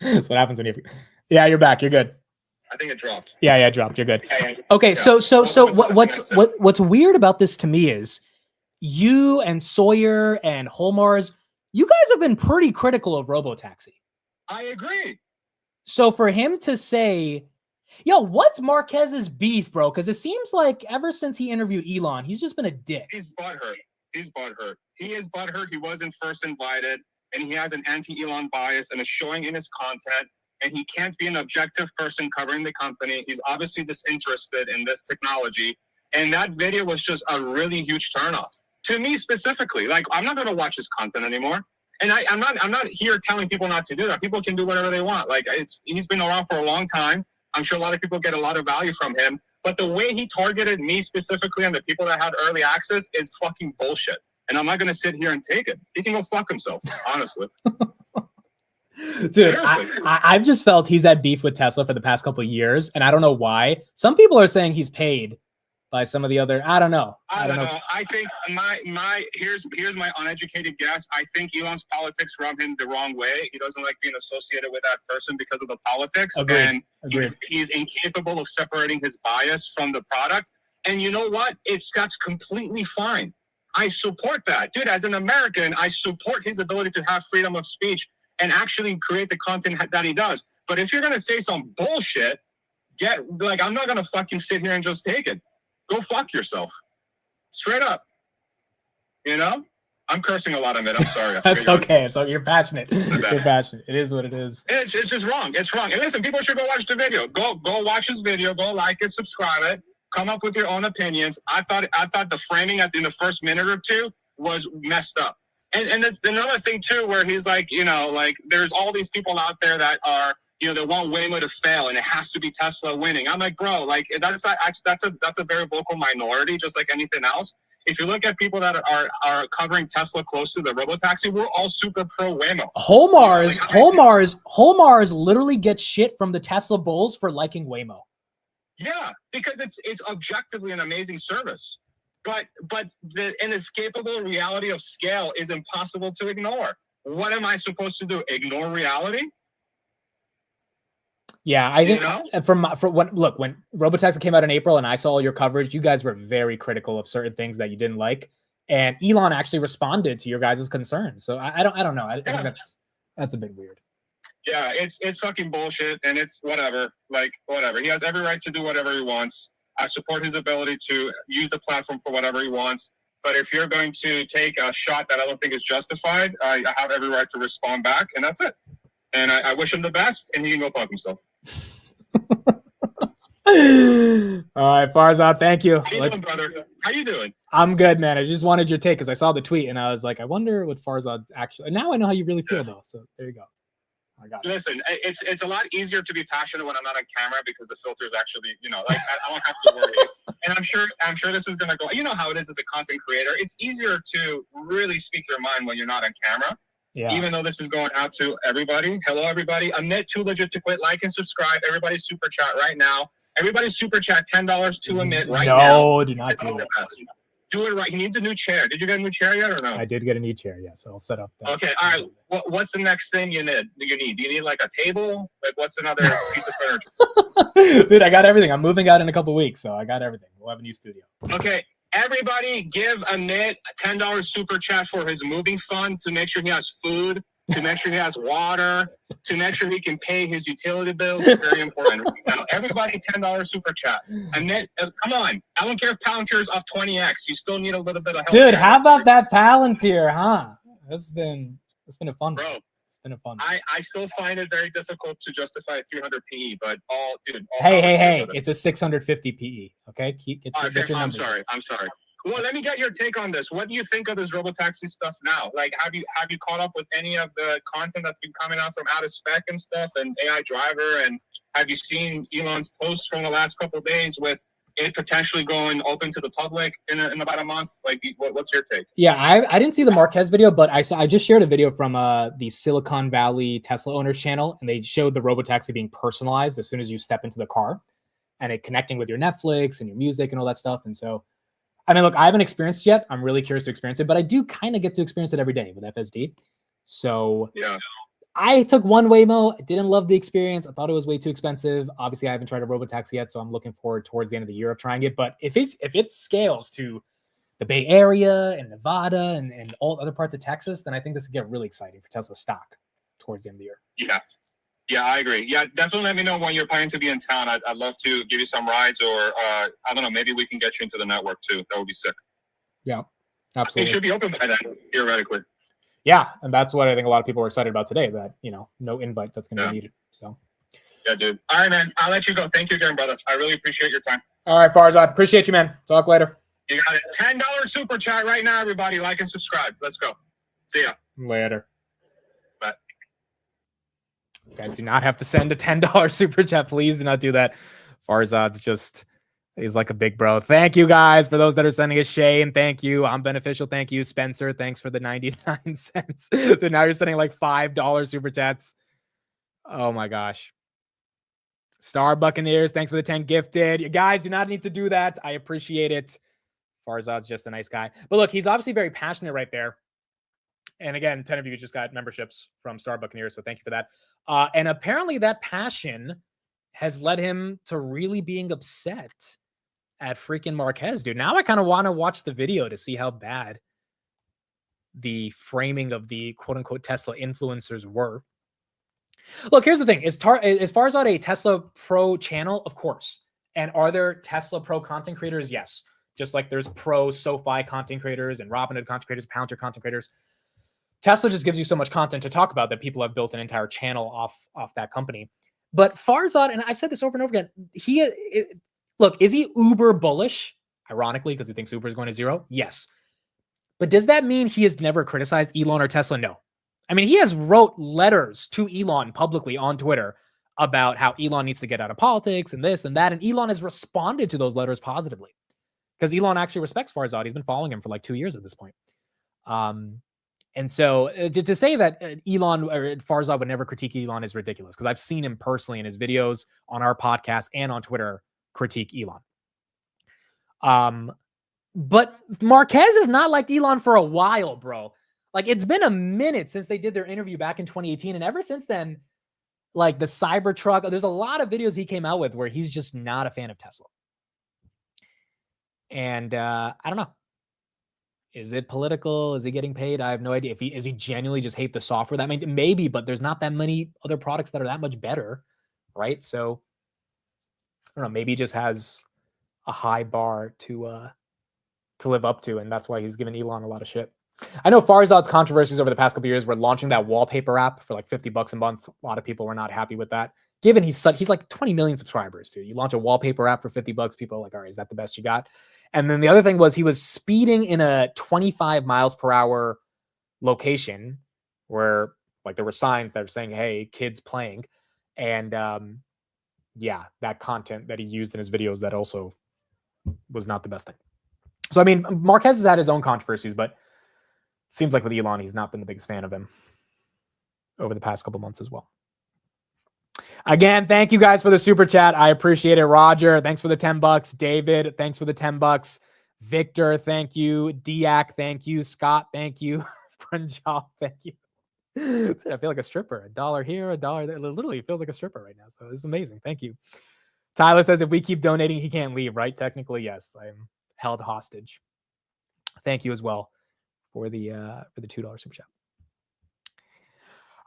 That's what happens when you. Yeah, you're back. You're good. I think it dropped. Yeah, it dropped. You're good. Yeah. Okay, Yeah. so what's weird about this to me is you and Sawyer and Holmars, you guys have been pretty critical of Robotaxi. I agree. So for him to say, yo, what's Marquez's beef, bro? Because it seems like ever since he interviewed Elon, he's just been a dick. He's butthurt. He is butthurt. He wasn't first invited, and he has an anti-Elon bias and is showing in his content, and he can't be an objective person covering the company. He's obviously disinterested in this technology, and that video was just a really huge turnoff. To me specifically, like, I'm not going to watch his content anymore. And I'm not here telling people not to do that. People can do whatever they want. Like, he's been around for a long time. I'm sure a lot of people get a lot of value from him. But the way he targeted me specifically and the people that had early access is fucking bullshit. And I'm not going to sit here and take it. He can go fuck himself, honestly. Dude, I've just felt he's had beef with Tesla for the past couple of years, and I don't know why. Some people are saying he's paid by some of the other. I don't know. I don't know. I think here's my uneducated guess. I think Elon's politics rub him the wrong way. He doesn't like being associated with that person because of the politics. Agreed. And he's incapable of separating his bias from the product. And you know what? That's completely fine. I support that. Dude, as an American, I support his ability to have freedom of speech and actually create the content that he does. But if you're gonna say some bullshit, I'm not gonna fucking sit here and just take it. Go fuck yourself. Straight up. You know? I'm cursing a lot of it. I'm sorry. That's okay. So you're passionate. You're passionate. It is what it is. It's just wrong. It's wrong. And listen, people should go watch the video. Go watch his video. Go like it, subscribe it. Come up with your own opinions. I thought the framing in the first minute or two was messed up. And that's another thing too, where he's like, there's all these people out there that are, they want Waymo to fail and it has to be Tesla winning. I'm like, bro, that's a very vocal minority, just like anything else. If you look at people that are covering Tesla close to the Robotaxi, we're all super pro Waymo. Holmars literally gets shit from the Tesla bulls for liking Waymo. Yeah, because it's objectively an amazing service. But the inescapable reality of scale is impossible to ignore. What am I supposed to do? Ignore reality? Yeah, I think when Robotaxi came out in April and I saw all your coverage, you guys were very critical of certain things that you didn't like, and Elon actually responded to your guys' concerns. So I don't know. I think that's a bit weird. Yeah, it's fucking bullshit, and it's whatever. Whatever. He has every right to do whatever he wants. I support his ability to use the platform for whatever he wants. But if you're going to take a shot that I don't think is justified, I have every right to respond back, and that's it. And I wish him the best, and he can go fuck himself. All right, Farzad, thank you. How you doing, brother? How you doing? I'm good, man. I just wanted your take because I saw the tweet, and I was like, I wonder what Farzad's actually. Now I know how you really feel, though. So there you go. I got it. Listen, it's a lot easier to be passionate when I'm not on camera because the filters actually, I don't have to worry. And I'm sure this is gonna go. You know how it is as a content creator. It's easier to really speak your mind when you're not on camera. Yeah. Even though this is going out to everybody. Hello, everybody. Amit, too legit to quit. Like and subscribe. Everybody super chat right now. Everybody super chat $10 to Amit right now. No, do not do it. Do it right. He needs a new chair. Did you get a new chair yet or no? I did get a new chair, yes. I'll set up that. Okay, all right. What's the next thing you need? Do you need like a table? Like, what's another piece of furniture? Dude, I got everything. I'm moving out in a couple weeks, so I got everything. We'll have a new studio. Okay, everybody give Amit a $10 super chat for his moving fund to make sure he has food, to make sure he has water, to make sure he can pay his utility bills. It's very important. Now, everybody $10 super chat. Amit, come on. I don't care if Palantir's up 20x. You still need a little bit of help. Dude, how about that Palantir, huh? It's been a fun one. Bro, it's been a fun one. I still find it very difficult to justify a 300 PE, but Hey, it's a 650 PE. Okay, get your I'm numbers. sorry. Well, let me get your take on this. What do you think of this Robotaxi stuff now? Like, have you caught up with any of the content that's been coming out from Out of Spec and stuff, and AI Driver? And have you seen Elon's posts from the last couple of days with it potentially going open to the public in about a month? Like, what's your take? Yeah, I didn't see the Marquez video, but I just shared a video from the Silicon Valley Tesla owners channel, and they showed the Robotaxi being personalized as soon as you step into the car. and it connecting with your Netflix and your music and all that stuff. And so, I mean, look, I haven't experienced it yet. I'm really curious to experience it, but I do kind of get to experience it every day with FSD. So Yeah. I took one Waymo. I didn't love the experience. I thought it was way too expensive. Obviously, I haven't tried a Robotaxi yet, so I'm looking forward towards the end of the year of trying it. But if it scales to the Bay Area and Nevada and all other parts of Texas, then I think this could get really exciting for Tesla stock towards the end of the year. Yeah. Yeah, I agree. Yeah, definitely let me know when you're planning to be in town. I'd love to give you some rides, or I don't know, maybe we can get you into the network too. That would be sick. Yeah, It absolutely. should be open by then, theoretically. Yeah, and that's what I think a lot of people are excited about today, that, no invite that's going to be needed. So, Yeah, dude. All right, man. I'll let you go. Thank you again, brother. I really appreciate your time. all right, Farzad, appreciate you, man. Talk later. You got it. $10 super chat right now, everybody. Like and subscribe. Let's go. See ya. Later. Bye. You guys do not have to send a $10 super chat. Please do not do that. Farzad's he's like a big bro. Thank you guys for those that are sending us. Shane, thank you. I'm Beneficial. Thank you. Spencer, thanks for the 99 cents. So now you're sending like $5 super chats. Oh my gosh. Star Buccaneers, thanks for the 10 gifted. You guys do not need to do that. I appreciate it. Farzad's just a nice guy. But look, he's obviously very passionate right there. And again, 10 of you just got memberships from Star Buccaneers, so thank you for that. And apparently that passion has led him to really being upset at freaking Marquez, dude. Now I kind of want to watch the video to see how bad the framing of the quote-unquote Tesla influencers were. Look, here's the thing. Is Farzad a Tesla Pro channel? Of course. And are there Tesla Pro content creators? Yes. Just like there's pro SoFi content creators and Robinhood content creators, Palantir content creators. Tesla just gives you so much content to talk about that people have built an entire channel off that company. But Farzad, and I've said this over and over again, look, is he uber bullish? Ironically, because he thinks Uber is going to zero? Yes. But does that mean he has never criticized Elon or Tesla? No. I mean, he has wrote letters to Elon publicly on Twitter about how Elon needs to get out of politics and this and that. And Elon has responded to those letters positively because Elon actually respects Farzad. He's been following him for like 2 years at this point. And so to say that Elon or Farzad would never critique Elon is ridiculous because I've seen him personally in his videos on our podcast and on Twitter critique Elon. But Marquez is not like Elon for a while, bro. Like, it's been a minute since they did their interview back in 2018. And ever since then, like the Cybertruck, there's a lot of videos he came out with where he's just not a fan of Tesla. And I don't know. Is it political? Is he getting paid? I have no idea. Is he genuinely just hate the software? That maybe, but there's not that many other products that are that much better, right? So I don't know. Maybe he just has a high bar to live up to, and that's why he's giving Elon a lot of shit. I know Farzad's controversies over the past couple of years were launching that wallpaper app for like $50 a month. A lot of people were not happy with that. Given he's like 20 million subscribers, dude. You launch a wallpaper app for $50, people are like, all right, is that the best you got? And then the other thing was he was speeding in a 25 miles per hour location where like there were signs that were saying, hey, kids playing. And yeah, that content that he used in his videos, that also was not the best thing. So, I mean, Marquez has had his own controversies, but seems like with Elon, he's not been the biggest fan of him over the past couple months as well. Again, thank you guys for the super chat. I appreciate it. Roger, thanks for the $10. David, thanks for the $10. Victor, thank you. Diak, thank you. Scott, thank you. Pranjal, thank you. I feel like a stripper. $1 here, $1 there. Literally, it feels like a stripper right now. So this is amazing. Thank you. Tyler says if we keep donating, he can't leave, right? Technically, yes. I'm held hostage. Thank you as well for the $2 super chat.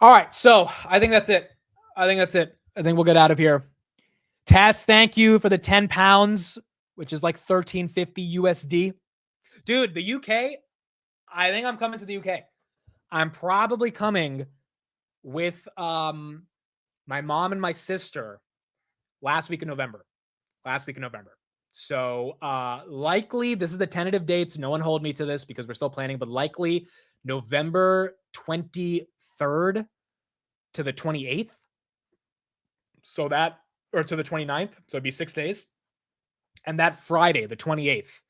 All right, so I think that's it. I think we'll get out of here. Tess, thank you for the 10 pounds, which is like $13.50 USD. Dude, the UK, I think I'm coming to the UK. I'm probably coming with my mom and my sister last week in November. So likely, this is the tentative dates. No one hold me to this because we're still planning, but likely November 23rd to the 28th. So that, or to the 29th. So it'd be 6 days. And that Friday, the 28th,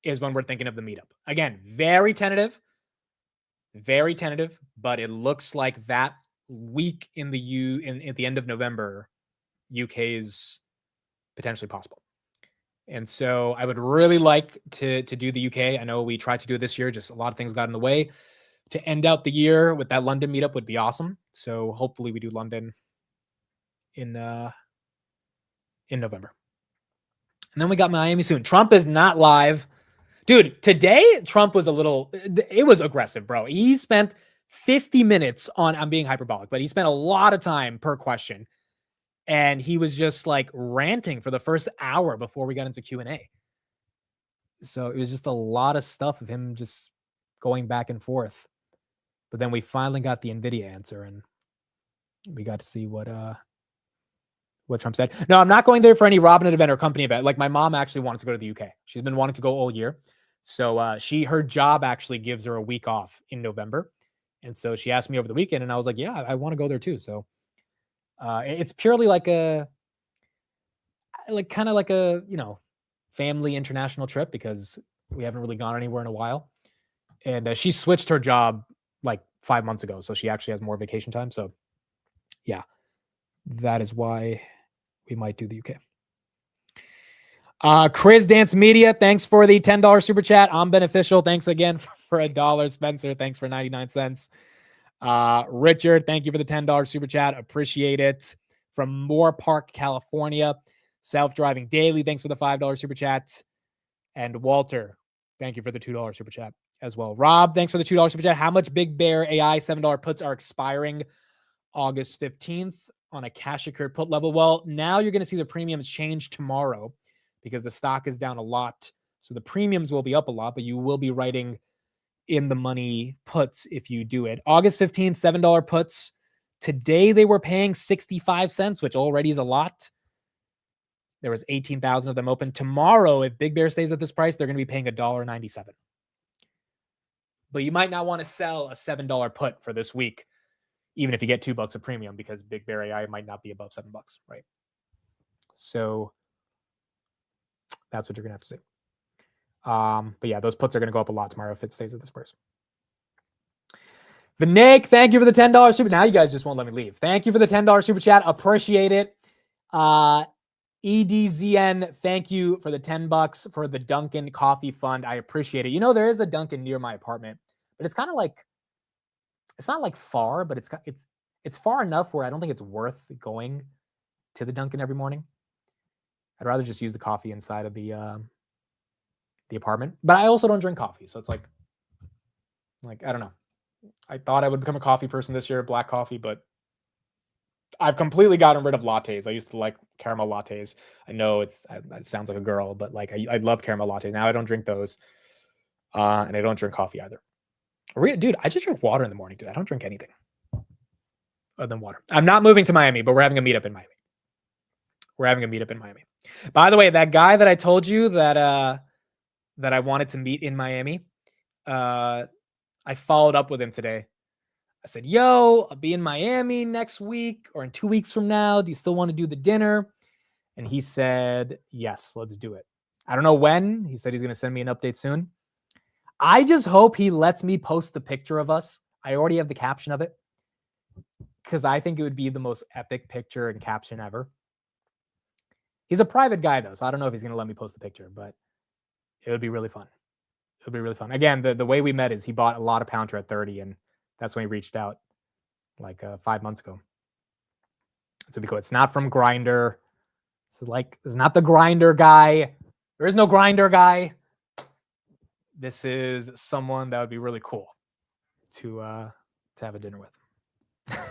is when we're thinking of the meetup. Again, very tentative, but it looks like that week in at the end of November, UK's potentially possible. And so I would really like to do the UK. I know we tried to do it this year, just a lot of things got in the way. To end out the year with that London meetup would be awesome. So hopefully we do London in November. And then we got Miami soon. Trump is not live. Dude, today Trump was it was aggressive, bro. He spent 50 minutes on, I'm being hyperbolic, but he spent a lot of time per question. And he was just like ranting for the first hour before we got into Q&A. So it was just a lot of stuff of him just going back and forth. But then we finally got the Nvidia answer and we got to see what Trump said. No, I'm not going there for any Robinhood event or company event. Like my mom actually wanted to go to the UK. She's been wanting to go all year. So her job actually gives her a week off in November. And so she asked me over the weekend and I was like, yeah, I want to go there too. So it's purely like kind of like a, family international trip because we haven't really gone anywhere in a while. And she switched her job like 5 months ago. So she actually has more vacation time. So yeah, that is why we might do the UK. Chris Dance Media, thanks for the $10 super chat. I'm beneficial. Thanks again for $1. Spencer, thanks for 99 cents. Richard, thank you for the $10 super chat. Appreciate it. From Moore Park, California. Self-Driving Daily, thanks for the $5 super chat. And Walter, thank you for the $2 super chat as well. Rob, thanks for the $2 super chat. How much Big Bear AI $7 puts are expiring August 15th on a cash secured put level? Well, now you're going to see the premiums change tomorrow because the stock is down a lot. So the premiums will be up a lot, but you will be writing in the money puts if you do it. August 15th, $7 puts. Today they were paying 65 cents, which already is a lot. There was 18,000 of them open. Tomorrow, if Big Bear stays at this price, they're going to be paying $1.97. But you might not want to sell a $7 put for this week, even if you get $2 of premium, because Big Bear AI might not be above $7, right? So that's what you're going to have to see. But yeah, those puts are going to go up a lot tomorrow if it stays at this price. Vinik, thank you for the $10 super. Now you guys just won't let me leave. Thank you for the $10 super chat. Appreciate it. EDZN, thank you for the $10 for the Dunkin' Coffee Fund. I appreciate it. There is a Dunkin' near my apartment, but it's kind of like, it's not like far, but it's far enough where I don't think it's worth going to the Dunkin' every morning. I'd rather just use the coffee inside of the apartment. But I also don't drink coffee, so it's like I don't know. I thought I would become a coffee person this year, black coffee, but I've completely gotten rid of lattes. I used to like caramel lattes. I know it sounds like a girl, but I love caramel lattes. Now I don't drink those, and I don't drink coffee either. Dude, I just drink water in the morning, dude. I don't drink anything other than water. I'm not moving to Miami, but we're having a meetup in Miami. By the way, that guy that I told you that I wanted to meet in Miami, I followed up with him today. I said, yo, I'll be in Miami next week or in 2 weeks from now. Do you still want to do the dinner? And he said, yes, let's do it. I don't know when. He said he's going to send me an update soon. I just hope he lets me post the picture of us. I already have the caption of it because I think it would be the most epic picture and caption ever. He's a private guy, though, so I don't know if he's going to let me post the picture, but it would be really fun. It would be really fun. Again, the way we met is he bought a lot of Pounter at 30, and that's when he reached out 5 months ago. So because it's not from Grindr. It's not the Grindr guy. There is no Grindr guy. This is someone that would be really cool to have a dinner with.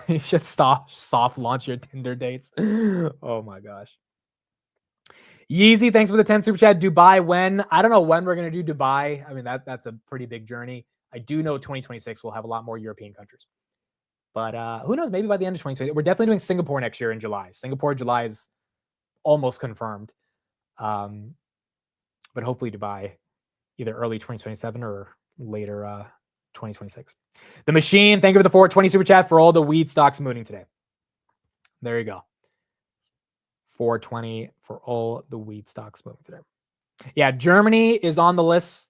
You should soft launch your Tinder dates. Oh my gosh. Yeezy, thanks for the 10 super chat. Dubai, when? I don't know when we're going to do Dubai. I mean, that's a pretty big journey. I do know 2026 will have a lot more European countries. But who knows? Maybe by the end of 2026. We're definitely doing Singapore next year in July. Singapore, July is almost confirmed. But hopefully Dubai, either early 2027 or later 2026. The Machine, thank you for the 420 super chat for all the weed stocks mooning today. There you go. 420 for all the weed stocks moving today. Yeah, Germany is on the list.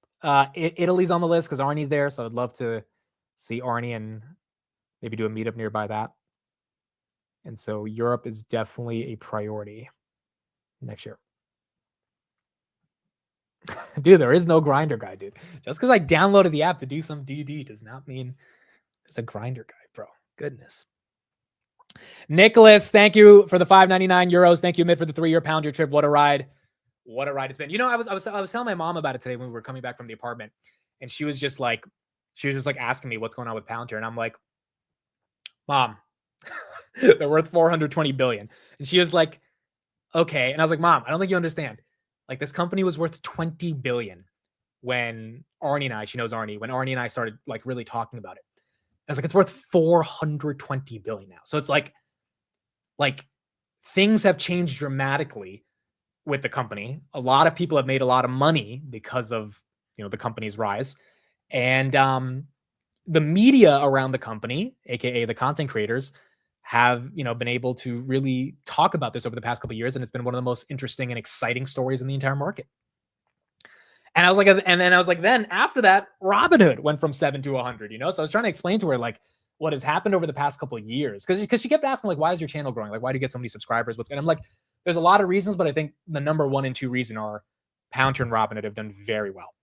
Italy's on the list because Arnie's there. So I'd love to see Arnie and maybe do a meetup nearby that. And so Europe is definitely a priority next year. Dude, there is no grinder guy, dude. Just because I downloaded the app to do some DD does not mean there's a grinder guy, bro. Goodness. Nicholas, thank you for the 5.99 euros. Thank you, Mid, for the 3-year pound your trip. What a ride. What a ride it's been. You know, I was telling my mom about it today when we were coming back from the apartment, and she was just like asking me what's going on with Palantir, and I'm like, Mom, they're worth 420 billion. And she was like, okay. And I was like, Mom, I don't think you understand. Like, this company was worth 20 billion when Arnie and I, she knows Arnie, when Arnie and I started like really talking about it. I was like, it's worth 420 billion now. So it's like things have changed dramatically with the company. A lot of people have made a lot of money because of, you know, the company's rise. And the media around the company, aka the content creators, have, you know, been able to really talk about this over the past couple of years, and it's been one of the most interesting and exciting stories in the entire market. And I was like, then after that, Robinhood went from 7 to 100, you know? So I was trying to explain to her, like, what has happened over the past couple of years. Because she kept asking, like, why is your channel growing? Like, why do you get so many subscribers? And I'm like, there's a lot of reasons, but I think the number 1 and 2 reason are Palantir and Robinhood have done very well.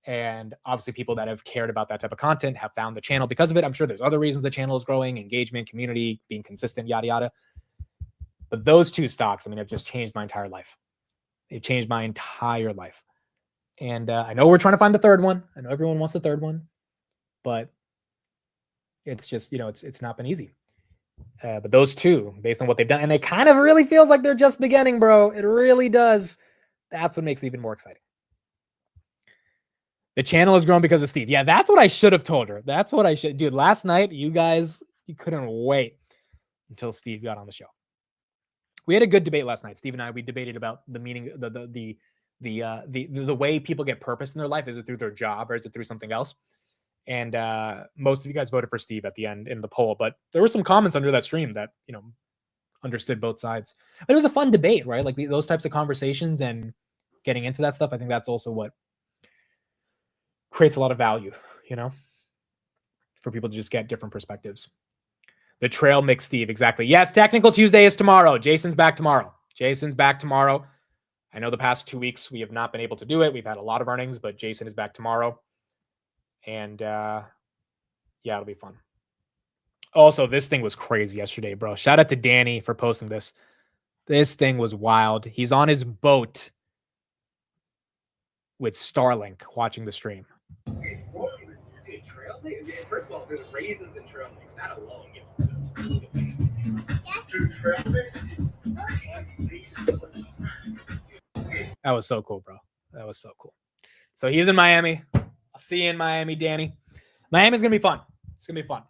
And obviously people that have cared about that type of content have found the channel because of it. I'm sure there's other reasons the channel is growing, engagement, community, being consistent, yada, yada. But those 2 stocks, I mean, have just changed my entire life. They've changed my entire life. And I know we're trying to find the 3rd one. I know everyone wants the 3rd one, but it's just, you know, it's not been easy. But those 2, based on what they've done, and it kind of really feels like they're just beginning, bro. It really does. That's what makes it even more exciting. The channel has grown because of Steve. Yeah, that's what I should have told her. That's what I should. Dude, last night, you guys, you couldn't wait until Steve got on the show. We had a good debate last night. Steve and I, we debated about the meaning, the way people get purpose in their life. Is it through their job or is it through something else? And most of you guys voted for Steve at the end in the poll, but there were some comments under that stream that, you know, understood both sides. But it was a fun debate, right? Like those types of conversations and getting into that stuff. I think that's also what creates a lot of value, you know, for people to just get different perspectives. The trail mix, Steve. Exactly. Yes. Technical Tuesday is tomorrow. Jason's back tomorrow. I know the past 2 weeks we have not been able to do it. We've had a lot of earnings, but Jason is back tomorrow. And yeah, it'll be fun. Also, this thing was crazy yesterday, bro. Shout out to Danny for posting this. This thing was wild. He's on his boat with Starlink watching the stream. First of all, there's raisins in trail mix. That alone gets That was so cool, bro. That was so cool. So he's in Miami. I'll see you in Miami, Danny. Miami's gonna be fun. It's gonna be fun.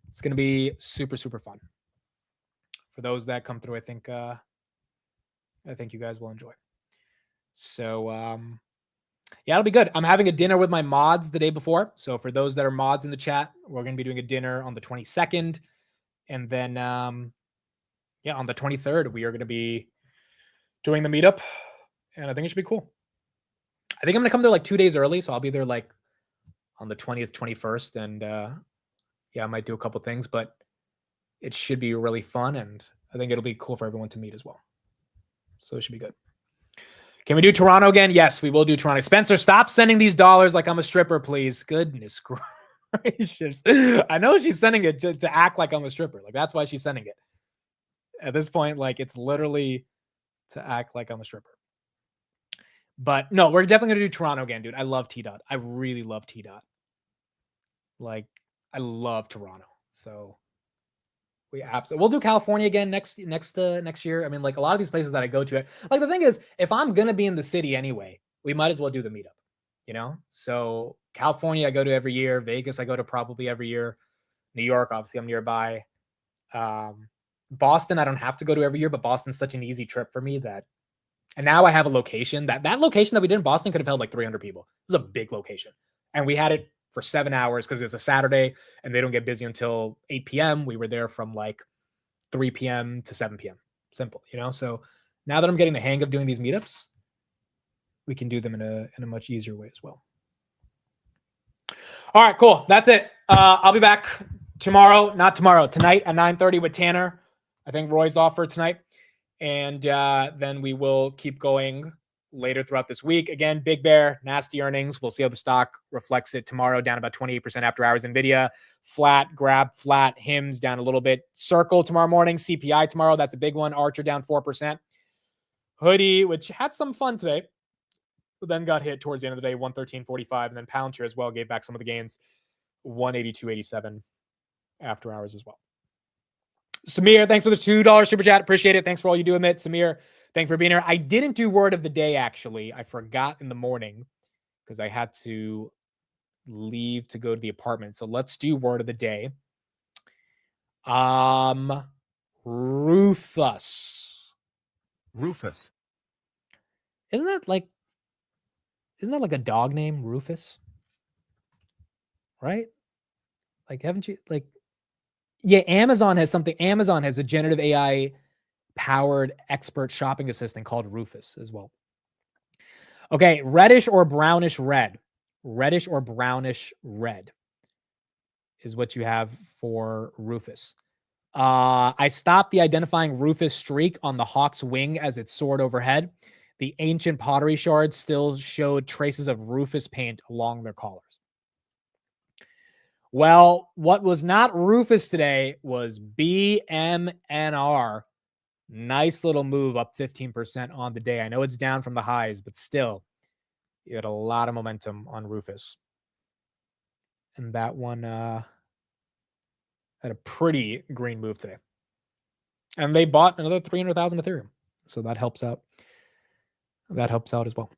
It's gonna be super, super fun. For those that come through, I think you guys will enjoy. So yeah, it'll be good. I'm having a dinner with my mods the day before. So for those that are mods in the chat, we're going to be doing a dinner on the 22nd. And then, yeah, on the 23rd, we are going to be doing the meetup. And I think it should be cool. I think I'm going to come there like 2 days early. So I'll be there like on the 20th, 21st. And yeah, I might do a couple things, but it should be really fun. And I think it'll be cool for everyone to meet as well. So it should be good. Can we do Toronto again? Yes, we will do Toronto. Spencer, stop sending these dollars like I'm a stripper, please. Goodness gracious. I know she's sending it to act like I'm a stripper. Like, that's why she's sending it. At this point, like, it's literally to act like I'm a stripper. But no, we're definitely going to do Toronto again, dude. I love T-Dot. I really love T-Dot. Like, I love Toronto. So we'll do California again next year. I mean, like, a lot of these places that I go to, like, the thing is, if I'm gonna be in the city anyway, we might as well do the meetup, you know? So California, I go to every year. Vegas, I go to probably every year. New York, obviously, I'm nearby. Boston, I don't have to go to every year, but Boston's such an easy trip for me that, and now I have a location that location that we did in Boston could have held like 300 people. It was a big location, and we had it for 7 hours because it's a Saturday and they don't get busy until 8 p.m. We were there from like 3 p.m. to 7 p.m. Simple, you know? So now that I'm getting the hang of doing these meetups, we can do them in a much easier way as well. All right, cool. That's it. I'll be back tonight at 9:30 with Tanner. I think Roy's off for tonight. And then we will keep going later throughout this week. Again, Big Bear, nasty earnings. We'll see how the stock reflects it tomorrow, down about 28% after hours. Nvidia, flat, Grab, flat, Hims down a little bit. Circle tomorrow morning, CPI tomorrow. That's a big one. Archer down 4%. Hoodie, which had some fun today, but then got hit towards the end of the day, 113.45. And then Palantir as well gave back some of the gains, 182.87 after hours as well. Samir, thanks for the $2 super chat. Appreciate it. Thanks for all you do, Amit. Samir, thanks for being here. I didn't do word of the day, actually. I forgot in the morning because I had to leave to go to the apartment. So let's do word of the day. Rufus. Rufus. Isn't that like a dog name, Rufus? Right? Like, haven't you, like, yeah, Amazon has something. Amazon has a generative AI powered expert shopping assistant called Rufus as well. Okay, reddish or brownish red. Reddish or brownish red is what you have for Rufus. I stopped the identifying Rufus streak on the hawk's wing as it soared overhead. The ancient pottery shards still showed traces of Rufus paint along their collars. Well, what was not Rufus today was BMNR. Nice little move, up 15% on the day. I know it's down from the highs, but still, you had a lot of momentum on Rufus. And that one had a pretty green move today. And they bought another 300,000 Ethereum. So that helps out. That helps out as well.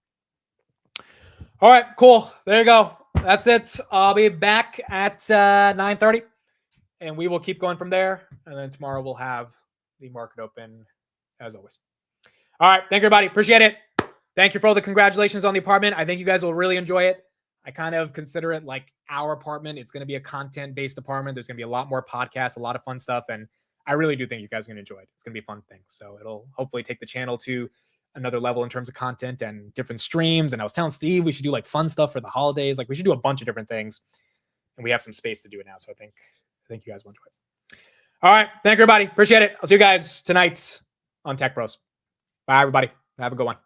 All right, cool. There you go. That's it. I'll be back at 9:30, and we will keep going from there. And then tomorrow we'll have the market open as always. All right. Thank you, everybody. Appreciate it. Thank you for all the congratulations on the apartment. I think you guys will really enjoy it. I kind of consider it like our apartment. It's going to be a content-based apartment. There's going to be a lot more podcasts, a lot of fun stuff. And I really do think you guys are going to enjoy it. It's going to be a fun thing. So it'll hopefully take the channel to another level in terms of content and different streams. And I was telling Steve we should do like fun stuff for the holidays. Like we should do a bunch of different things. And we have some space to do it now. So I think you guys will enjoy it. All right. Thank you, everybody. Appreciate it. I'll see you guys tonight on Tech Bros. Bye, everybody. Have a good one.